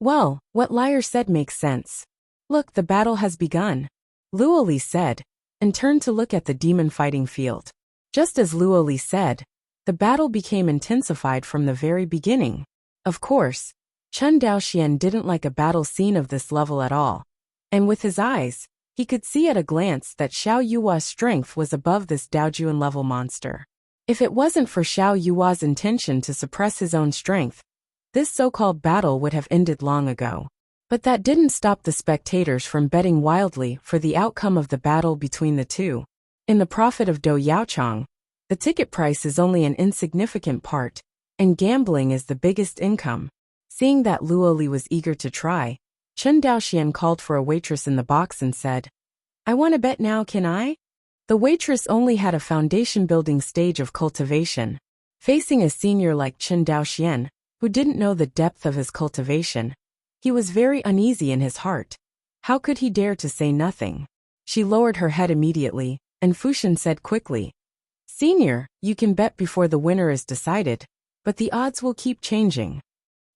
Well, what Liar said makes sense. Look, the battle has begun, Luo Li said, and turned to look at the demon fighting field. Just as Luo Li said, the battle became intensified from the very beginning. Of course, Chen Daoxian didn't like a battle scene of this level at all, and with his eyes, he could see at a glance that Xiao Yuhua's strength was above this Daojuan level monster. If it wasn't for Xiao Yuhua's intention to suppress his own strength, this so-called battle would have ended long ago. But that didn't stop the spectators from betting wildly for the outcome of the battle between the two. In the profit of Do Yaochang, the ticket price is only an insignificant part, and gambling is the biggest income. Seeing that Luo Li was eager to try, Chen Daoxian called for a waitress in the box and said, "I want to bet now, can I?" The waitress only had a foundation building stage of cultivation. Facing a senior like Chen Daoxian, who didn't know the depth of his cultivation, he was very uneasy in his heart. How could he dare to say nothing? She lowered her head immediately, and Fushin said quickly, "Senior, you can bet before the winner is decided, but the odds will keep changing."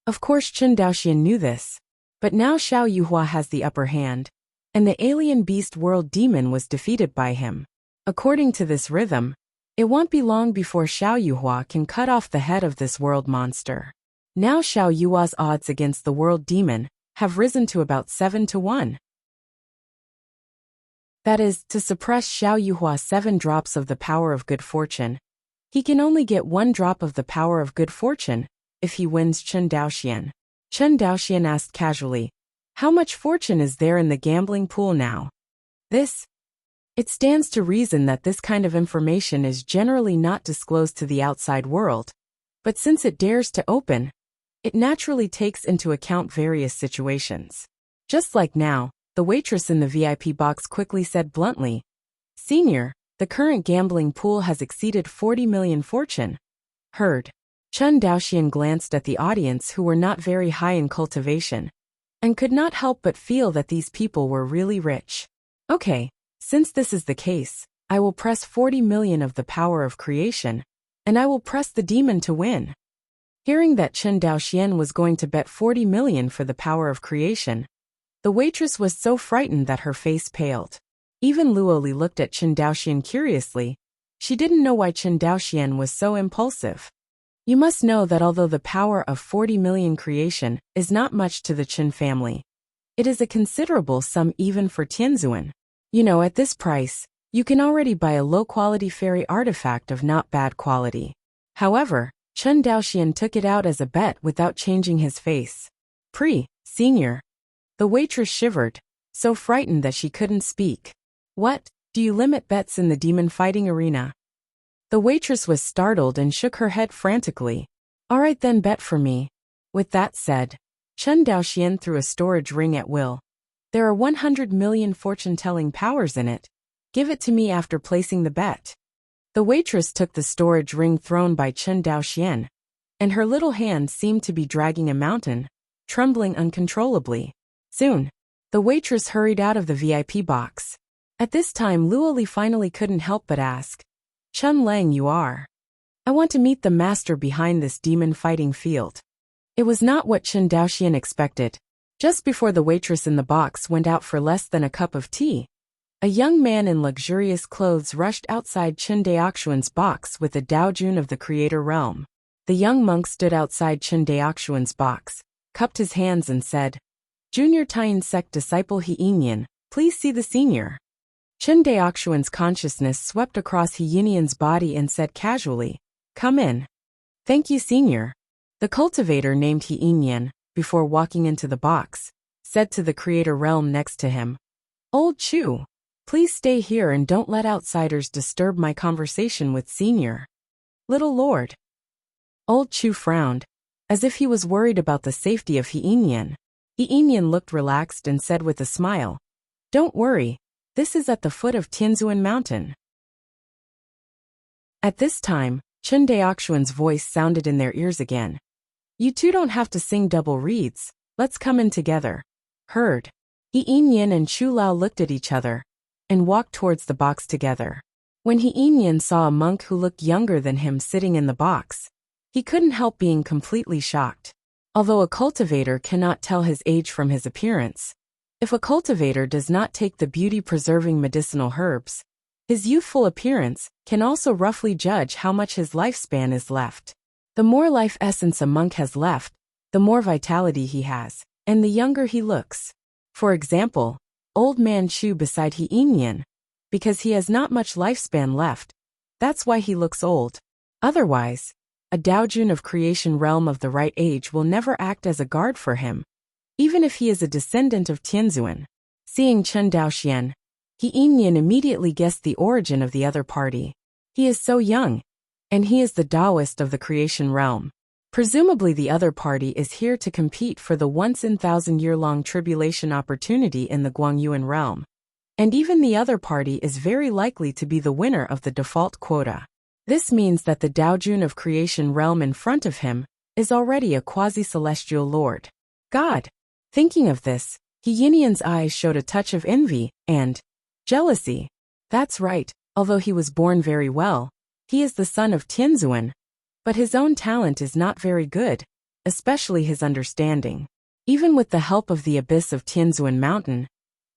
Of course Chen Daoxian knew this, but now Xiao Yuhua has the upper hand, and the alien beast world demon was defeated by him. According to this rhythm, it won't be long before Xiao Yuhua can cut off the head of this world monster. Now Xiao Yuhua's odds against the world demon have risen to about 7-1. That is, to suppress Xiao Yuhua 7 drops of the power of good fortune. He can only get 1 drop of the power of good fortune if he wins Chen Daoxian. Chen Daoxian asked casually, "How much fortune is there in the gambling pool now?" It stands to reason that this kind of information is generally not disclosed to the outside world, but since it dares to open, it naturally takes into account various situations. Just like now, the waitress in the VIP box quickly said bluntly, "Senior, the current gambling pool has exceeded 40 million fortune." Heard. Chen Daoxian glanced at the audience who were not very high in cultivation, and could not help but feel that these people were really rich. Okay, since this is the case, I will press 40 million of the power of creation, and I will press the demon to win. Hearing that Chen Daoxian was going to bet 40 million for the power of creation, the waitress was so frightened that her face paled. Even Luoli looked at Chen Daoxian curiously. She didn't know why Chen Daoxian was so impulsive. You must know that although the power of 40 million creation is not much to the Chen family, it is a considerable sum even for Tianzuan. You know, at this price, you can already buy a low-quality fairy artifact of not bad quality. However, Chen Daoxian took it out as a bet without changing his face. Senior. The waitress shivered, so frightened that she couldn't speak. What? Do you limit bets in the demon fighting arena? The waitress was startled and shook her head frantically. All right then, bet for me. With that said, Chen Daoxian threw a storage ring at will. There are 100 million fortune-telling powers in it. Give it to me after placing the bet. The waitress took the storage ring thrown by Chen Daoxian, and her little hand seemed to be dragging a mountain, trembling uncontrollably. Soon, the waitress hurried out of the VIP box. At this time Luoli finally couldn't help but ask, Chen Lang, you are? I want to meet the master behind this demon fighting field. It was not what Chen Daoxian expected. Just before the waitress in the box went out for less than a cup of tea, a young man in luxurious clothes rushed outside Chen Daoxian's box with a Daojun of the Creator Realm. The young monk stood outside Chen Daoxian's box, cupped his hands and said, Junior Taiyin sect disciple He Yinyan, please see the senior. Chen Daoxian's consciousness swept across He Yinyan's body and said casually, Come in. Thank you, senior. The cultivator named He Yinyan, before walking into the box, said to the Creator Realm next to him, Old Chu, please stay here and don't let outsiders disturb my conversation with senior. Little lord. Old Chu frowned, as if he was worried about the safety of He Yinyan. He Yinyan looked relaxed and said with a smile, Don't worry, this is at the foot of Tianzuan Mountain. At this time, Chen Daoxian's voice sounded in their ears again. You two don't have to sing double reeds, let's come in together. Heard. He Yinyan and Chu Lao looked at each other, and walked towards the box together. When He Yinyan saw a monk who looked younger than him sitting in the box, he couldn't help being completely shocked. Although a cultivator cannot tell his age from his appearance, if a cultivator does not take the beauty-preserving medicinal herbs, his youthful appearance can also roughly judge how much his lifespan is left. The more life essence a monk has left, the more vitality he has, and the younger he looks. For example, Old Man Chu beside He Yinyan, because he has not much lifespan left, that's why he looks old. Otherwise, a Daojun of creation realm of the right age will never act as a guard for him, even if he is a descendant of Tianzuan. Seeing Chen Daoxian, He Yinyan immediately guessed the origin of the other party. He is so young, and he is the Taoist of the creation realm. Presumably the other party is here to compete for the once-in-thousand-year-long tribulation opportunity in the Guangyuan realm. And even the other party is very likely to be the winner of the default quota. This means that the Daojun of creation realm in front of him is already a quasi-celestial lord. God! Thinking of this, He Yinyan's eyes showed a touch of envy and jealousy. That's right, although he was born very well, he is the son of Tianzuan, but his own talent is not very good, especially his understanding. Even with the help of the abyss of Tianzuan Mountain,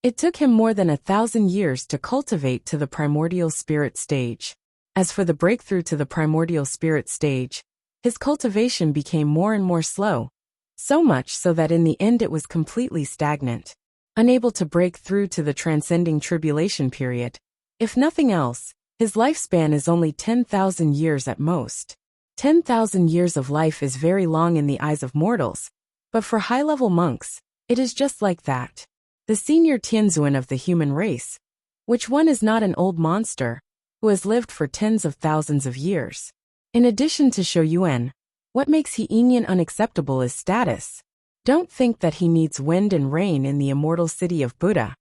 it took him more than 1,000 years to cultivate to the primordial spirit stage. As for the breakthrough to the primordial spirit stage, his cultivation became more and more slow, so much so that in the end it was completely stagnant. Unable to break through to the transcending tribulation period. If nothing else, his lifespan is only 10,000 years at most. 10,000 years of life is very long in the eyes of mortals, but for high-level monks, it is just like that. The senior Tianzuan of the human race, which one is not an old monster, who has lived for tens of thousands of years. In addition to Shouyuan, what makes He Yinyan unacceptable is status. Don't think that he needs wind and rain in the immortal city of Buddha,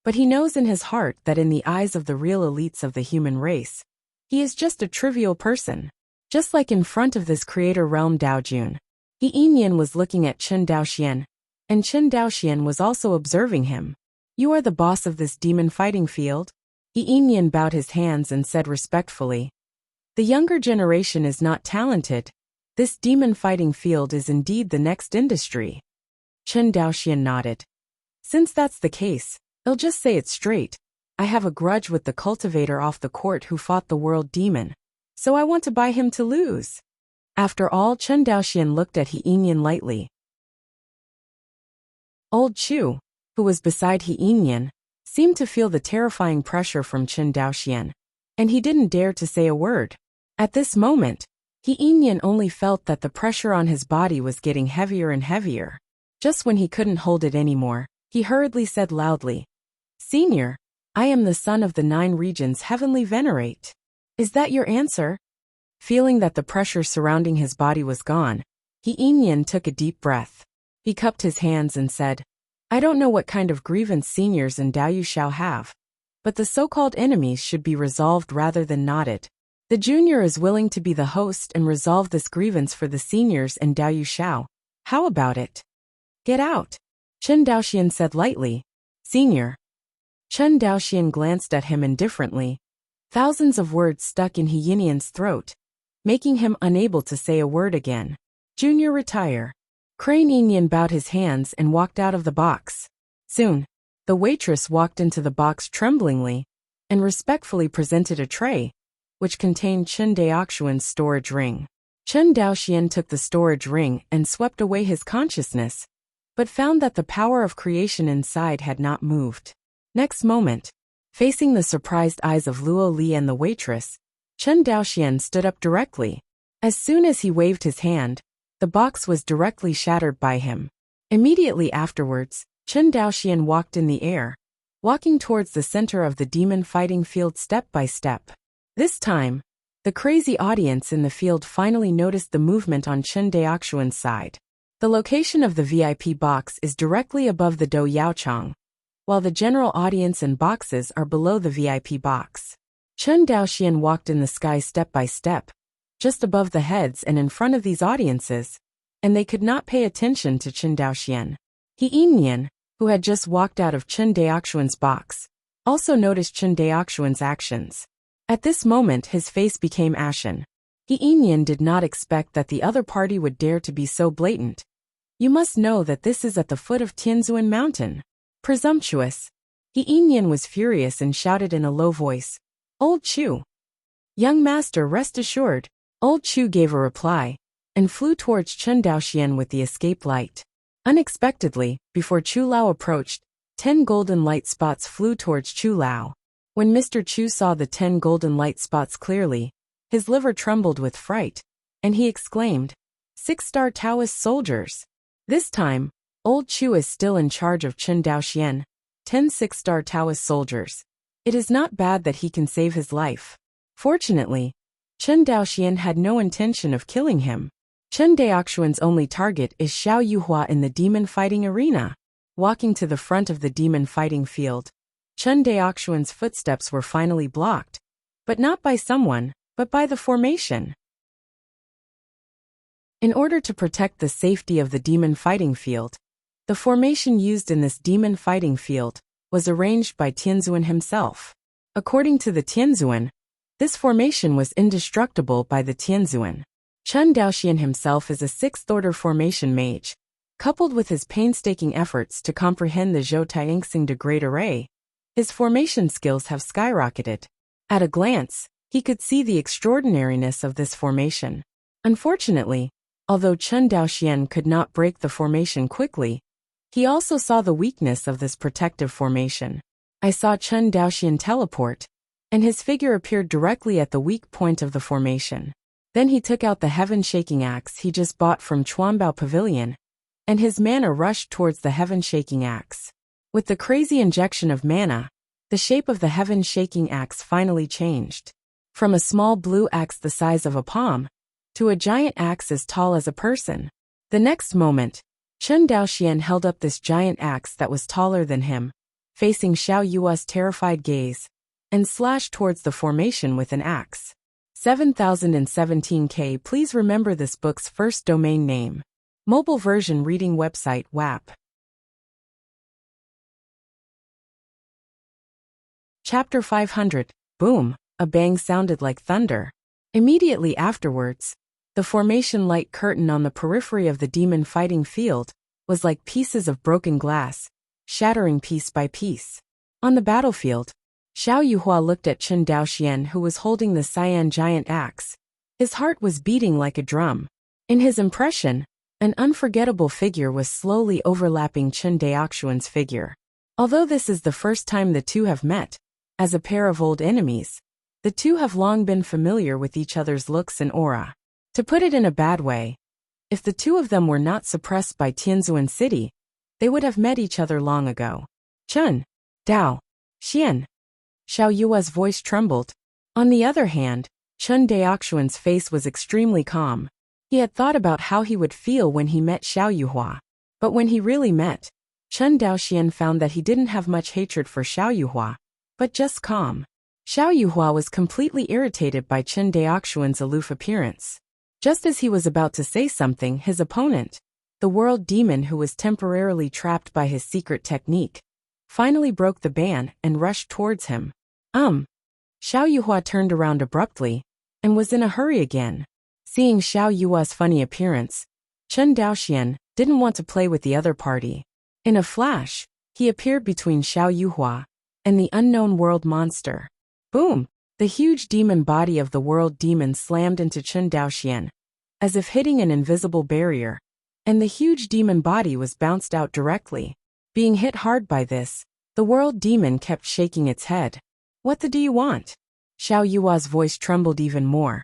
but he knows in his heart that in the eyes of the real elites of the human race, he is just a trivial person. Just like in front of this creator realm Daojun, He Yinyan was looking at Chen Daoxian, and Chen Daoxian was also observing him. You are the boss of this demon fighting field? He Yin bowed his hands and said respectfully, "The younger generation is not talented. This demon fighting field is indeed the next industry." Chen Daoxian nodded. "Since that's the case, I'll just say it straight. I have a grudge with the cultivator off the court who fought the world demon, so I want to buy him to lose." After all, Chen Daoxian looked at He Yin lightly. Old Chu, who was beside He Yin, seemed to feel the terrifying pressure from Chen Daoxian, and he didn't dare to say a word. At this moment, He Yin only felt that the pressure on his body was getting heavier and heavier. Just when he couldn't hold it anymore, he hurriedly said loudly, "Senior, I am the son of the 9 regions heavenly venerate. Is that your answer?" Feeling that the pressure surrounding his body was gone, He Yin took a deep breath. He cupped his hands and said, "I don't know what kind of grievance seniors and Dao Shao have, but the so-called enemies should be resolved rather than knotted. The junior is willing to be the host and resolve this grievance for the seniors and Dao Shao. How about it?" "Get out," Chen Daoxian said lightly. "Senior." Chen Daoxian glanced at him indifferently. Thousands of words stuck in He Yin's throat, making him unable to say a word again. "Junior, retire." Crane Yin bowed his hands and walked out of the box. Soon, the waitress walked into the box tremblingly and respectfully presented a tray, which contained Chen Daoxian's storage ring. Chen Daoxian took the storage ring and swept away his consciousness, but found that the power of creation inside had not moved. Next moment, facing the surprised eyes of Luo Li and the waitress, Chen Daoxian stood up directly. As soon as he waved his hand, the box was directly shattered by him. Immediately afterwards, Chen Daoxian walked in the air, walking towards the center of the demon fighting field step by step. This time, the crazy audience in the field finally noticed the movement on Chen Daoxian's side. The location of the VIP box is directly above the Do Yaochang, while the general audience and boxes are below the VIP box. Chen Daoxian walked in the sky step by step, just above the heads and in front of these audiences, and they could not pay attention to Chen Daoxian. He Yin, who had just walked out of Chen Daoxian's box, also noticed Chen Daoxian's actions. At this moment his face became ashen. He Yin did not expect that the other party would dare to be so blatant. "You must know that this is at the foot of Tianzuan Mountain." Presumptuous. He Yin was furious and shouted in a low voice, "Old Chu." "Young master, rest assured." Old Chu gave a reply, and flew towards Chen Daoxian with the escape light. Unexpectedly, before Chu Lao approached, 10 golden light spots flew towards Chu Lao. When Mr. Chu saw the 10 golden light spots clearly, his liver trembled with fright, and he exclaimed, "6-star Taoist soldiers." This time, Old Chu is still in charge of Chen Daoxian, 10 6-star Taoist soldiers. It is not bad that he can save his life. Fortunately, Chen Daoxian had no intention of killing him. Chen Daoxian's only target is Xiao Yuhua in the demon fighting arena. Walking to the front of the demon fighting field, Chen Daoxian's footsteps were finally blocked, but not by someone, but by the formation. In order to protect the safety of the demon fighting field, the formation used in this demon fighting field was arranged by Tianzuan himself. According to the Tianzuan, this formation was indestructible by the Tianzuan. Chen Daoxian himself is a 6th-order formation mage. Coupled with his painstaking efforts to comprehend the Zhou Taiyingxing degrade array, his formation skills have skyrocketed. At a glance, he could see the extraordinariness of this formation. Unfortunately, although Chen Daoxian could not break the formation quickly, he also saw the weakness of this protective formation. "I saw Chen Daoxian teleport, and his figure appeared directly at the weak point of the formation. Then he took out the heaven-shaking axe he just bought from Chuanbao Pavilion, and his mana rushed towards the heaven-shaking axe. With the crazy injection of mana, the shape of the heaven-shaking axe finally changed. From a small blue axe the size of a palm, to a giant axe as tall as a person. The next moment, Chen Daoxian held up this giant axe that was taller than him, facing Xiao Yua's terrified gaze, and slashed towards the formation with an axe. 7017K. Please remember this book's first domain name. Mobile version reading website WAP. Chapter 500. Boom! A bang sounded like thunder. Immediately afterwards, the formation light curtain on the periphery of the demon fighting field was like pieces of broken glass, shattering piece by piece. On the battlefield, Xiao Yuhua looked at Chen Daoxian, who was holding the cyan giant axe. His heart was beating like a drum. In his impression, an unforgettable figure was slowly overlapping Chen Daoxian's figure. Although this is the first time the two have met, as a pair of old enemies, the two have long been familiar with each other's looks and aura. To put it in a bad way, if the two of them were not suppressed by Tianzuan City, they would have met each other long ago. Chen Dao Xian. Xiao Yua's voice trembled. On the other hand, Chen Daoxian's face was extremely calm. He had thought about how he would feel when he met Xiao Yuhua. But when he really met Chen Daoxian, found that he didn't have much hatred for Xiao Yuhua, but just calm. Xiao Yuhua was completely irritated by Chen Daoxian's aloof appearance. Just as he was about to say something, his opponent, the world demon who was temporarily trapped by his secret technique, finally broke the ban and rushed towards him. Xiao Yuhua turned around abruptly and was in a hurry again. Seeing Xiao Yuhua's funny appearance, Chen Daoxian didn't want to play with the other party. In a flash, he appeared between Xiao Yuhua and the unknown world monster. Boom! The huge demon body of the world demon slammed into Chen Daoxian, as if hitting an invisible barrier, and the huge demon body was bounced out directly. Being hit hard by this, the world demon kept shaking its head. What do you want? Xiao Yuhua's voice trembled even more.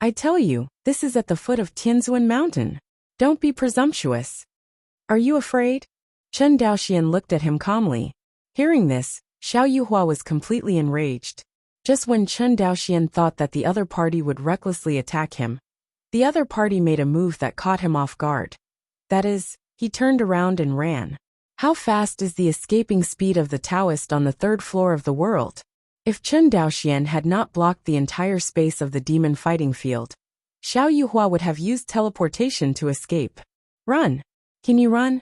I tell you, this is at the foot of Tianzuan Mountain. Don't be presumptuous. Are you afraid? Chen Daoxian looked at him calmly. Hearing this, Xiao Yuhua was completely enraged. Just when Chen Daoxian thought that the other party would recklessly attack him, the other party made a move that caught him off guard. That is, he turned around and ran. How fast is the escaping speed of the Taoist on the third floor of the world? If Chen Daoxian had not blocked the entire space of the demon fighting field, Xiao Yuhua would have used teleportation to escape. Run! Can you run?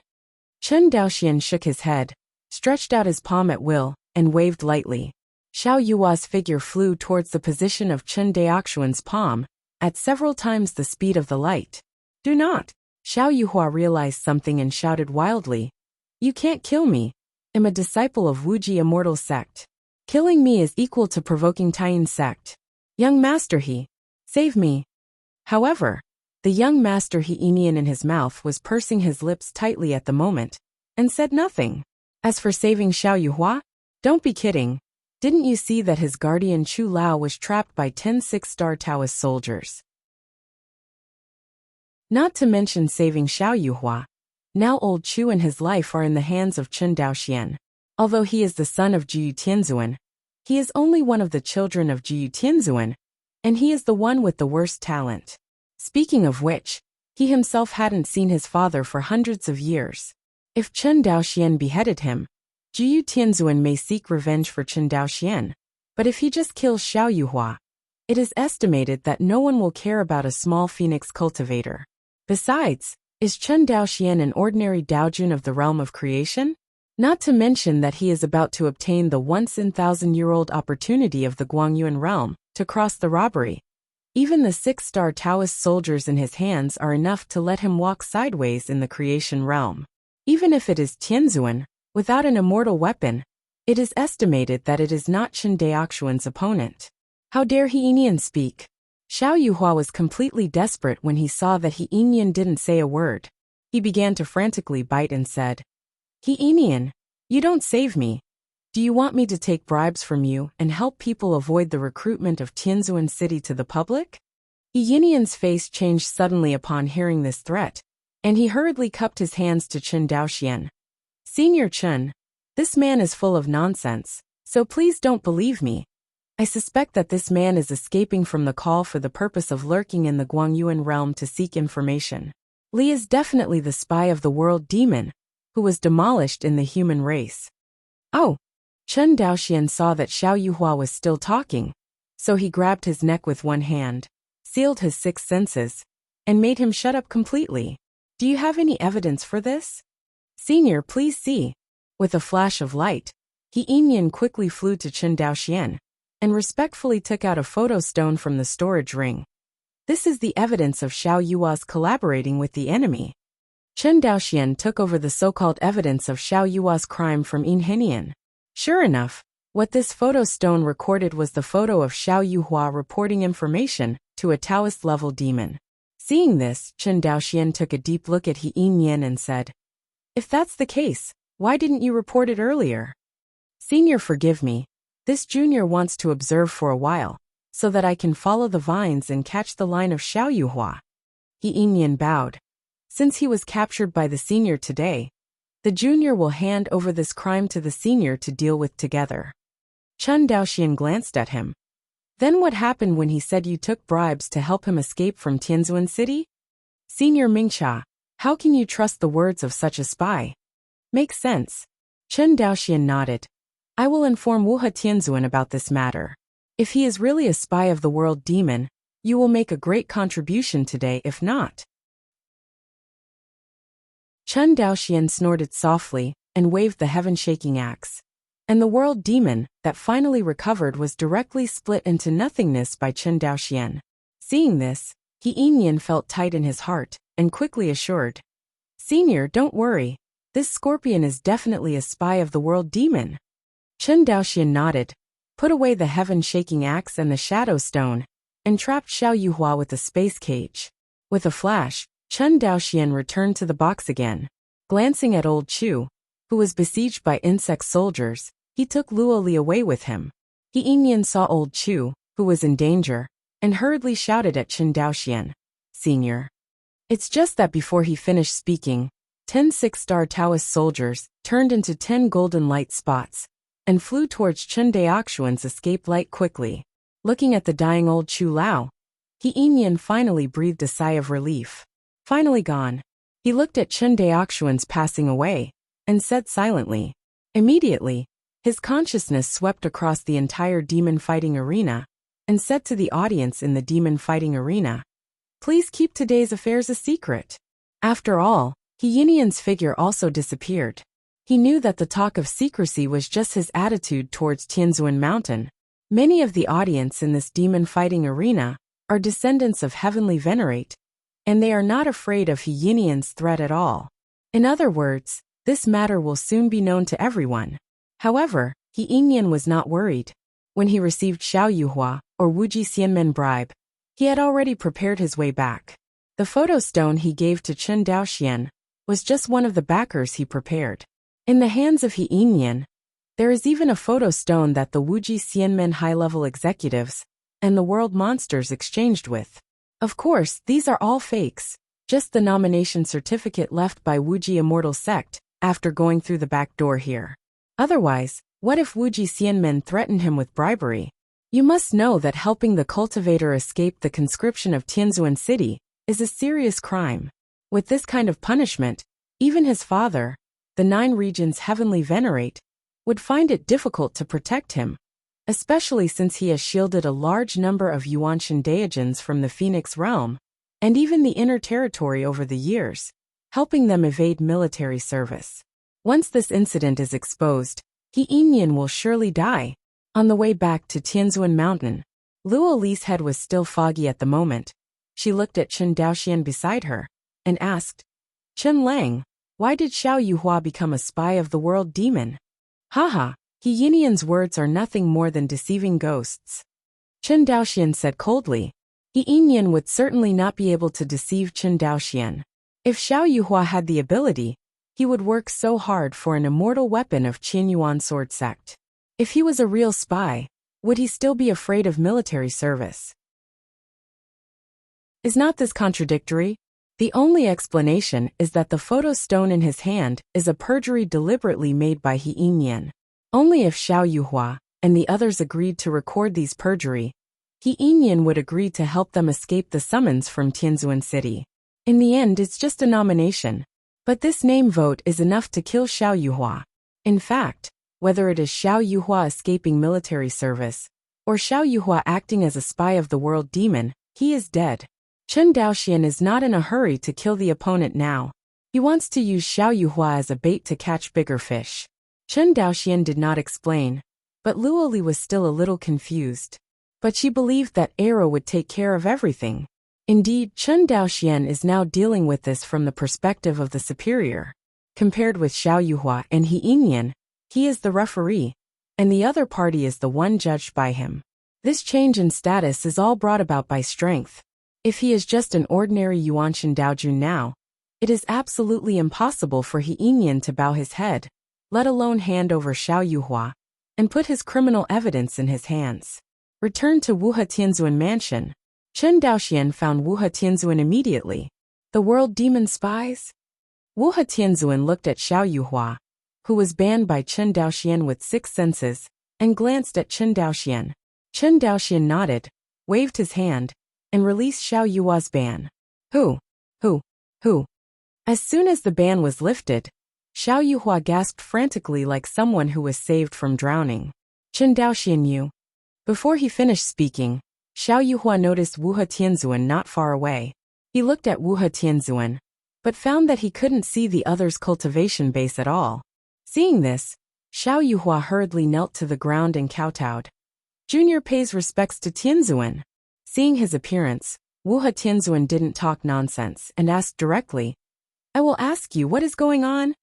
Chen Daoxian shook his head, stretched out his palm at will, and waved lightly. Xiao Yuhua's figure flew towards the position of Chen Daoxian's palm, at several times the speed of the light. Do not! Xiao Yuhua realized something and shouted wildly. You can't kill me. I'm a disciple of Wuxia immortal sect. Killing me is equal to provoking Taiyin sect. Young Master He, save me. However, the young Master He Enian in his mouth was pursing his lips tightly at the moment, and said nothing. As for saving Xiao Yuhua? Don't be kidding. Didn't you see that his guardian Chu Lao was trapped by 10 six-star Taoist soldiers? Not to mention saving Xiao Yuhua. Now old Chu and his life are in the hands of Chen Daoxian. Although he is the son of Jiyu Tianzuan, he is only one of the children of Jiyu Tianzuan, and he is the one with the worst talent. Speaking of which, he himself hadn't seen his father for hundreds of years. If Chen Daoxian beheaded him, Jiyu Tianzuan may seek revenge for Chen Daoxian, but if he just kills Xiao Yuhua, it is estimated that no one will care about a small phoenix cultivator. Besides, is Chen Daoxian an ordinary Daojun of the realm of creation? Not to mention that he is about to obtain the once-in-thousand-year-old opportunity of the Guangyuan realm to cross the robbery. Even the 6-star Taoist soldiers in his hands are enough to let him walk sideways in the creation realm. Even if it is Tianzuan, without an immortal weapon, it is estimated that it is not Chen Daoxian's opponent. How dare He Enian speak? Xiao Yuhua was completely desperate when he saw that He Enian didn't say a word. He began to frantically bite and said, He Enian, you don't save me. Do you want me to take bribes from you and help people avoid the recruitment of Tianzuan City to the public? He Enian's face changed suddenly upon hearing this threat, and he hurriedly cupped his hands to Chen Daoxian. Senior Chen, this man is full of nonsense, so please don't believe me. I suspect that this man is escaping from the call for the purpose of lurking in the Guangyuan realm to seek information. Li is definitely the spy of the world demon, who was demolished in the human race. Oh! Chen Daoxian saw that Xiao Yuhua was still talking, so he grabbed his neck with one hand, sealed his 6 senses, and made him shut up completely. Do you have any evidence for this? Senior, please see. With a flash of light, He Yinyan quickly flew to Chen Daoxian and respectfully took out a photo stone from the storage ring. This is the evidence of Xiao Yuhua's collaborating with the enemy. Chen Daoxian took over the so-called evidence of Xiao Yuhua's crime from Yin Henian. Sure enough, what this photo stone recorded was the photo of Xiao Yuhua reporting information to a Taoist-level demon. Seeing this, Chen Daoxian took a deep look at He Yinyan and said, "If that's the case, why didn't you report it earlier? Senior, forgive me. This junior wants to observe for a while, so that I can follow the vines and catch the line of Xiao Yuhua." He Yinyan bowed. Since he was captured by the senior today, the junior will hand over this crime to the senior to deal with together. Chen Daoxian glanced at him. Then what happened when he said you took bribes to help him escape from Tianzuan City? Senior Mingxia, how can you trust the words of such a spy? Makes sense. Chen Daoxian nodded. I will inform Wuha Tianzuan about this matter. If he is really a spy of the world demon, you will make a great contribution today. If not. Chen Daoxian snorted softly and waved the heaven-shaking axe. And the world demon that finally recovered was directly split into nothingness by Chen Daoxian. Seeing this, He Yinyan felt tight in his heart and quickly assured, "Senior, don't worry. This scorpion is definitely a spy of the world demon." Chen Daoxian nodded, put away the heaven-shaking axe and the shadow stone, and trapped Xiao Yuhua with the space cage. With a flash, Chen Daoxian returned to the box again. Glancing at old Chu, who was besieged by insect soldiers, he took Luo Li away with him. He Yinyan saw old Chu, who was in danger, and hurriedly shouted at Chen Daoxian, "Senior." It's just that before he finished speaking, 10 six-star Taoist soldiers turned into 10 golden light spots and flew towards Chen Daoxian's escape light quickly. Looking at the dying old Chu Lao, He Yinyan finally breathed a sigh of relief. Finally gone. He looked at Chen Daoxian's passing away and said silently. Immediately, his consciousness swept across the entire demon fighting arena and said to the audience in the demon fighting arena, "Please keep today's affairs a secret." After all, He Yinyan's figure also disappeared. He knew that the talk of secrecy was just his attitude towards Tianzuan Mountain. Many of the audience in this demon fighting arena are descendants of Heavenly Venerate, and they are not afraid of He Yinyan's threat at all. In other words, this matter will soon be known to everyone. However, He Yinyan was not worried. When he received Xiao Yuhua, or Wuji Xianmen bribe, he had already prepared his way back. The photo stone he gave to Chen Daoxian was just one of the backers he prepared. In the hands of He Yinyan, there is even a photo stone that the Wuji Xianmen high-level executives and the world monsters exchanged with. Of course, these are all fakes, just the nomination certificate left by Wuji Immortal Sect after going through the back door here. Otherwise, what if Wuji Xianmen threatened him with bribery? You must know that helping the cultivator escape the conscription of Tianzuan City is a serious crime. With this kind of punishment, even his father, the 9 regions Heavenly Venerate, would find it difficult to protect him, especially since he has shielded a large number of Yuanshan Daijins from the Phoenix realm, and even the inner territory over the years, helping them evade military service. Once this incident is exposed, He Yinyan will surely die. On the way back to Tianzuan Mountain, Luo Li's head was still foggy at the moment. She looked at Chen Daoxian beside her and asked, "Chen Lang, why did Xiao Yuhua become a spy of the world demon?" "Haha, He Yinyan's words are nothing more than deceiving ghosts." Chen Daoxian said coldly. He Yinyan would certainly not be able to deceive Chen Daoxian. If Xiao Yuhua had the ability, he would work so hard for an immortal weapon of Qin Yuan sword sect. If he was a real spy, would he still be afraid of military service? Is not this contradictory? The only explanation is that the photo stone in his hand is a perjury deliberately made by He Yinyan. Only if Xiao Yuhua and the others agreed to record these perjury, He Yinyan would agree to help them escape the summons from Tianzuan City. In the end, it's just a nomination. But this name vote is enough to kill Xiao Yuhua. In fact, whether it is Xiao Yuhua escaping military service, or Xiao Yuhua acting as a spy of the world demon, he is dead. Chen Daoxian is not in a hurry to kill the opponent now. He wants to use Xiao Yuhua as a bait to catch bigger fish. Chen Daoxian did not explain, but Luoli was still a little confused. But she believed that Arrow would take care of everything. Indeed, Chen Daoxian is now dealing with this from the perspective of the superior. Compared with Xiao Yuhua and He Yingyan, he is the referee, and the other party is the one judged by him. This change in status is all brought about by strength. If he is just an ordinary Yuanshan Daojun now, it is absolutely impossible for He Yingyan to bow his head, let alone hand over Xiao Yuhua, and put his criminal evidence in his hands. Returned to Wuhe Tianzuan mansion, Chen Daoxian found Wuhe Tianzuan immediately. The world demon spies? Wuhe Tianzuan looked at Xiao Yuhua, who was banned by Chen Daoxian with 6 senses, and glanced at Chen Daoxian. Chen Daoxian nodded, waved his hand, and released Xiao Yuhua's ban. Who? As soon as the ban was lifted, Xiao Yuhua gasped frantically like someone who was saved from drowning. Chen Daoxian you. Before he finished speaking, Xiao Yuhua noticed Wuhe Tianzuan not far away. He looked at Wuhe Tianzuan, but found that he couldn't see the other's cultivation base at all. Seeing this, Xiao Yuhua hurriedly knelt to the ground and kowtowed. Junior pays respects to Tianzuan. Seeing his appearance, Wuhe Tianzuan didn't talk nonsense and asked directly, I will ask you what is going on?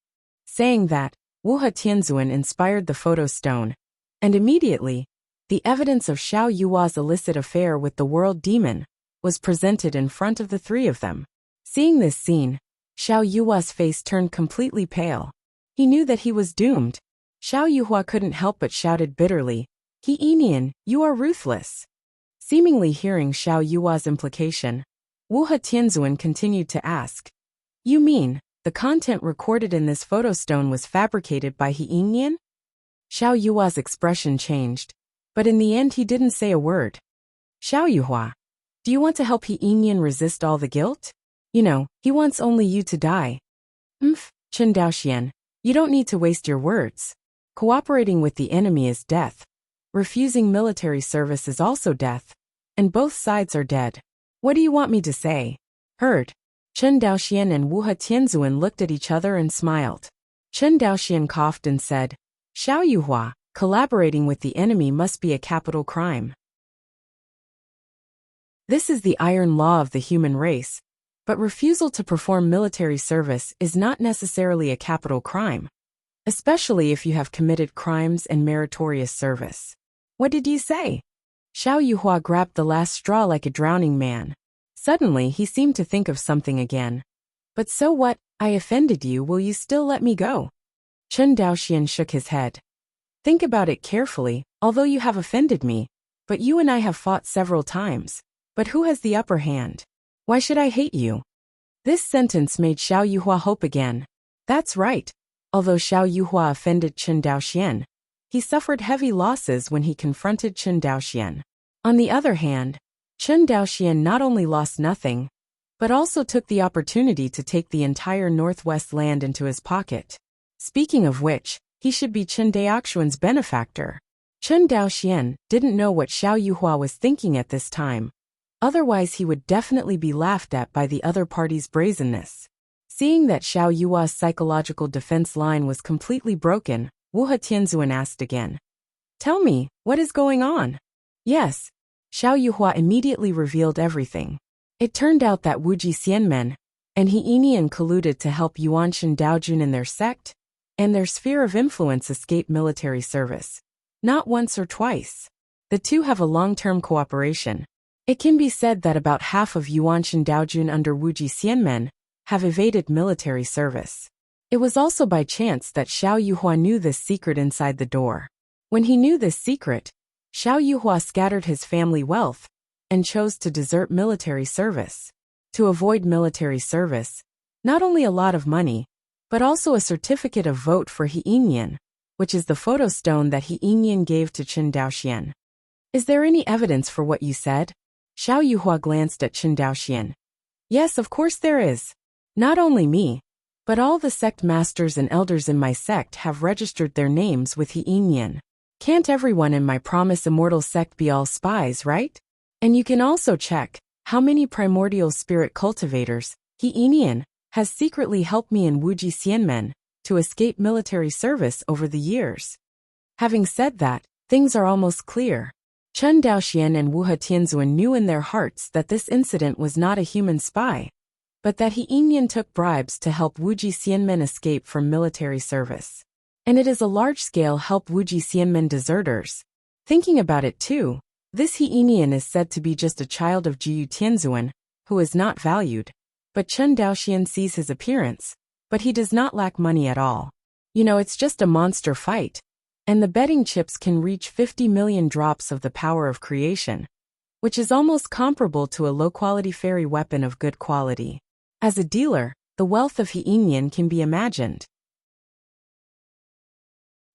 Saying that, Wuhe Tianzuan inspired the photo stone, and immediately, the evidence of Xiao Yuhua's illicit affair with the world demon was presented in front of the 3 of them. Seeing this scene, Xiao Yuhua's face turned completely pale. He knew that he was doomed. Xiao Yuhua couldn't help but shouted bitterly, He Yingyan, you are ruthless. Seemingly hearing Xiao Yuhua's implication, Wuhe Tianzuan continued to ask, You mean, the content recorded in this photo stone was fabricated by He Yingyan? Xiao Yuhua's expression changed, but in the end he didn't say a word. Xiao Yuhua, do you want to help He Yingyan resist all the guilt? You know, he wants only you to die. Chen Daoxian, you don't need to waste your words. Cooperating with the enemy is death. Refusing military service is also death. And both sides are dead. What do you want me to say? Heard. Chen Daoxian and Wuhe Tianzuan looked at each other and smiled. Chen Daoxian coughed and said, Xiao Yuhua, collaborating with the enemy must be a capital crime. This is the iron law of the human race, but refusal to perform military service is not necessarily a capital crime, especially if you have committed crimes and meritorious service. What did you say? Xiao Yuhua grabbed the last straw like a drowning man. Suddenly he seemed to think of something again. But so what, I offended you, will you still let me go? Chen Daoxian shook his head. Think about it carefully, although you have offended me, but you and I have fought several times. But who has the upper hand? Why should I hate you? This sentence made Xiao Yuhua hope again. That's right. Although Xiao Yuhua offended Chen Daoxian, he suffered heavy losses when he confronted Chen Daoxian. On the other hand, Chen Daoxian not only lost nothing, but also took the opportunity to take the entire northwest land into his pocket. Speaking of which, he should be Chen Daoxian's benefactor. Chen Daoxian didn't know what Xiao Yuhua was thinking at this time. Otherwise he would definitely be laughed at by the other party's brazenness. Seeing that Xiao Yuhua's psychological defense line was completely broken, Wuhe Tianzuan asked again. Tell me, what is going on? Yes. Xiao Yuhua immediately revealed everything. It turned out that Wuji Xianmen and He Yingyan colluded to help Yuanshan Daojun in their sect, and their sphere of influence escape military service. Not once or twice. The two have a long-term cooperation. It can be said that about half of Yuanshan Daojun under Wuji Xianmen have evaded military service. It was also by chance that Xiao Yuhua knew this secret inside the door. When he knew this secret, Xiao Yuhua scattered his family wealth and chose to desert military service. To avoid military service, not only a lot of money, but also a certificate of vote for He Yingyan, which is the photo stone that He Yingyan gave to Chen Daoxian. Is there any evidence for what you said? Xiao Yuhua glanced at Chen Daoxian. Yes, of course there is. Not only me, but all the sect masters and elders in my sect have registered their names with He Yingyan. Can't everyone in my Promise Immortal sect be all spies, right? And you can also check how many primordial spirit cultivators He Yingyan has secretly helped me in Wuji Xianmen to escape military service over the years. Having said that, things are almost clear. Chen Daoxian and Wu Tianzuan knew in their hearts that this incident was not a human spy, but that He Yinyan took bribes to help Wuji Xianmen escape from military service. And it is a large-scale help Wuji Xianmen deserters. Thinking about it too, this He Yinyan is said to be just a child of Jiyu Tianzuan, who is not valued. But Chen Daoxian sees his appearance, but he does not lack money at all. It's just a monster fight. And the betting chips can reach 50 million drops of the power of creation, which is almost comparable to a low-quality fairy weapon of good quality. As a dealer, the wealth of He Yinyan can be imagined.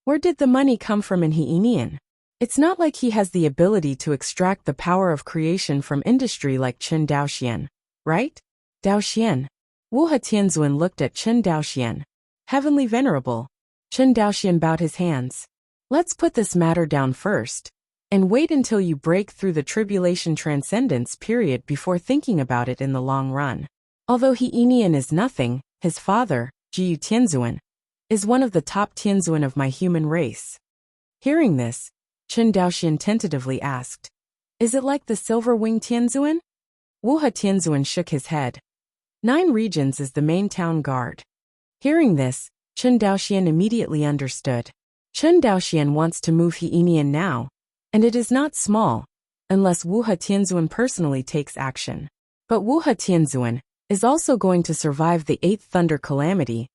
Where did the money come from in He Yinyan? It's not like he has the ability to extract the power of creation from industry like Chen Daoxian, right? Daoxian. Wu Tianzuan looked at Chen Daoxian. Heavenly Venerable. Chen Daoxian bowed his hands. Let's put this matter down first, and wait until you break through the tribulation transcendence period before thinking about it in the long run. Although He Yinyan is nothing, his father, Jiyu Tianzuan, is one of the top Tianzuan of my human race. Hearing this, Chen Daoxian tentatively asked, "Is it like the silver-winged Tianzuan?" Wu Tianzuan shook his head. 9 regions is the main town guard. Hearing this, Chen Daoxian immediately understood. Chen Daoxian wants to move He Yinyan now, and it is not small, unless Wu Tianzuan personally takes action. But Wu Tianzuan is also going to survive the 8th Thunder Calamity,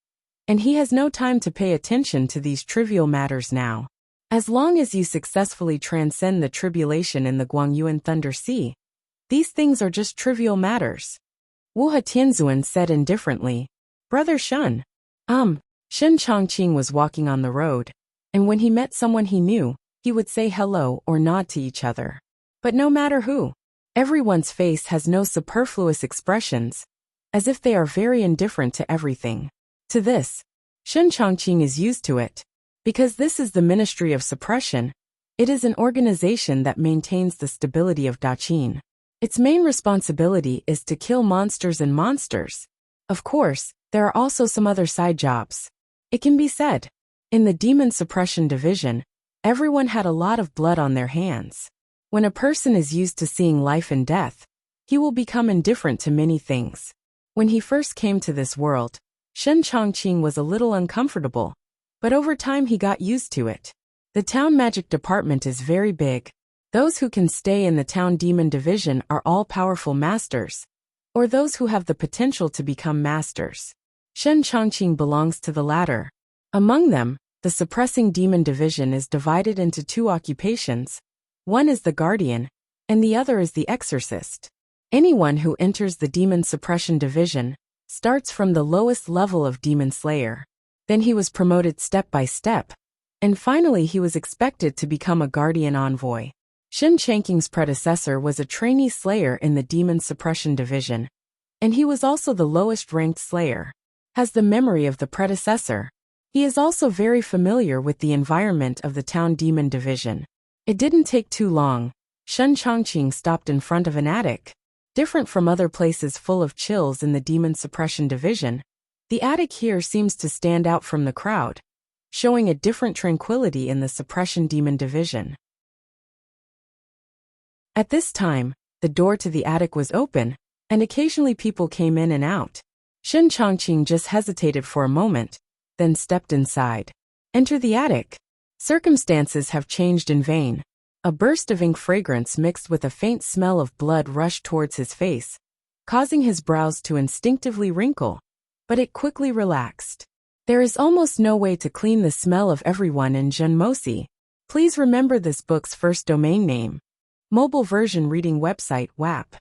and he has no time to pay attention to these trivial matters now. As long as you successfully transcend the tribulation in the Guangyuan Thunder Sea, these things are just trivial matters. Wu Tianzuan said indifferently, "Brother Shun." Shen Chongqing was walking on the road, and when he met someone he knew, he would say hello or nod to each other. But no matter who, everyone's face has no superfluous expressions, as if they are very indifferent to everything. To this, Shen Chongqing is used to it. Because this is the Ministry of Suppression, it is an organization that maintains the stability of Daqin. Its main responsibility is to kill monsters and monsters. Of course, there are also some other side jobs. It can be said, in the Demon Suppression Division, everyone had a lot of blood on their hands. When a person is used to seeing life and death, he will become indifferent to many things. When he first came to this world, Shen Chongqing was a little uncomfortable, but over time he got used to it. The town magic department is very big. Those who can stay in the town demon division are all powerful masters, or those who have the potential to become masters. Shen Chongqing belongs to the latter. Among them, the suppressing demon division is divided into 2 occupations. One is the guardian, and the other is the exorcist. Anyone who enters the demon suppression division starts from the lowest level of demon slayer. Then he was promoted step by step, and finally he was expected to become a guardian envoy. Shen Chongqing's predecessor was a trainee slayer in the demon suppression division, and he was also the lowest ranked slayer. Has the memory of the predecessor. He is also very familiar with the environment of the town demon division. It didn't take too long. Shen Chongqing stopped in front of an attic. Different from other places full of chills in the demon suppression division, the attic here seems to stand out from the crowd, showing a different tranquility in the suppression demon division. At this time, the door to the attic was open, and occasionally people came in and out. Shen Chongqing just hesitated for a moment, then stepped inside. Enter the attic. Circumstances have changed in vain. A burst of ink fragrance mixed with a faint smell of blood rushed towards his face, causing his brows to instinctively wrinkle, but it quickly relaxed. There is almost no way to clean the smell of everyone in Zhenmosi. Please remember this book's first domain name. Mobile version reading website WAP.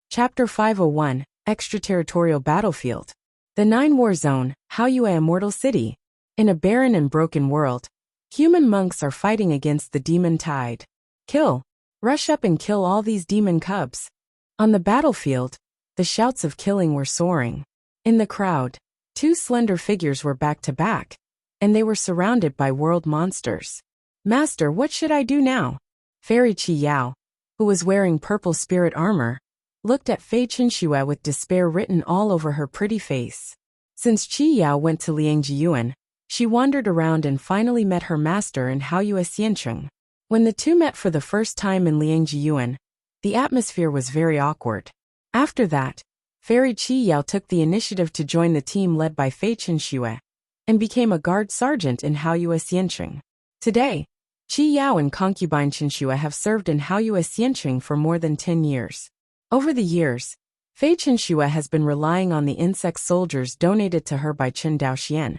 Chapter 501, Extraterritorial Battlefield. The 9-War Zone, Haoyue Immortal City. In a barren and broken world, human monks are fighting against the demon tide. Kill! Rush up and kill all these demon cubs. On the battlefield, the shouts of killing were soaring. In the crowd, 2 slender figures were back to back, and they were surrounded by world monsters. Master, what should I do now? Fairy Qi Yao, who was wearing purple spirit armor, looked at Fei Chenxue with despair written all over her pretty face. Since Qi Yao went to Liangjiyuan, she wandered around and finally met her master in Haoyue Xiancheng. When the two met for the first time in Liangjiyuan, the atmosphere was very awkward. After that, Fairy Qi Yao took the initiative to join the team led by Fei Chenxue, and became a guard sergeant in Haoyue Xiancheng. Today, Qi Yao and concubine Chenxue have served in Haoyue Xiancheng for more than 10 years. Over the years, Fei Chenxue has been relying on the insect soldiers donated to her by Chen Daoxian,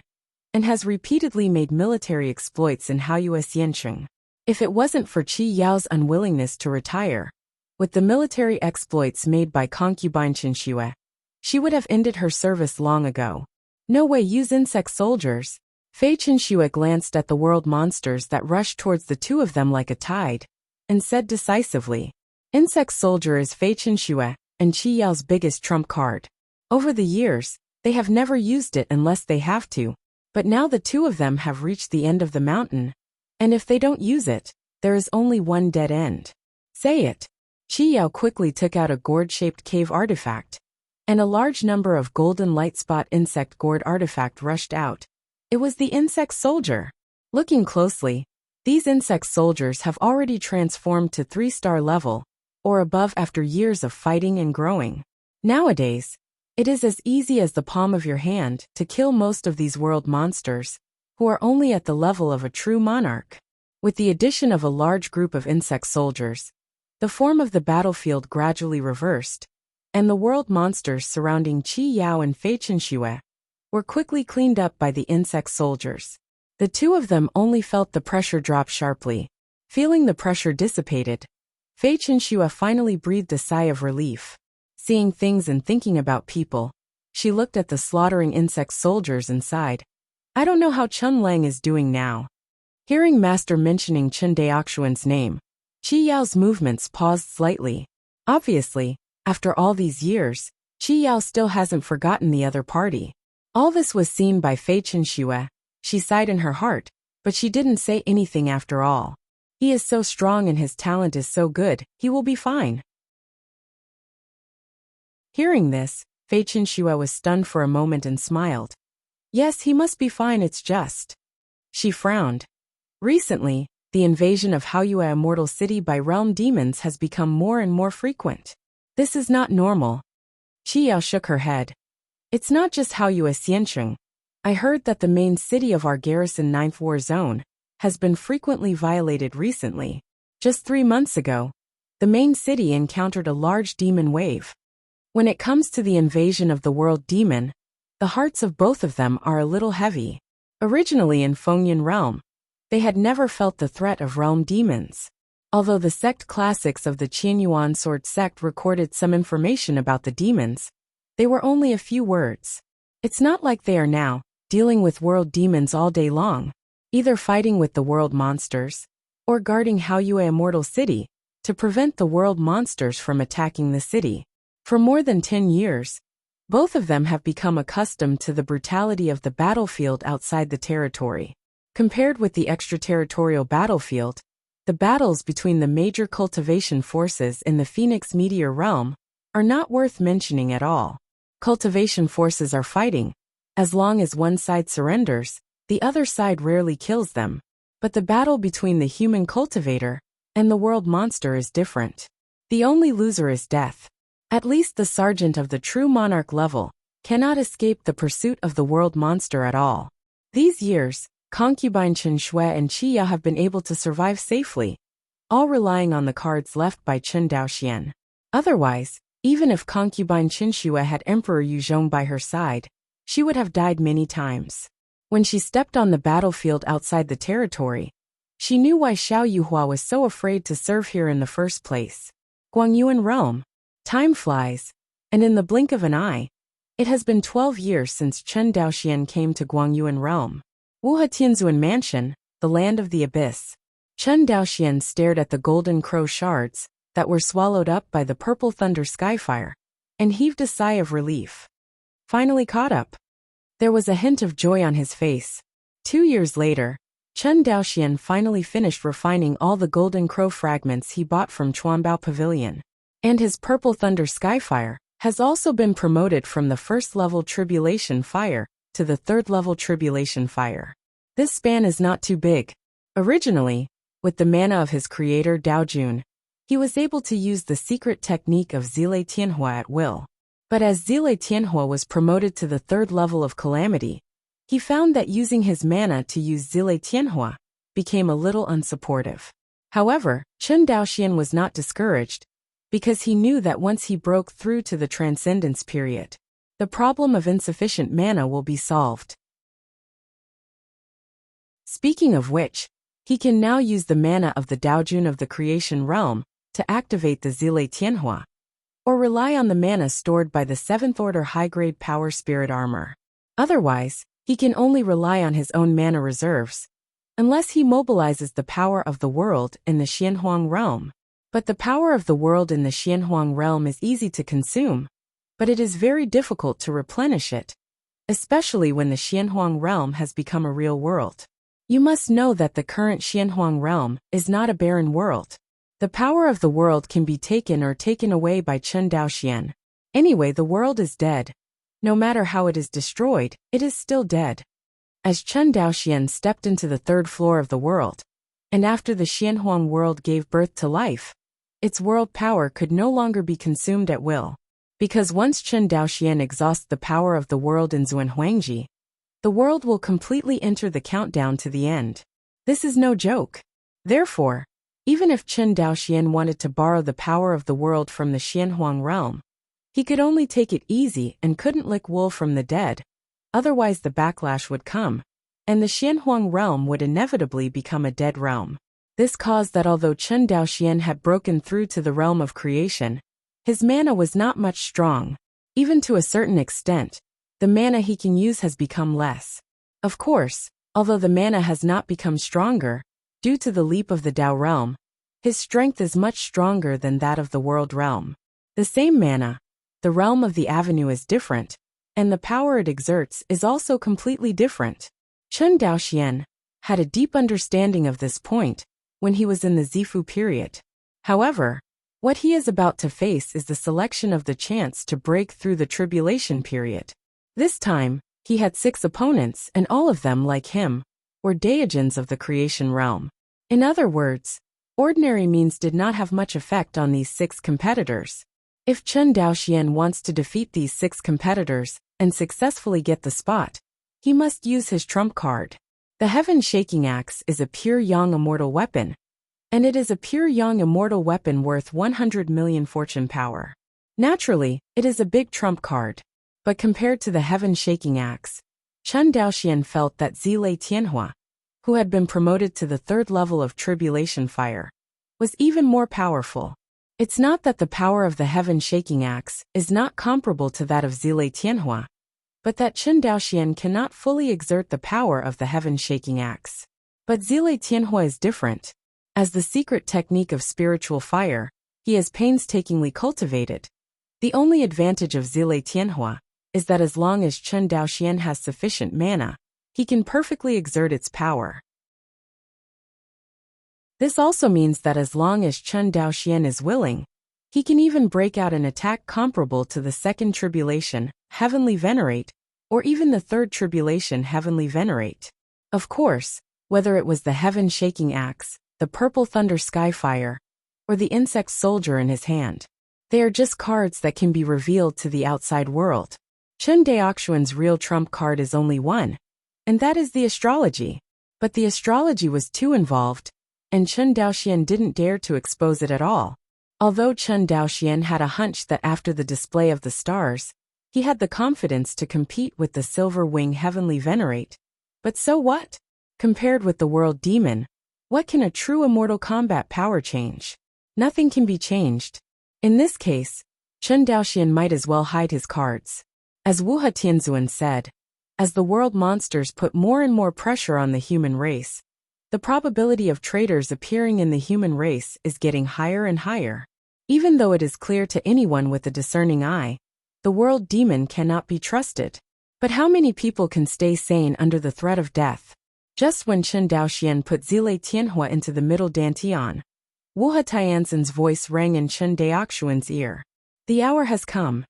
and has repeatedly made military exploits in Haoyue Xiancheng. If it wasn't for Qi Yao's unwillingness to retire, with the military exploits made by concubine Chenxue, she would have ended her service long ago. No way, use insect soldiers. Fei Chenxue glanced at the world monsters that rushed towards the two of them like a tide, and said decisively, "Insect soldier is Fei Chenxue, and Qi Yao's biggest trump card. Over the years, they have never used it unless they have to, but now the two of them have reached the end of the mountain, and if they don't use it, there is only one dead end. Say it." Qi Yao quickly took out a gourd-shaped cave artifact, and a large number of golden light spot insect gourd artifact rushed out. It was the insect soldier. Looking closely, these insect soldiers have already transformed to 3-star level, or above after years of fighting and growing. Nowadays, it is as easy as the palm of your hand to kill most of these world monsters, who are only at the level of a true monarch. With the addition of a large group of insect soldiers, the form of the battlefield gradually reversed, and the world monsters surrounding Qi Yao and Fei Chenxue were quickly cleaned up by the insect soldiers. The two of them only felt the pressure drop sharply. Feeling the pressure dissipated, Fei Chenxue finally breathed a sigh of relief. Seeing things and thinking about people, she looked at the slaughtering insect soldiers and sighed. I don't know how Chen Lang is doing now. Hearing Master mentioning Chen Daoxuan's name, Qi Yao's movements paused slightly. Obviously, after all these years, Qi Yao still hasn't forgotten the other party. All this was seen by Fei Chenxue. She sighed in her heart, but she didn't say anything after all. He is so strong and his talent is so good, he will be fine. Hearing this, Fei Chenxue was stunned for a moment and smiled. Yes, he must be fine, it's just. She frowned. Recently, the invasion of Haoyue Immortal City by realm demons has become more and more frequent. This is not normal. Qi Yao shook her head. It's not just Haoyue Xiancheng. I heard that the main city of our garrison 9th War Zone has been frequently violated recently. Just 3 months ago, the main city encountered a large demon wave. When it comes to the invasion of the world demon, the hearts of both of them are a little heavy. Originally in Fengyan realm, they had never felt the threat of realm demons. Although the sect classics of the Qianyuan sword sect recorded some information about the demons, they were only a few words. It's not like they are now, dealing with world demons all day long, either fighting with the world monsters, or guarding Haoyue Immortal City, to prevent the world monsters from attacking the city. For more than 10 years, both of them have become accustomed to the brutality of the battlefield outside the territory. Compared with the extraterritorial battlefield, the battles between the major cultivation forces in the Phoenix Meteor realm are not worth mentioning at all. Cultivation forces are fighting. As long as one side surrenders, the other side rarely kills them. But the battle between the human cultivator and the world monster is different. The only loser is death. At least the sergeant of the true monarch level cannot escape the pursuit of the world monster at all. These years, concubine Chenxue and Qi Yao have been able to survive safely, all relying on the cards left by Chen Daoxian. Otherwise, even if concubine Chenxue had Emperor Yuzhong by her side, she would have died many times. When she stepped on the battlefield outside the territory, she knew why Xiao Yuhua was so afraid to serve here in the first place. Guangyuan realm. Time flies, and in the blink of an eye, it has been 12 years since Chen Daoxian came to Guangyuan realm. Wuha Tianzuan Mansion, the land of the abyss. Chen Daoxian stared at the golden crow shards that were swallowed up by the purple thunder skyfire, and heaved a sigh of relief. Finally caught up. There was a hint of joy on his face. 2 years later, Chen Daoxian finally finished refining all the golden crow fragments he bought from Chuanbao Pavilion. And his purple thunder skyfire has also been promoted from the first level tribulation fire to the third level tribulation fire. This span is not too big. Originally, with the mana of his creator Dao Jun, he was able to use the secret technique of Zile Tianhua at will. But as Zile Tianhua was promoted to the third level of calamity, he found that using his mana to use Zile Tianhua became a little unsupportive. However, Chen Daoxian was not discouraged, because he knew that once he broke through to the transcendence period, the problem of insufficient mana will be solved. Speaking of which, he can now use the mana of the Daojun of the creation realm to activate the Zile Tianhua, or rely on the mana stored by the 7th order high-grade power spirit armor. Otherwise, he can only rely on his own mana reserves, unless he mobilizes the power of the world in the Xianhuang realm. But the power of the world in the Xianhuang realm is easy to consume, but it is very difficult to replenish it, especially when the Xianhuang realm has become a real world. You must know that the current Xianhuang realm is not a barren world. The power of the world can be taken or taken away by Chen Daoxian. Anyway, the world is dead. No matter how it is destroyed, it is still dead. As Chen Daoxian stepped into the third floor of the world, and after the Xianhuang world gave birth to life, its world power could no longer be consumed at will. Because once Chen Daoxian exhausts the power of the world in Xuanhuangji, the world will completely enter the countdown to the end. This is no joke. Therefore, even if Chen Daoxian wanted to borrow the power of the world from the Xianhuang realm, he could only take it easy and couldn't lick wool from the dead, otherwise the backlash would come, and the Xianhuang realm would inevitably become a dead realm. This caused that although Chen Daoxian had broken through to the realm of creation, his mana was not much strong. Even to a certain extent, the mana he can use has become less. Of course, although the mana has not become stronger, due to the leap of the Dao realm, his strength is much stronger than that of the world realm. The same mana, the realm of the avenue is different, and the power it exerts is also completely different. Chen Daoxian had a deep understanding of this point when he was in the Zifu period. However, what he is about to face is the selection of the chance to break through the tribulation period. This time, he had 6 opponents, and all of them, like him, were Daijins of the creation realm. In other words, ordinary means did not have much effect on these 6 competitors. If Chen Daoxian wants to defeat these 6 competitors and successfully get the spot, he must use his trump card. The Heaven Shaking Axe is a pure Yang immortal weapon, and it is a pure Yang immortal weapon worth 100 million fortune power. Naturally, it is a big trump card, but compared to the Heaven Shaking Axe, Chen Daoxian felt that Zile Tianhua, who had been promoted to the third level of tribulation fire, was even more powerful. It's not that the power of the Heaven Shaking Axe is not comparable to that of Zile Tianhua, but that Chen Daoxian cannot fully exert the power of the Heaven Shaking Axe. But Zile Tianhua is different. As the secret technique of spiritual fire, he has painstakingly cultivated. The only advantage of Zile Tianhua is that as long as Chen Daoxian has sufficient mana, he can perfectly exert its power. This also means that as long as Chen Daoxian is willing, he can even break out an attack comparable to the second tribulation, Heavenly Venerate, or even the third tribulation, Heavenly Venerate. Of course, whether it was the Heaven Shaking Axe, the Purple Thunder Skyfire, or the Insect Soldier in his hand, they are just cards that can be revealed to the outside world. Chen Daoxian's real trump card is only one, and that is the astrology. But the astrology was too involved, and Chen Daoxian didn't dare to expose it at all. Although Chen Daoxian had a hunch that after the display of the stars, he had the confidence to compete with the Silver Wing Heavenly Venerate. But so what? Compared with the World Demon, what can a true immortal combat power change? Nothing can be changed. In this case, Chen Daoxian might as well hide his cards. As Wuha Tianzuan said, as the world monsters put more and more pressure on the human race, the probability of traitors appearing in the human race is getting higher and higher. Even though it is clear to anyone with a discerning eye, the world demon cannot be trusted. But how many people can stay sane under the threat of death? Just when Chen Daoxian put Zile Tianhua into the middle dantian, Wu Tianzun's voice rang in Chen Daoxuan's ear. The hour has come.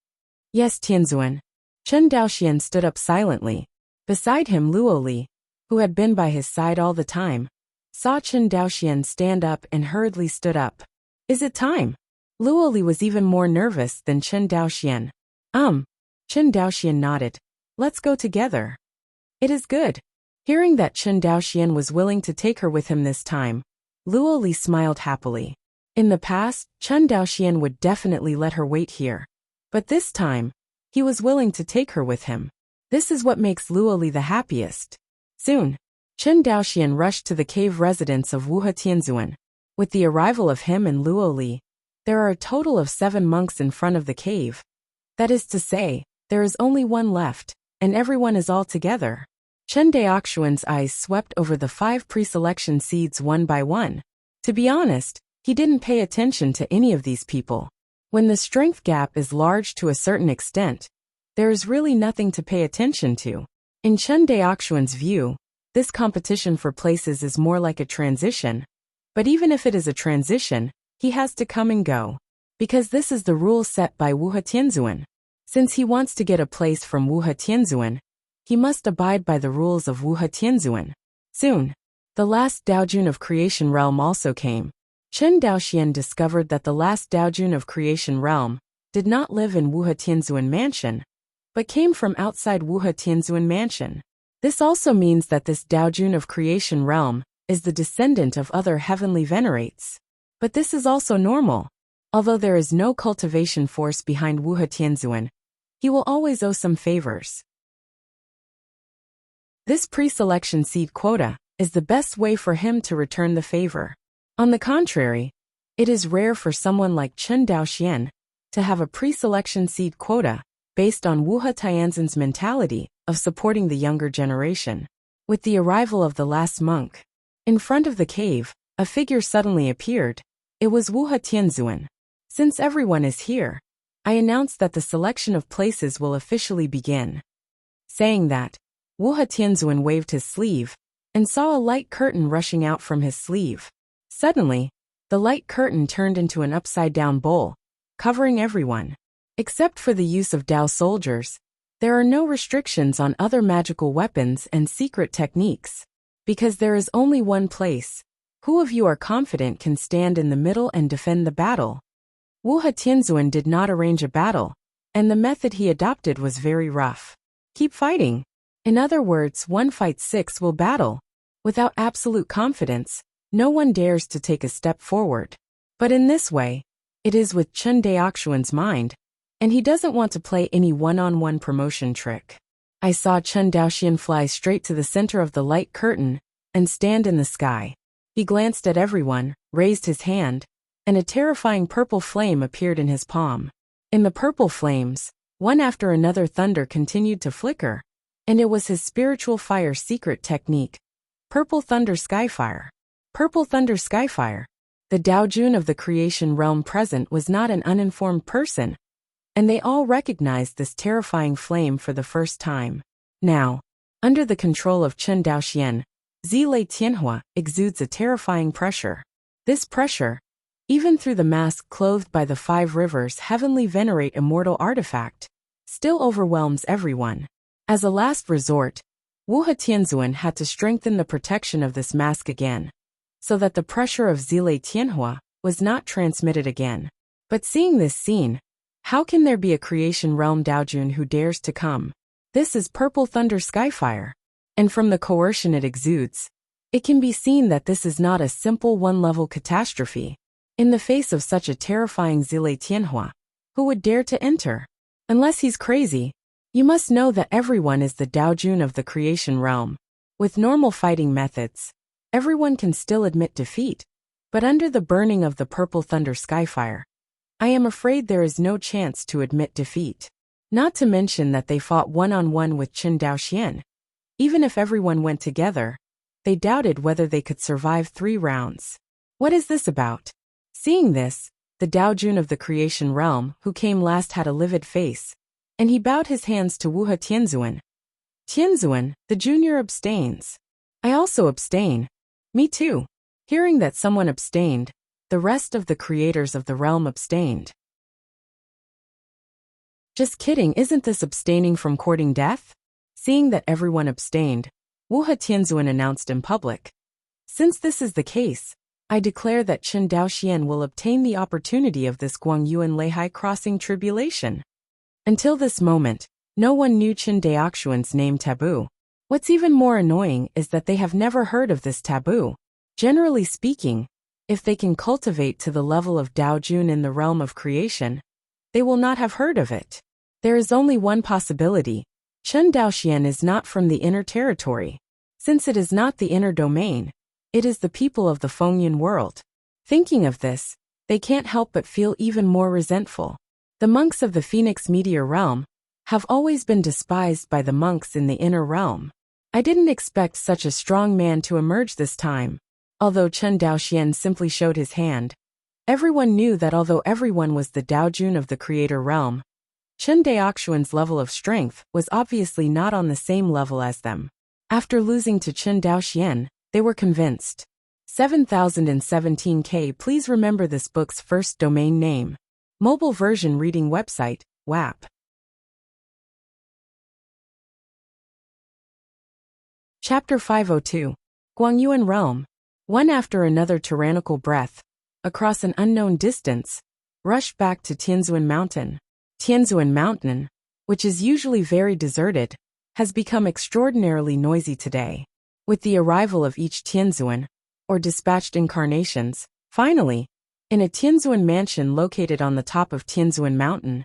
Yes, Tianzuan. Chen Daoxian stood up silently. Beside him Luo Li, who had been by his side all the time, saw Chen Daoxian stand up and hurriedly stood up. Is it time? Luo Li was even more nervous than Chen Daoxian. Chen Daoxian nodded. Let's go together. It is good. Hearing that Chen Daoxian was willing to take her with him this time, Luo Li smiled happily. In the past, Chen Daoxian would definitely let her wait here. But this time, he was willing to take her with him. This is what makes Luo Li the happiest. Soon, Chen Daoxian rushed to the cave residence of Wu Tianzuan. With the arrival of him and Luo Li, there are a total of 7 monks in front of the cave. That is to say, there is only one left, and everyone is all together. Chen Daoxuan's eyes swept over the 5 pre-selection seeds one by one. To be honest, he didn't pay attention to any of these people. When the strength gap is large to a certain extent, there is really nothing to pay attention to. In Chen Daoxuan's view, this competition for places is more like a transition. But even if it is a transition, he has to come and go. Because this is the rule set by Wu Tianzuan. Since he wants to get a place from Wu Tianzuan, he must abide by the rules of Wu Tianzuan. Soon, the last Daojun of Creation Realm also came. Chen Daoxian discovered that the last Daojun of Creation Realm did not live in Wu Tianzuan Mansion, but came from outside Wu Tianzuan Mansion. This also means that this Daojun of Creation Realm is the descendant of other heavenly venerates. But this is also normal. Although there is no cultivation force behind Wu Tianzuan, he will always owe some favors. This pre-selection seed quota is the best way for him to return the favor. On the contrary, it is rare for someone like Chen Daoxian to have a pre-selection seed quota based on Wu Tianzun's mentality of supporting the younger generation. With the arrival of the last monk, in front of the cave, a figure suddenly appeared. It was Wu Tianzuan. Since everyone is here, I announce that the selection of places will officially begin. Saying that, Wu Tianzuan waved his sleeve and saw a light curtain rushing out from his sleeve. Suddenly, the light curtain turned into an upside-down bowl, covering everyone. Except for the use of Dao soldiers, there are no restrictions on other magical weapons and secret techniques. Because there is only one place, who of you are confident can stand in the middle and defend the battle? Wu Tianzuan did not arrange a battle, and the method he adopted was very rough. Keep fighting. In other words, 1 fights 6 will battle. Without absolute confidence, no one dares to take a step forward. But in this way, it is with Chen Daoxuan's mind, and he doesn't want to play any one-on-one promotion trick. I saw Chen Daoxian fly straight to the center of the light curtain and stand in the sky. He glanced at everyone, raised his hand, and a terrifying purple flame appeared in his palm. In the purple flames, one after another thunder continued to flicker, and it was his spiritual fire secret technique. Purple Thunder Skyfire. Purple Thunder Skyfire. The Daojun of the creation realm present was not an uninformed person, and they all recognized this terrifying flame for the first time. Now, under the control of Chen Daoxian, Zilei Tianhua exudes a terrifying pressure. This pressure, even through the mask clothed by the 5 rivers heavenly venerate immortal artifact, still overwhelms everyone. As a last resort, Wu Tianzuan had to strengthen the protection of this mask again, so that the pressure of Zilei Tianhua was not transmitted again. But seeing this scene, how can there be a creation realm Daojun who dares to come? This is Purple Thunder Skyfire. And from the coercion it exudes, it can be seen that this is not a simple one-level catastrophe. In the face of such a terrifying Zilei Tianhua, who would dare to enter? Unless he's crazy. You must know that everyone is the Daojun of the creation realm. With normal fighting methods, everyone can still admit defeat. But under the burning of the Purple Thunder Skyfire, I am afraid there is no chance to admit defeat. Not to mention that they fought one-on-one with Chen Daoxian. Even if everyone went together, they doubted whether they could survive 3 rounds. What is this about? Seeing this, the Daojun of the creation realm who came last had a livid face, and he bowed his hands to Wu Tianzuan. Tianzuan, the junior abstains. I also abstain. Me too. Hearing that someone abstained, The rest of the creators of the realm abstained. Just kidding, isn't this abstaining from courting death? Seeing that everyone abstained, Wuha Tianzuan announced in public. Since this is the case, I declare that Chen Daoxian will obtain the opportunity of this Guangyuan Leihai crossing tribulation. Until this moment, no one knew Chen Daoxian's name taboo. What's even more annoying is that they have never heard of this taboo. Generally speaking, if they can cultivate to the level of Daojun in the realm of creation, they will not have heard of it. There is only one possibility. Chen Daoxian is not from the inner territory. Since it is not the inner domain, it is the people of the Fengyun world. Thinking of this, they can't help but feel even more resentful. The monks of the Phoenix Meteor realm have always been despised by the monks in the inner realm. I didn't expect such a strong man to emerge this time. Although Chen Daoxian simply showed his hand, everyone knew that although everyone was the Daojun of the creator realm, Chen Daoxian's level of strength was obviously not on the same level as them. After losing to Chen Daoxian, they were convinced. 7017K. Please remember this book's first domain name. Mobile version reading website, WAP. Chapter 502. Guangyuan Realm. One after another tyrannical breath, across an unknown distance, rushed back to Tianzuan Mountain. Tianzuan Mountain, which is usually very deserted, has become extraordinarily noisy today. With the arrival of each Tianzuan, or dispatched incarnations, finally, in a Tianzuan mansion located on the top of Tianzuan Mountain,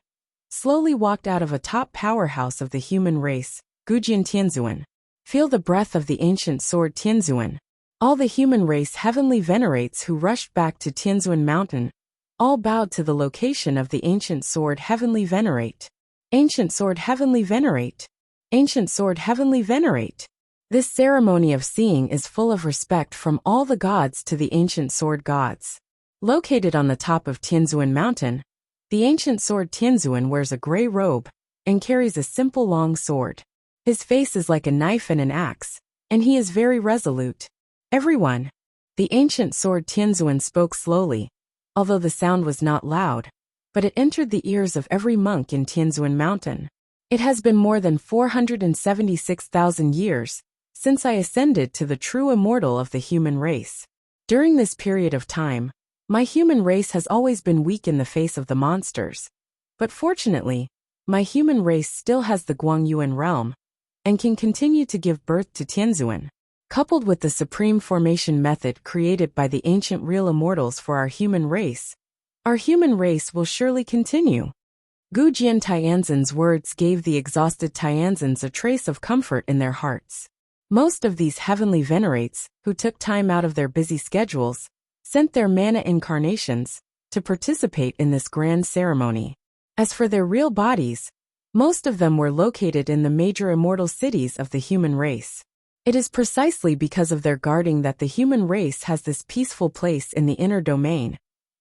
slowly walked out of a top powerhouse of the human race, Gujian Tianzuan. Feel the breath of the ancient sword Tianzuan. All the human race heavenly venerates who rushed back to Tianzuan Mountain, all bowed to the location of the ancient sword heavenly venerate. Ancient sword heavenly venerate. Ancient sword heavenly venerate. This ceremony of seeing is full of respect from all the gods to the ancient sword gods. Located on the top of Tianzuan Mountain, the ancient sword Tianzuan wears a gray robe and carries a simple long sword. His face is like a knife and an axe, and he is very resolute. Everyone. The ancient sword Tianzuan spoke slowly, although the sound was not loud, but it entered the ears of every monk in Tianzuan Mountain. It has been more than 476,000 years since I ascended to the true immortal of the human race. During this period of time, my human race has always been weak in the face of the monsters. But fortunately, my human race still has the Guangyuan realm, and can continue to give birth to Tianzuan. Coupled with the supreme formation method created by the ancient real immortals for our human race will surely continue. Gujian Tianzan's words gave the exhausted Tianzans a trace of comfort in their hearts. Most of these heavenly venerates, who took time out of their busy schedules, sent their mana incarnations to participate in this grand ceremony. As for their real bodies, most of them were located in the major immortal cities of the human race. It is precisely because of their guarding that the human race has this peaceful place in the inner domain,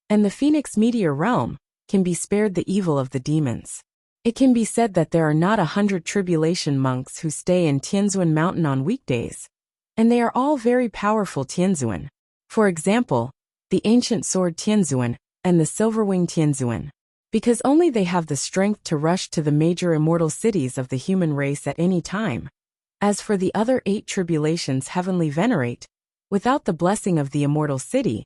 and the Phoenix Meteor realm can be spared the evil of the demons. It can be said that there are not 100 tribulation monks who stay in Tianzuan Mountain on weekdays, and they are all very powerful Tianzuan. For example, the ancient sword Tianzuan and the silver-winged Tianzuan. Because only they have the strength to rush to the major immortal cities of the human race at any time. As for the other 8 tribulations heavenly venerate, without the blessing of the immortal city,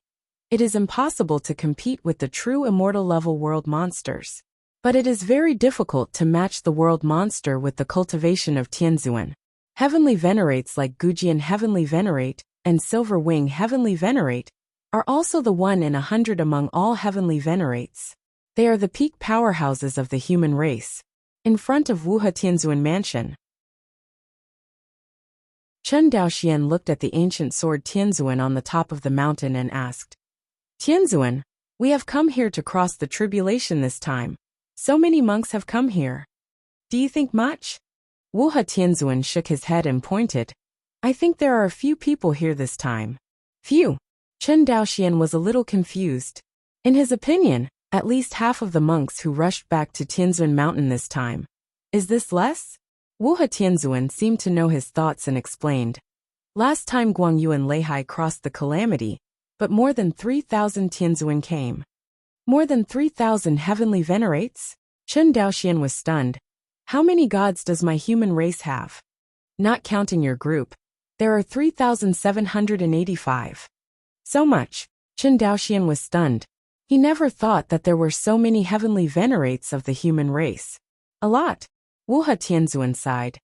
it is impossible to compete with the true immortal level world monsters. But it is very difficult to match the world monster with the cultivation of Tianzuan. Heavenly venerates like Gujian heavenly venerate and Silver Wing heavenly venerate are also the 1 in 100 among all heavenly venerates. They are the peak powerhouses of the human race. In front of Wuha Tianzuan Mansion, Chen Daoxian looked at the ancient sword Tianzuan on the top of the mountain and asked, Tianzuan, we have come here to cross the tribulation this time. So many monks have come here. Do you think much? Wuha Tianzuan shook his head and pointed. I think there are a few people here this time. Few. Chen Daoxian was a little confused. In his opinion, at least half of the monks who rushed back to Tianzuan Mountain this time. Is this less? Wuha Tianzuan seemed to know his thoughts and explained. Last time Guangyuan Leihai crossed the calamity, but more than 3,000 Tianzuan came. More than 3,000 heavenly venerates? Chen Daoxian was stunned. How many gods does my human race have? Not counting your group, there are 3,785. So much. Chen Daoxian was stunned. He never thought that there were so many heavenly venerates of the human race. A lot. Wuha Tianzuan sighed.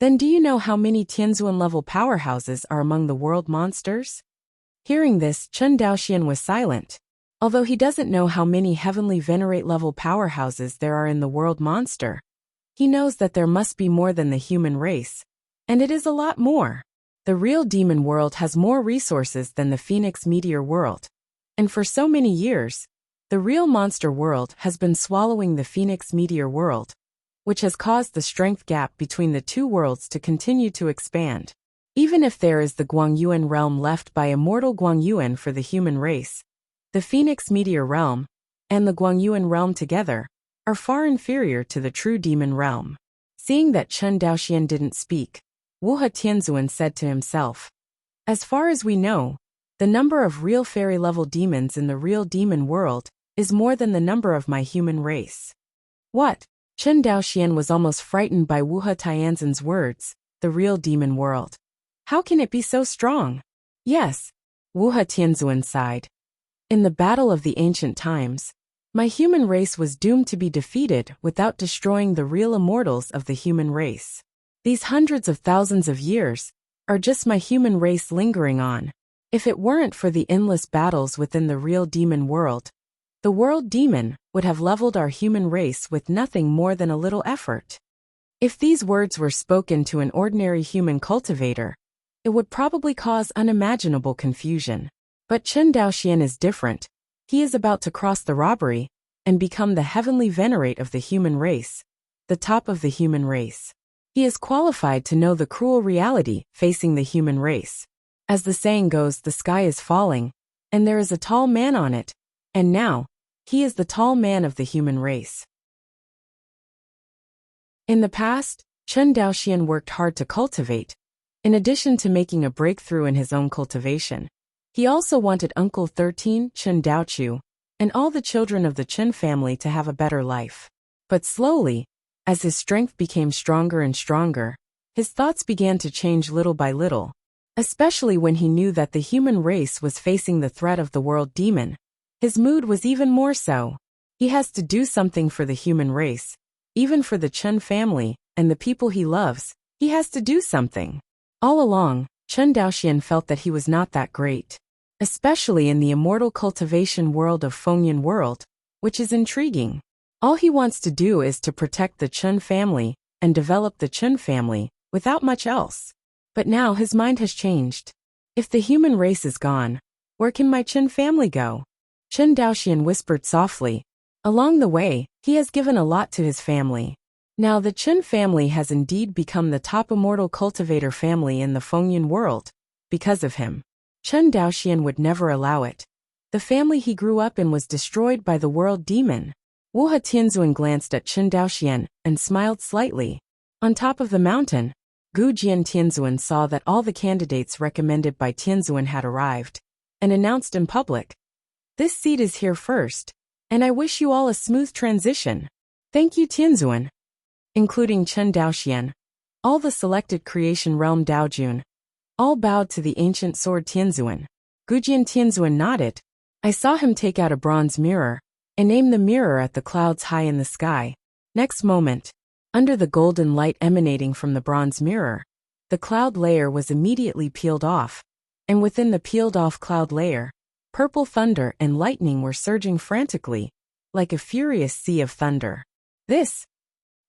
Then do you know how many Tianzuan-level powerhouses are among the world monsters? Hearing this, Chen Daoxian was silent. Although he doesn't know how many heavenly venerate-level powerhouses there are in the world monster, he knows that there must be more than the human race. And it is a lot more. The real demon world has more resources than the Phoenix meteor world. And for so many years, the real monster world has been swallowing the Phoenix meteor world, which has caused the strength gap between the two worlds to continue to expand. Even if there is the Guangyuan realm left by immortal Guangyuan for the human race, the Phoenix meteor realm and the Guangyuan realm together are far inferior to the true demon realm. Seeing that Chen Daoxian didn't speak, Wuha Tianzuan said to himself, as far as we know, the number of real fairy-level demons in the real demon world is more than the number of my human race. What? Chen Daoxian was almost frightened by Wuha Tianzuan's words, the real demon world. How can it be so strong? Yes, Wuha Tianzuan sighed. In the battle of the ancient times, my human race was doomed to be defeated without destroying the real immortals of the human race. These hundreds of thousands of years are just my human race lingering on. If it weren't for the endless battles within the real demon world, the world demon would have leveled our human race with nothing more than a little effort. If these words were spoken to an ordinary human cultivator, it would probably cause unimaginable confusion. But Chen Daoxian is different. He is about to cross the robbery and become the heavenly venerate of the human race, the top of the human race. He is qualified to know the cruel reality facing the human race. As the saying goes, the sky is falling, and there is a tall man on it, and now, he is the tall man of the human race. In the past, Chen Daoxian worked hard to cultivate. In addition to making a breakthrough in his own cultivation, he also wanted Uncle 13, Chen Daochu, and all the children of the Chen family to have a better life. But slowly, as his strength became stronger and stronger, his thoughts began to change little by little, especially when he knew that the human race was facing the threat of the world demon. His mood was even more so. He has to do something for the human race, even for the Chen family and the people he loves. He has to do something. All along, Chen Daoxian felt that he was not that great, especially in the immortal cultivation world of Fengyan world, which is intriguing. All he wants to do is to protect the Chen family and develop the Chen family without much else. But now his mind has changed. If the human race is gone, where can my Chen family go? Chen Daoxian whispered softly. Along the way, he has given a lot to his family. Now the Chen family has indeed become the top immortal cultivator family in the Fengyan world, because of him. Chen Daoxian would never allow it. The family he grew up in was destroyed by the world demon. Wuha Tianzuan glanced at Chen Daoxian and smiled slightly. On top of the mountain, Gu Jian Tianzuan saw that all the candidates recommended by Tianzuan had arrived, and announced in public, "This seat is here first, and I wish you all a smooth transition. Thank you Tianzuan." Including Chen Daoxian, all the selected creation realm Daojun, all bowed to the ancient sword Tianzuan. Gujian Tianzuan nodded. I saw him take out a bronze mirror, and aim the mirror at the clouds high in the sky. Next moment, under the golden light emanating from the bronze mirror, the cloud layer was immediately peeled off, and within the peeled-off cloud layer, purple thunder and lightning were surging frantically, like a furious sea of thunder.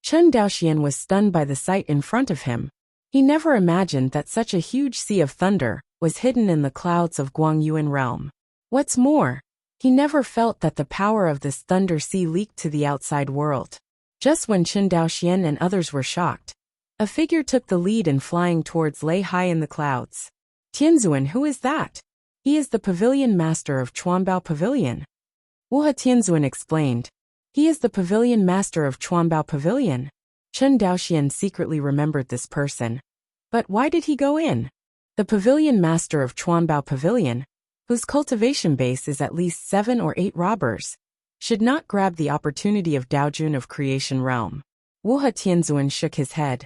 Chen Daoxian was stunned by the sight in front of him. He never imagined that such a huge sea of thunder was hidden in the clouds of Guangyuan realm. What's more, he never felt that the power of this thunder sea leaked to the outside world. Just when Chen Daoxian and others were shocked, a figure took the lead in flying towards lay high in the clouds. Tianzuan, who is that? He is the pavilion master of Chuanbao Pavilion. Wuha Tianzuan explained. He is the pavilion master of Chuanbao Pavilion. Chen Daoxian secretly remembered this person. But why did he go in? The pavilion master of Chuanbao Pavilion, whose cultivation base is at least 7 or 8 robbers, should not grab the opportunity of Daojun of Creation Realm. Wuha Tianzuan shook his head.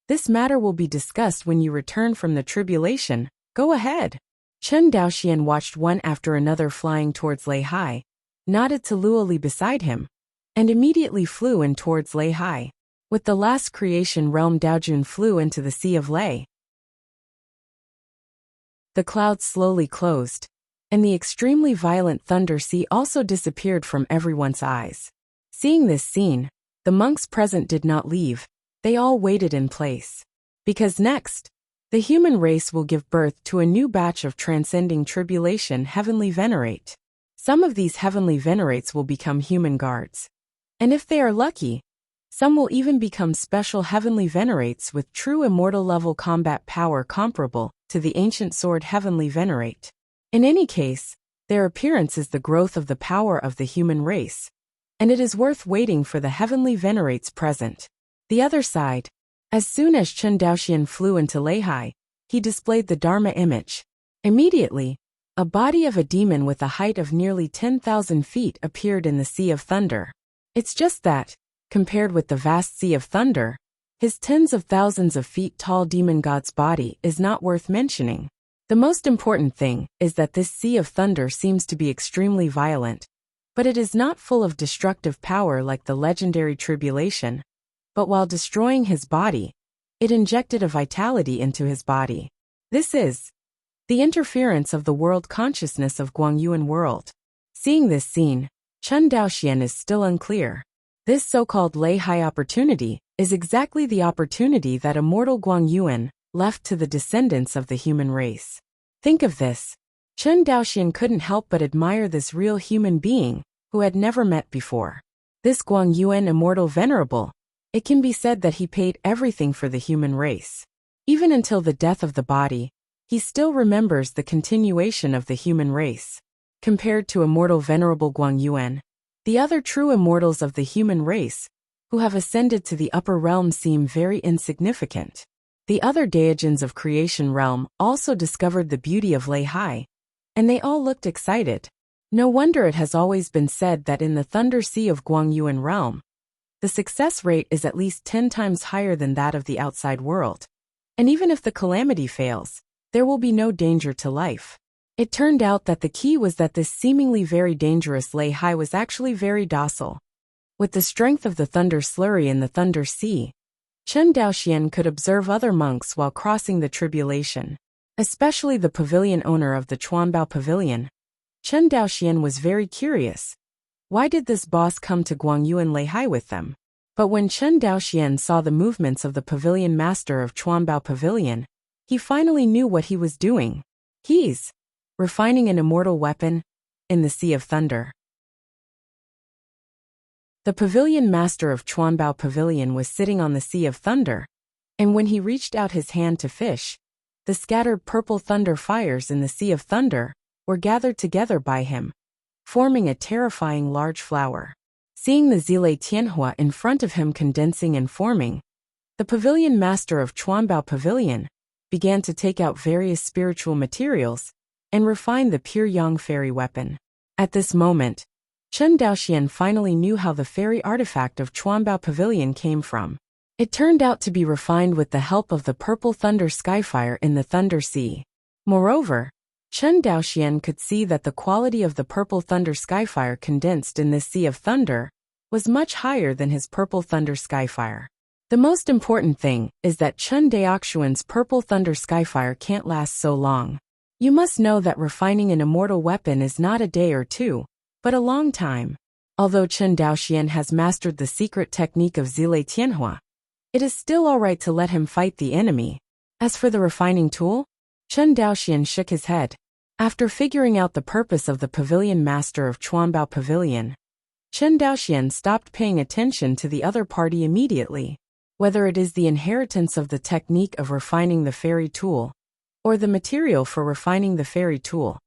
This matter will be discussed when you return from the tribulation. Go ahead. Chen Daoxian watched one after another flying towards Lei Hai, nodded to Luo Li beside him, and immediately flew in towards Lei Hai. With the last Creation Realm, Daojun flew into the Sea of Lei. The clouds slowly closed, and the extremely violent thunder sea also disappeared from everyone's eyes. Seeing this scene, the monks present did not leave, they all waited in place. Because next, the human race will give birth to a new batch of transcending tribulation heavenly venerate. Some of these heavenly venerates will become human guards. And if they are lucky, some will even become special heavenly venerates with true immortal level combat power comparable to the ancient sword heavenly venerate. In any case, their appearance is the growth of the power of the human race, and it is worth waiting for the heavenly venerates present. The other side. As soon as Chen Daoxian flew into Lei Hai, he displayed the Dharma image. Immediately, a body of a demon with a height of nearly 10,000 feet appeared in the Sea of Thunder. It's just that, compared with the vast Sea of Thunder, his tens of thousands of feet tall demon god's body is not worth mentioning. The most important thing is that this Sea of Thunder seems to be extremely violent, but it is not full of destructive power like the legendary tribulation, but while destroying his body, it injected a vitality into his body. This is the interference of the world consciousness of Guangyuan world. Seeing this scene, Chen Daoxian is still unclear. This so-called Lei Hai opportunity is exactly the opportunity that immortal Guangyuan left to the descendants of the human race. Think of this. Chen Daoxian couldn't help but admire this real human being who had never met before. This Guangyuan immortal venerable, it can be said that he paid everything for the human race. Even until the death of the body, he still remembers the continuation of the human race. Compared to immortal venerable Guangyuan, the other true immortals of the human race, who have ascended to the upper realm, seem very insignificant. The other Daijins of Creation Realm also discovered the beauty of Lei Hai, and they all looked excited. No wonder it has always been said that in the Thunder Sea of Guangyuan Realm, the success rate is at least 10 times higher than that of the outside world. And even if the calamity fails, there will be no danger to life. It turned out that the key was that this seemingly very dangerous Lei Hai was actually very docile. With the strength of the Thunder Slurry in the Thunder Sea, Chen Daoxian could observe other monks while crossing the tribulation, especially the pavilion owner of the Chuanbao Pavilion. Chen Daoxian was very curious. Why did this boss come to Guangyuan Lei Hai with them? But when Chen Daoxian saw the movements of the pavilion master of Chuanbao Pavilion, he finally knew what he was doing. He's refining an immortal weapon in the Sea of Thunder. The pavilion master of Chuanbao Pavilion was sitting on the Sea of Thunder, and when he reached out his hand to fish, the scattered purple thunder fires in the Sea of Thunder were gathered together by him, forming a terrifying large flower. Seeing the Zile Tianhua in front of him condensing and forming, the pavilion master of Chuanbao Pavilion began to take out various spiritual materials and refine the pure yang fairy weapon. At this moment, Chen Daoxian finally knew how the fairy artifact of Chuanbao Pavilion came from. It turned out to be refined with the help of the purple thunder skyfire in the Thunder Sea. Moreover, Chen Daoxian could see that the quality of the purple thunder skyfire condensed in this Sea of Thunder was much higher than his purple thunder skyfire. The most important thing is that Chen Daoxian's purple thunder skyfire can't last so long. You must know that refining an immortal weapon is not a day or two, but a long time. Although Chen Daoxian has mastered the secret technique of Zile Tianhua, it is still alright to let him fight the enemy. As for the refining tool, Chen Daoxian shook his head. After figuring out the purpose of the pavilion master of Chuanbao Pavilion, Chen Daoxian stopped paying attention to the other party immediately. Whether it is the inheritance of the technique of refining the fairy tool, or the material for refining the fairy tool,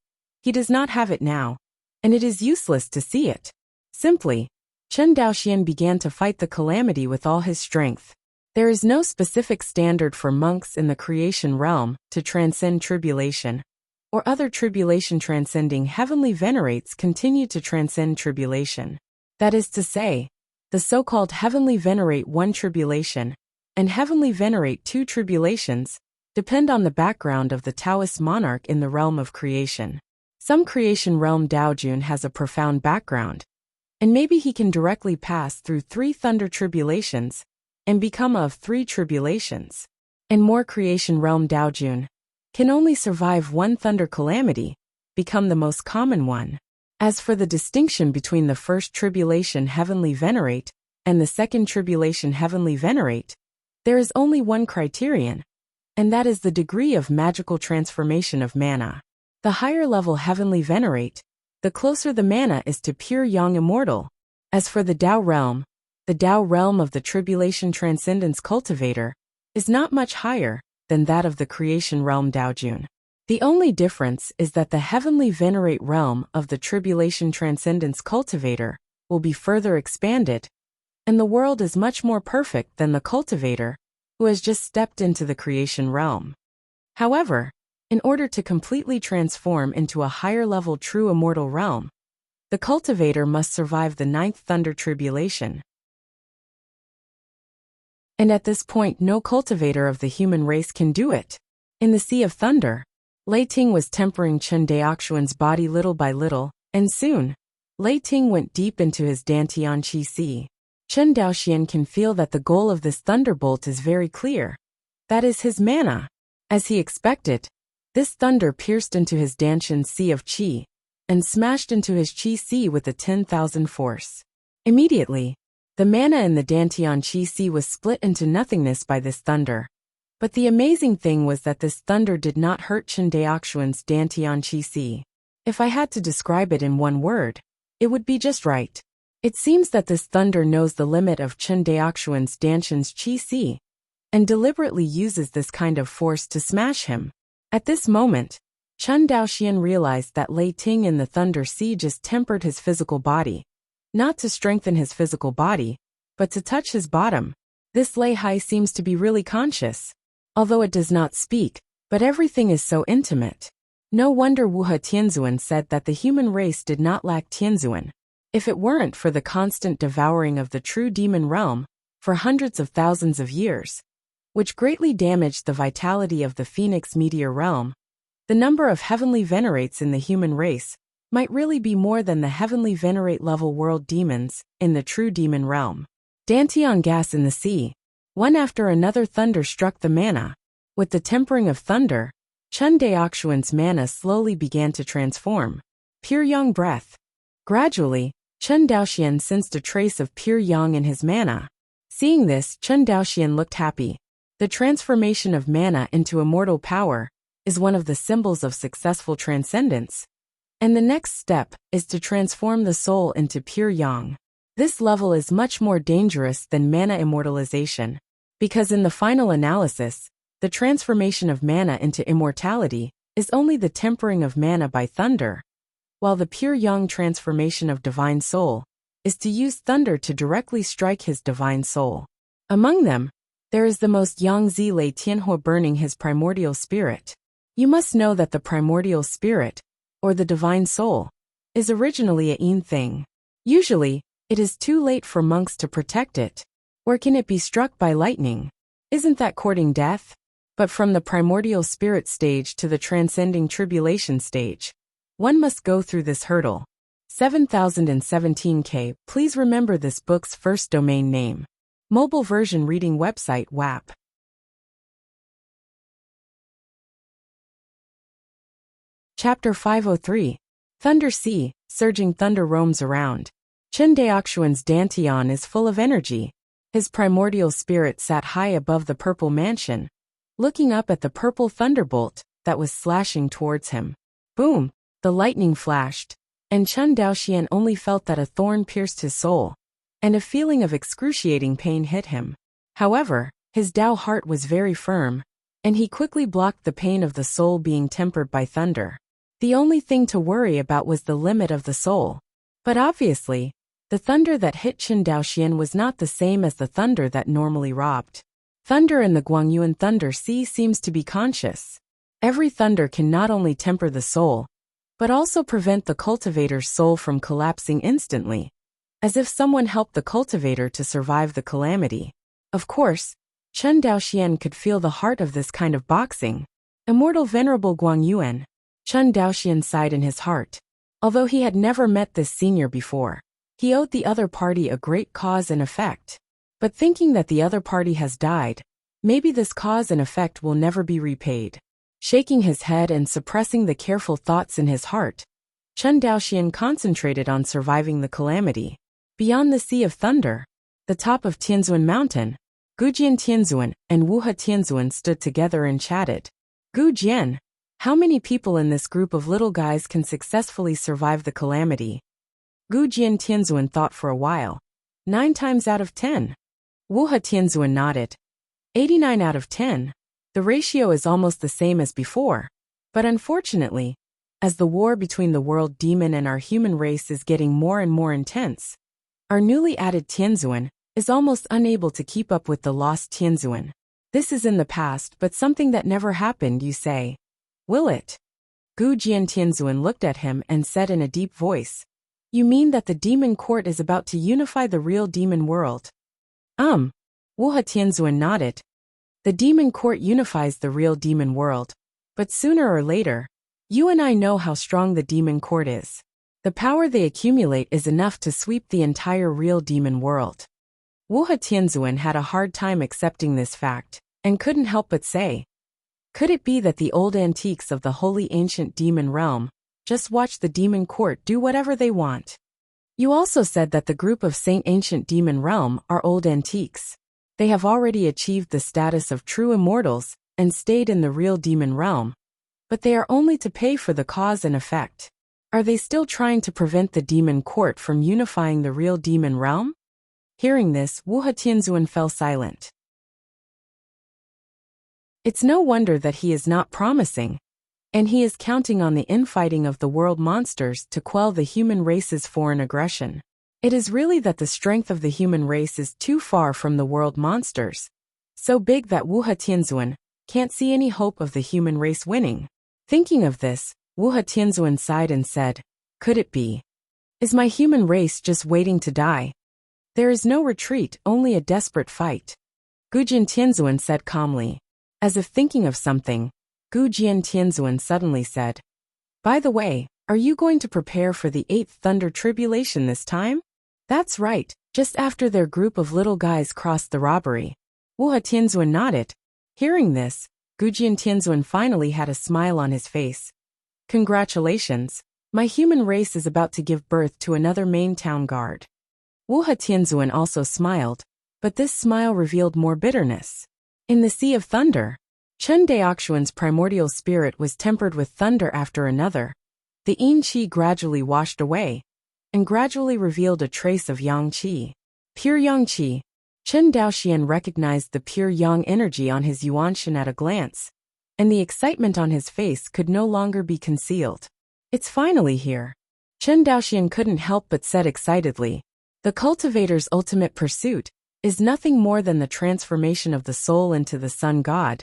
he does not have it now, and it is useless to see it. Simply, Chen Daoxian began to fight the calamity with all his strength. There is no specific standard for monks in the creation realm to transcend tribulation. or other tribulation transcending heavenly venerates continue to transcend tribulation. That is to say, the so-called heavenly venerate 1 tribulation and heavenly venerate 2 tribulations depend on the background of the Taoist monarch in the realm of creation. Some creation realm Daojun has a profound background, and maybe he can directly pass through 3 thunder tribulations and become of 3 tribulations. And more creation realm Daojun can only survive 1 thunder calamity, become the most common one. As for the distinction between the first tribulation heavenly venerate and the second tribulation heavenly venerate, there is only one criterion, and that is the degree of magical transformation of mana. The higher level heavenly venerate, the closer the mana is to pure yang immortal. As for the Tao realm of the tribulation transcendence cultivator, is not much higher than that of the creation realm Daojun. The only difference is that the heavenly venerate realm of the tribulation transcendence cultivator will be further expanded, and the world is much more perfect than the cultivator, who has just stepped into the creation realm. However, in order to completely transform into a higher level true immortal realm, the cultivator must survive the 9th thunder tribulation. And at this point no cultivator of the human race can do it. In the Sea of Thunder, Lei Ting was tempering Chen Daoxuan's body little by little, and soon, Lei Ting went deep into his Dantian Qi Sea. Chen Daoxian can feel that the goal of this thunderbolt is very clear. That is his mana. As he expected, this thunder pierced into his Dantian Sea of Qi, and smashed into his Qi Sea with a 10,000 force. Immediately, the mana in the Dantian Qi Sea was split into nothingness by this thunder. But the amazing thing was that this thunder did not hurt Chen Daoxuan's Dantian Qi Sea. If I had to describe it in one word, it would be just right. It seems that this thunder knows the limit of Chen Daoxuan's Dantian's Qi Sea, and deliberately uses this kind of force to smash him. At this moment, Chen Daoxian realized that Lei Ting in the Thunder Sea just tempered his physical body, not to strengthen his physical body, but to touch his bottom. This Lei Hai seems to be really conscious, although it does not speak, but everything is so intimate. No wonder Wuhe Tianzuan said that the human race did not lack Tianzuan. If it weren't for the constant devouring of the true demon realm, for hundreds of thousands of years, which greatly damaged the vitality of the Phoenix meteor realm, the number of heavenly venerates in the human race might really be more than the heavenly venerate level world demons in the true demon realm. Dantian gas in the sea. One after another thunder struck the mana. With the tempering of thunder, Chen Daoxuan's mana slowly began to transform. Pure yang breath. Gradually, Chen Daoxian sensed a trace of pure yang in his mana. Seeing this, Chen Daoxian looked happy. The transformation of mana into immortal power is one of the symbols of successful transcendence. And the next step is to transform the soul into pure yang. This level is much more dangerous than mana immortalization, because in the final analysis, the transformation of mana into immortality is only the tempering of mana by thunder, while the pure yang transformation of divine soul is to use thunder to directly strike his divine soul. Among them, there is the most yang zi lei tianhua burning his primordial spirit. You must know that the primordial spirit, or the divine soul, is originally a yin thing. Usually, it is too late for monks to protect it. Or can it be struck by lightning? Isn't that courting death? But from the primordial spirit stage to the transcending tribulation stage, one must go through this hurdle. 7017K. Please remember this book's first domain name. Mobile version reading website WAP. Chapter 503. Thunder Sea, surging thunder roams around. Chen Daoxuan's Dantian is full of energy. His primordial spirit sat high above the purple mansion, looking up at the purple thunderbolt that was slashing towards him. Boom! The lightning flashed, and Chen Daoxian only felt that a thorn pierced his soul, and a feeling of excruciating pain hit him. However, his Dao heart was very firm, and he quickly blocked the pain of the soul being tempered by thunder. The only thing to worry about was the limit of the soul. But obviously, the thunder that hit Chen Daoxian was not the same as the thunder that normally robbed. Thunder in the Guangyuan Thunder Sea seems to be conscious. Every thunder can not only temper the soul, but also prevent the cultivator's soul from collapsing instantly, as if someone helped the cultivator to survive the calamity. Of course, Chen Daoxian could feel the heart of this kind of boxing. Immortal Venerable Guangyuan, Chen Daoxian sighed in his heart. Although he had never met this senior before, he owed the other party a great cause and effect. But thinking that the other party has died, maybe this cause and effect will never be repaid. Shaking his head and suppressing the careful thoughts in his heart, Chen Daoxian concentrated on surviving the calamity. Beyond the Sea of Thunder, the top of Tianzuan Mountain, Gujian Tianzuan and Wuha Tianzuan stood together and chatted. Gu Jian, how many people in this group of little guys can successfully survive the calamity? Gu Jian Tianzuan thought for a while. 9 times out of 10. Wuha Tianzuan nodded. 89 out of 10. The ratio is almost the same as before. But unfortunately, as the war between the world demon and our human race is getting more and more intense, our newly added Tianzuan is almost unable to keep up with the lost Tianzuan. This is in the past, but something that never happened, you say. Will it? Gu Jian Tianzuan looked at him and said in a deep voice. You mean that the demon court is about to unify the real demon world? Wuha Tianzuan nodded. The demon court unifies the real demon world. But sooner or later, you and I know how strong the demon court is. The power they accumulate is enough to sweep the entire real demon world. Wuha Tianzuan had a hard time accepting this fact, and couldn't help but say, could it be that the old antiques of the holy ancient demon realm just watch the demon court do whatever they want? You also said that the group of Saint Ancient Demon Realm are old antiques. They have already achieved the status of true immortals and stayed in the real demon realm. But they are only to pay for the cause and effect. Are they still trying to prevent the demon court from unifying the real demon realm? Hearing this, Wuha Tianzuan fell silent. It's no wonder that he is not promising, and he is counting on the infighting of the world monsters to quell the human race's foreign aggression. It is really that the strength of the human race is too far from the world monsters, so big that Wuha Tianzuan can't see any hope of the human race winning. Thinking of this, Wuha Tianzuan sighed and said, could it be? Is my human race just waiting to die? There is no retreat, only a desperate fight. Gujian Tianzuan said calmly. As if thinking of something, Gujian Tianzuan suddenly said, by the way, are you going to prepare for the 8th Thunder Tribulation this time? That's right, just after their group of little guys crossed the robbery. Wuha Tianzuan nodded. Hearing this, Gujian Tianzuan finally had a smile on his face. Congratulations, my human race is about to give birth to another main town guard. Wuha Tianzuan also smiled, but this smile revealed more bitterness. In the Sea of Thunder, Chen Daoxian's primordial spirit was tempered with thunder after another. The yin qi gradually washed away, and gradually revealed a trace of yang qi. Pure yang qi. Chen Daoxian recognized the pure yang energy on his yuanshan at a glance, and the excitement on his face could no longer be concealed. It's finally here. Chen Daoxian couldn't help but said excitedly. The cultivator's ultimate pursuit is nothing more than the transformation of the soul into the sun god,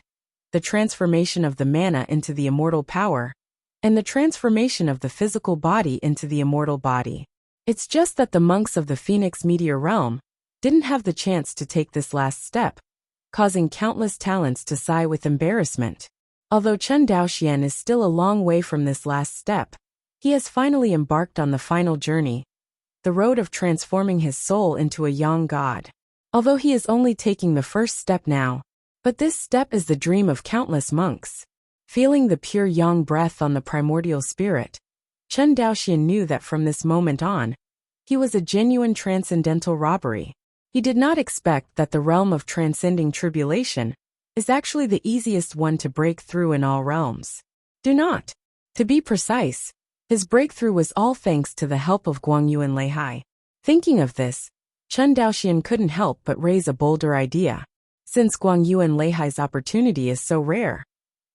the transformation of the mana into the immortal power, and the transformation of the physical body into the immortal body. It's just that the monks of the Phoenix Meteor Realm didn't have the chance to take this last step, causing countless talents to sigh with embarrassment. Although Chen Daoxian is still a long way from this last step, he has finally embarked on the final journey, the road of transforming his soul into a yang god. Although he is only taking the first step now, but this step is the dream of countless monks. Feeling the pure yang breath on the primordial spirit, Chen Daoxian knew that from this moment on, he was a genuine transcendental robbery. He did not expect that the realm of transcending tribulation is actually the easiest one to break through in all realms. Do not. To be precise, his breakthrough was all thanks to the help of Guangyuan Leihai. Thinking of this, Chen Daoxian couldn't help but raise a bolder idea. Since Guangyuan Leihai's opportunity is so rare,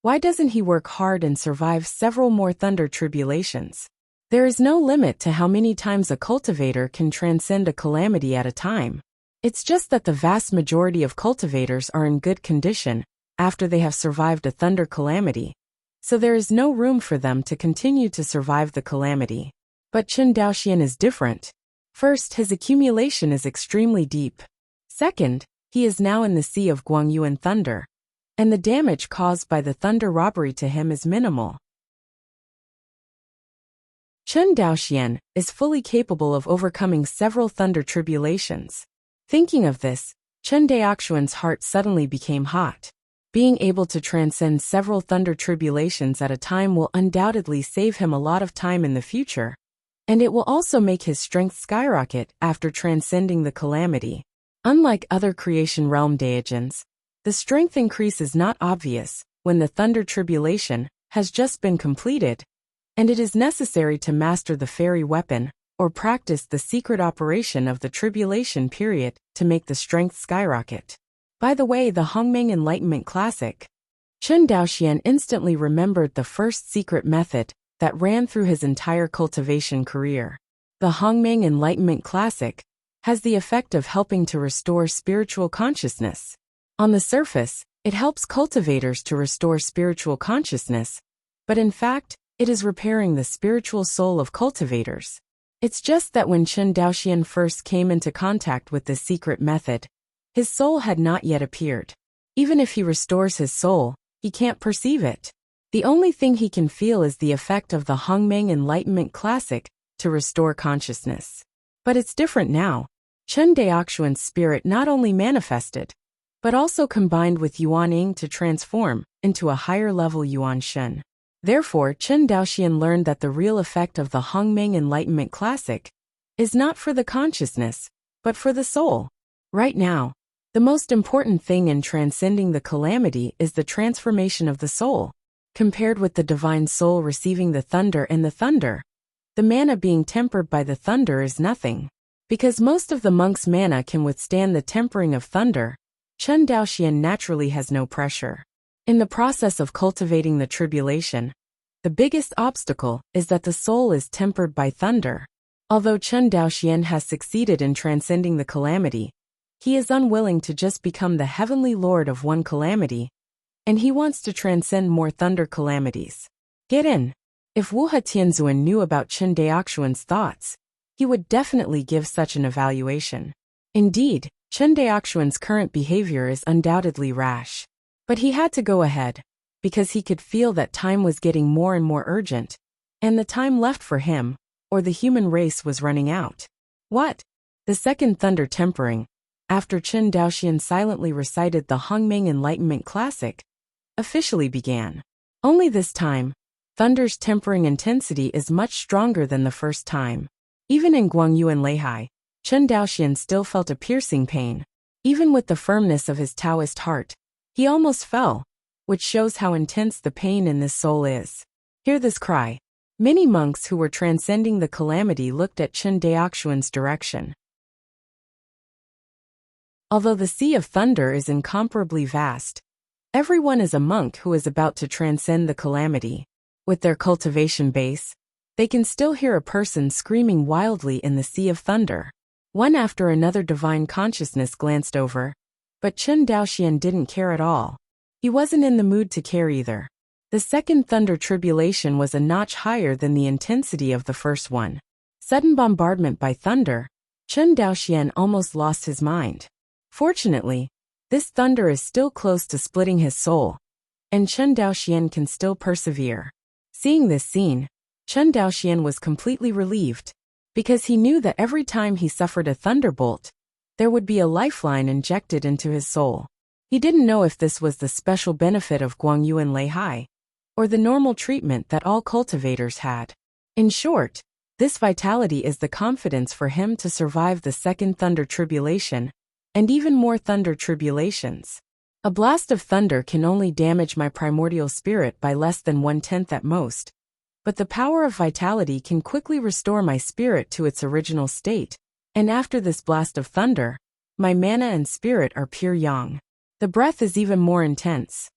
why doesn't he work hard and survive several more thunder tribulations? There is no limit to how many times a cultivator can transcend a calamity at a time. It's just that the vast majority of cultivators are in good condition after they have survived a thunder calamity. so there is no room for them to continue to survive the calamity. But Chen Daoxian is different. First, his accumulation is extremely deep. Second, he is now in the sea of Guangyuan thunder, and the damage caused by the thunder robbery to him is minimal. Chen Daoxian is fully capable of overcoming several thunder tribulations. Thinking of this, Chen Daoxian's heart suddenly became hot. Being able to transcend several thunder tribulations at a time will undoubtedly save him a lot of time in the future, and it will also make his strength skyrocket after transcending the calamity. Unlike other creation realm Daijins, the strength increase is not obvious when the thunder tribulation has just been completed, and it is necessary to master the fairy weapon or practice the secret operation of the tribulation period to make the strength skyrocket. By the way, the Hongmeng Enlightenment Classic. Chen Daoxian instantly remembered the first secret method that ran through his entire cultivation career. The Hongmeng Enlightenment Classic has the effect of helping to restore spiritual consciousness. On the surface, it helps cultivators to restore spiritual consciousness, but in fact, it is repairing the spiritual soul of cultivators. It's just that when Chen Daoxian first came into contact with this secret method, his soul had not yet appeared. Even if he restores his soul, he can't perceive it. The only thing he can feel is the effect of the Hongmeng Enlightenment Classic to restore consciousness. But it's different now. Chen Daoxian's spirit not only manifested, but also combined with Yuan Ying to transform into a higher level Yuan Shen. Therefore, Chen Daoxian learned that the real effect of the Hongmeng Enlightenment Classic is not for the consciousness, but for the soul. Right now, the most important thing in transcending the calamity is the transformation of the soul. Compared with the divine soul receiving the thunder and the thunder, the mana being tempered by the thunder is nothing. Because most of the monk's mana can withstand the tempering of thunder, Chen Daoxian naturally has no pressure. In the process of cultivating the tribulation, the biggest obstacle is that the soul is tempered by thunder. Although Chen Daoxian has succeeded in transcending the calamity, he is unwilling to just become the heavenly lord of one calamity, and he wants to transcend more thunder calamities. Get in. If Wu Tianzuan knew about Chen Daoxian's thoughts, he would definitely give such an evaluation. Indeed, Chen Daoxian's current behavior is undoubtedly rash. But he had to go ahead, because he could feel that time was getting more and more urgent, and the time left for him, or the human race, was running out. What? The second thunder tempering, after Chen Daoxian silently recited the Hongmeng Enlightenment Classic, officially began. Only this time, thunder's tempering intensity is much stronger than the first time. Even in Guangyuan Leihai, Chen Daoxian still felt a piercing pain. Even with the firmness of his Taoist heart, he almost fell, which shows how intense the pain in this soul is. Hear this cry. Many monks who were transcending the calamity looked at Chen Daoxian's direction. Although the sea of thunder is incomparably vast, everyone is a monk who is about to transcend the calamity. With their cultivation base, they can still hear a person screaming wildly in the sea of thunder. One after another divine consciousness glanced over, but Chen Daoxian didn't care at all. He wasn't in the mood to care either. The second thunder tribulation was a notch higher than the intensity of the first one. Sudden bombardment by thunder, Chen Daoxian almost lost his mind. Fortunately, this thunder is still close to splitting his soul, and Chen Daoxian can still persevere. Seeing this scene, Chen Daoxian was completely relieved, because he knew that every time he suffered a thunderbolt, there would be a lifeline injected into his soul. He didn't know if this was the special benefit of Guangyuan Leihai, or the normal treatment that all cultivators had. In short, this vitality is the confidence for him to survive the second thunder tribulation, and even more thunder tribulations. A blast of thunder can only damage my primordial spirit by less than 1/10 at most, but the power of vitality can quickly restore my spirit to its original state, and after this blast of thunder, my mana and spirit are pure yang. The breath is even more intense.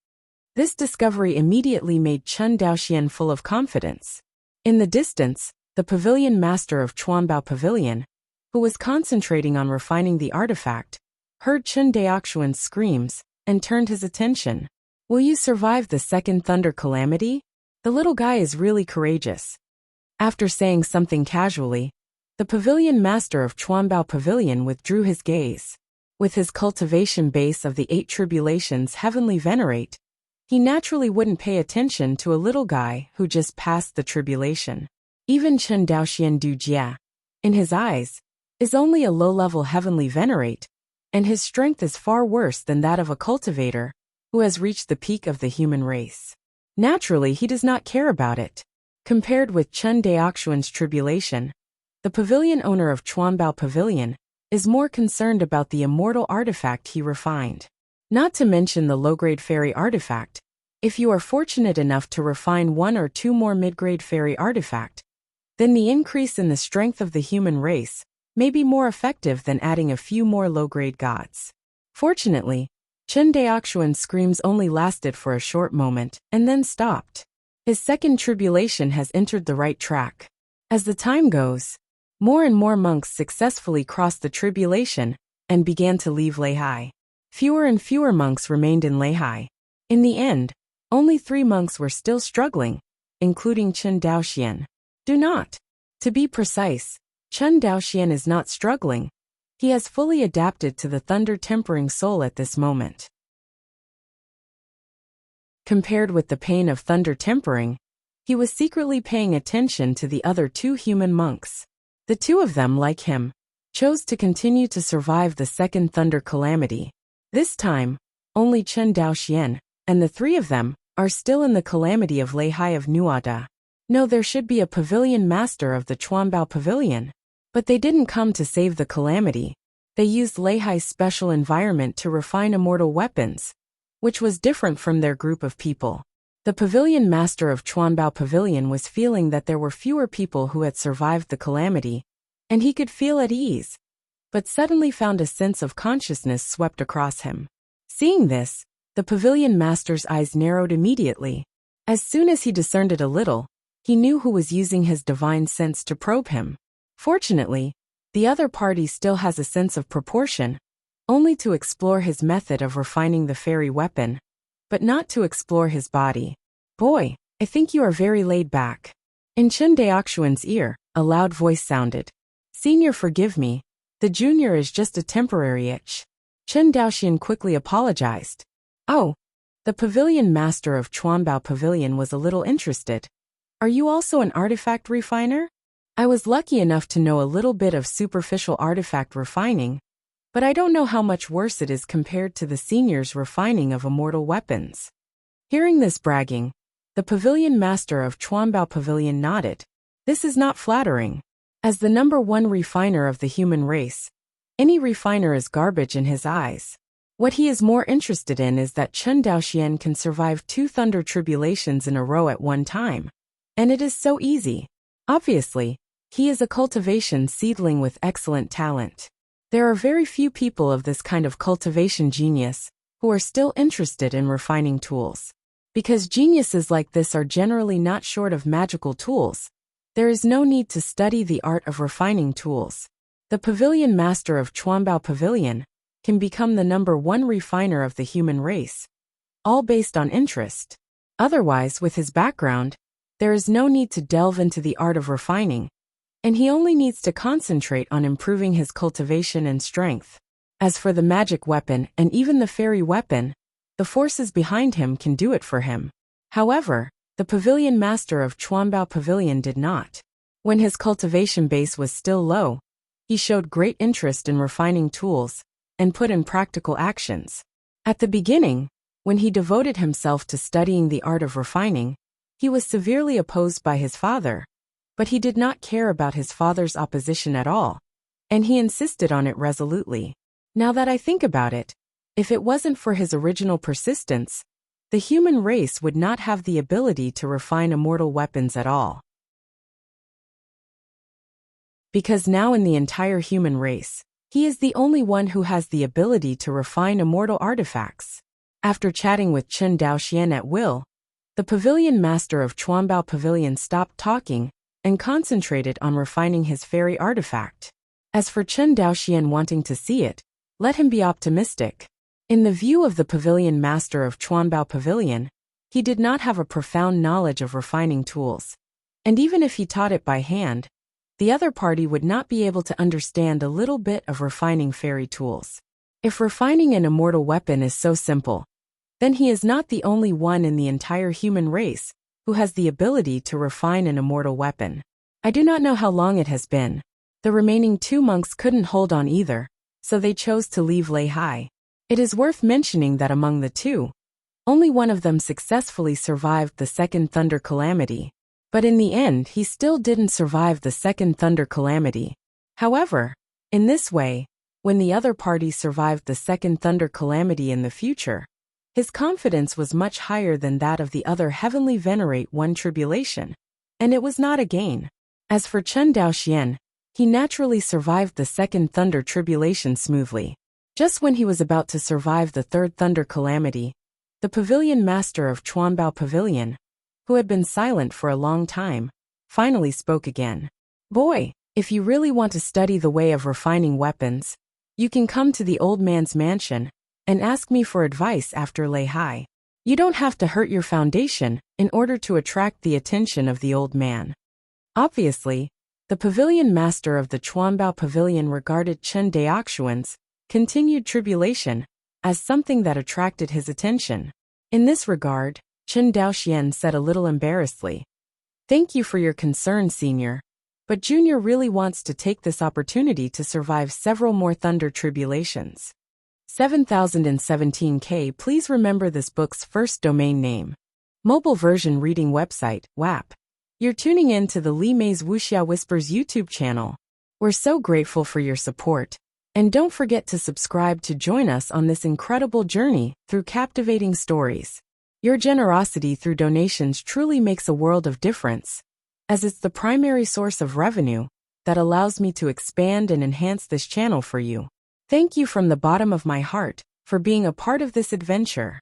This discovery immediately made Chen Daoxian full of confidence. In the distance, the pavilion master of Chuanbao Pavilion, who was concentrating on refining the artifact, heard Chen Daoxian's screams and turned his attention. Will you survive the second thunder calamity? The little guy is really courageous. After saying something casually, the pavilion master of Chuanbao Pavilion withdrew his gaze. With his cultivation base of the 8 tribulations heavenly venerate, he naturally wouldn't pay attention to a little guy who just passed the tribulation. Even Chen Daoxian Du Jia, in his eyes, is only a low-level heavenly venerate, and his strength is far worse than that of a cultivator who has reached the peak of the human race. Naturally, he does not care about it. Compared with Chen Daoxuan's tribulation, the pavilion owner of Chuanbao Pavilion is more concerned about the immortal artifact he refined. Not to mention the low-grade fairy artifact. If you are fortunate enough to refine 1 or 2 more mid-grade fairy artifact, then the increase in the strength of the human race may be more effective than adding a few more low-grade gods. Fortunately, Chen Daoxuan's screams only lasted for a short moment and then stopped. His second tribulation has entered the right track. As the time goes, more and more monks successfully crossed the tribulation and began to leave Leihai. Fewer and fewer monks remained in Leihai. In the end, only 3 monks were still struggling, including Chen Daoxian. To be precise, Chen Daoxian is not struggling. He has fully adapted to the thunder-tempering soul at this moment. Compared with the pain of thunder-tempering, he was secretly paying attention to the other 2 human monks. The 2 of them, like him, chose to continue to survive the second thunder calamity. This time, only Chen Daoxian, and the 3 of them, are still in the calamity of Leihai of Nuada. No, there should be a pavilion master of the Chuanbao Pavilion. But they didn't come to save the calamity. They used Leihai's special environment to refine immortal weapons, which was different from their group of people. The pavilion master of Chuanbao Pavilion was feeling that there were fewer people who had survived the calamity, and he could feel at ease, but suddenly found a sense of consciousness swept across him. Seeing this, the pavilion master's eyes narrowed immediately. As soon as he discerned it a little, he knew who was using his divine sense to probe him. Fortunately, the other party still has a sense of proportion, only to explore his method of refining the fairy weapon, but not to explore his body. Boy, I think you are very laid back. In Chen Daoxuan's ear, a loud voice sounded. Senior, forgive me. The junior is just a temporary itch. Chen Daoxian quickly apologized. Oh, the pavilion master of Chuanbao Pavilion was a little interested. Are you also an artifact refiner? I was lucky enough to know a little bit of superficial artifact refining, but I don't know how much worse it is compared to the senior's refining of immortal weapons. Hearing this bragging, the pavilion master of Chuanbao Pavilion nodded. This is not flattering. As the number 1 refiner of the human race, any refiner is garbage in his eyes. What he is more interested in is that Chen Daoxian can survive 2 thunder tribulations in a row at one time. And it is so easy. Obviously, he is a cultivation seedling with excellent talent. There are very few people of this kind of cultivation genius who are still interested in refining tools. Because geniuses like this are generally not short of magical tools, there is no need to study the art of refining tools. The pavilion master of Chuanbao Pavilion can become the number 1 refiner of the human race, all based on interest. Otherwise, with his background, there is no need to delve into the art of refining, and he only needs to concentrate on improving his cultivation and strength. As for the magic weapon and even the fairy weapon, the forces behind him can do it for him. However, the pavilion master of Chuanbao Pavilion did not. When his cultivation base was still low, he showed great interest in refining tools and put in practical actions. At the beginning, when he devoted himself to studying the art of refining, he was severely opposed by his father, but he did not care about his father's opposition at all, and he insisted on it resolutely. Now that I think about it, if it wasn't for his original persistence, the human race would not have the ability to refine immortal weapons at all. Because now in the entire human race, he is the only one who has the ability to refine immortal artifacts. After chatting with Chen Daoxian at will, the pavilion master of Chuanbao Pavilion stopped talking and concentrated on refining his fairy artifact. As for Chen Daoxian wanting to see it, let him be optimistic. In the view of the pavilion master of Chuanbao Pavilion, He did not have a profound knowledge of refining tools. And even if he taught it by hand, the other party would not be able to understand a little bit of refining fairy tools. If refining an immortal weapon is so simple, then he is not the only one in the entire human race who has the ability to refine an immortal weapon. I do not know how long it has been. The remaining 2 monks couldn't hold on either, so they chose to leave Lei Hai. It is worth mentioning that among the 2, only one of them successfully survived the second thunder calamity. But in the end, he still didn't survive the second thunder calamity. However, in this way, when the other party survived the second thunder calamity in the future, his confidence was much higher than that of the other heavenly venerate one tribulation. And it was not a gain. As for Chen Daoxian, he naturally survived the second thunder tribulation smoothly. Just when he was about to survive the third thunder calamity, the pavilion master of Chuanbao Pavilion, who had been silent for a long time, finally spoke again. Boy, if you really want to study the way of refining weapons, you can come to the old man's mansion and ask me for advice after Lei Hai. You don't have to hurt your foundation in order to attract the attention of the old man. Obviously, the pavilion master of the Chuanbao Pavilion regarded Chen Daoxuan's continued tribulation as something that attracted his attention. In this regard, Chen Daoxian said a little embarrassedly, "Thank you for your concern, senior, but Junior really wants to take this opportunity to survive several more thunder tribulations." 7017K. Please remember this book's first domain name. Mobile version reading website, WAP. You're tuning in to the Li Mei's Wuxia Whispers YouTube channel. We're so grateful for your support. And don't forget to subscribe to join us on this incredible journey through captivating stories. Your generosity through donations truly makes a world of difference, as it's the primary source of revenue that allows me to expand and enhance this channel for you. Thank you from the bottom of my heart for being a part of this adventure.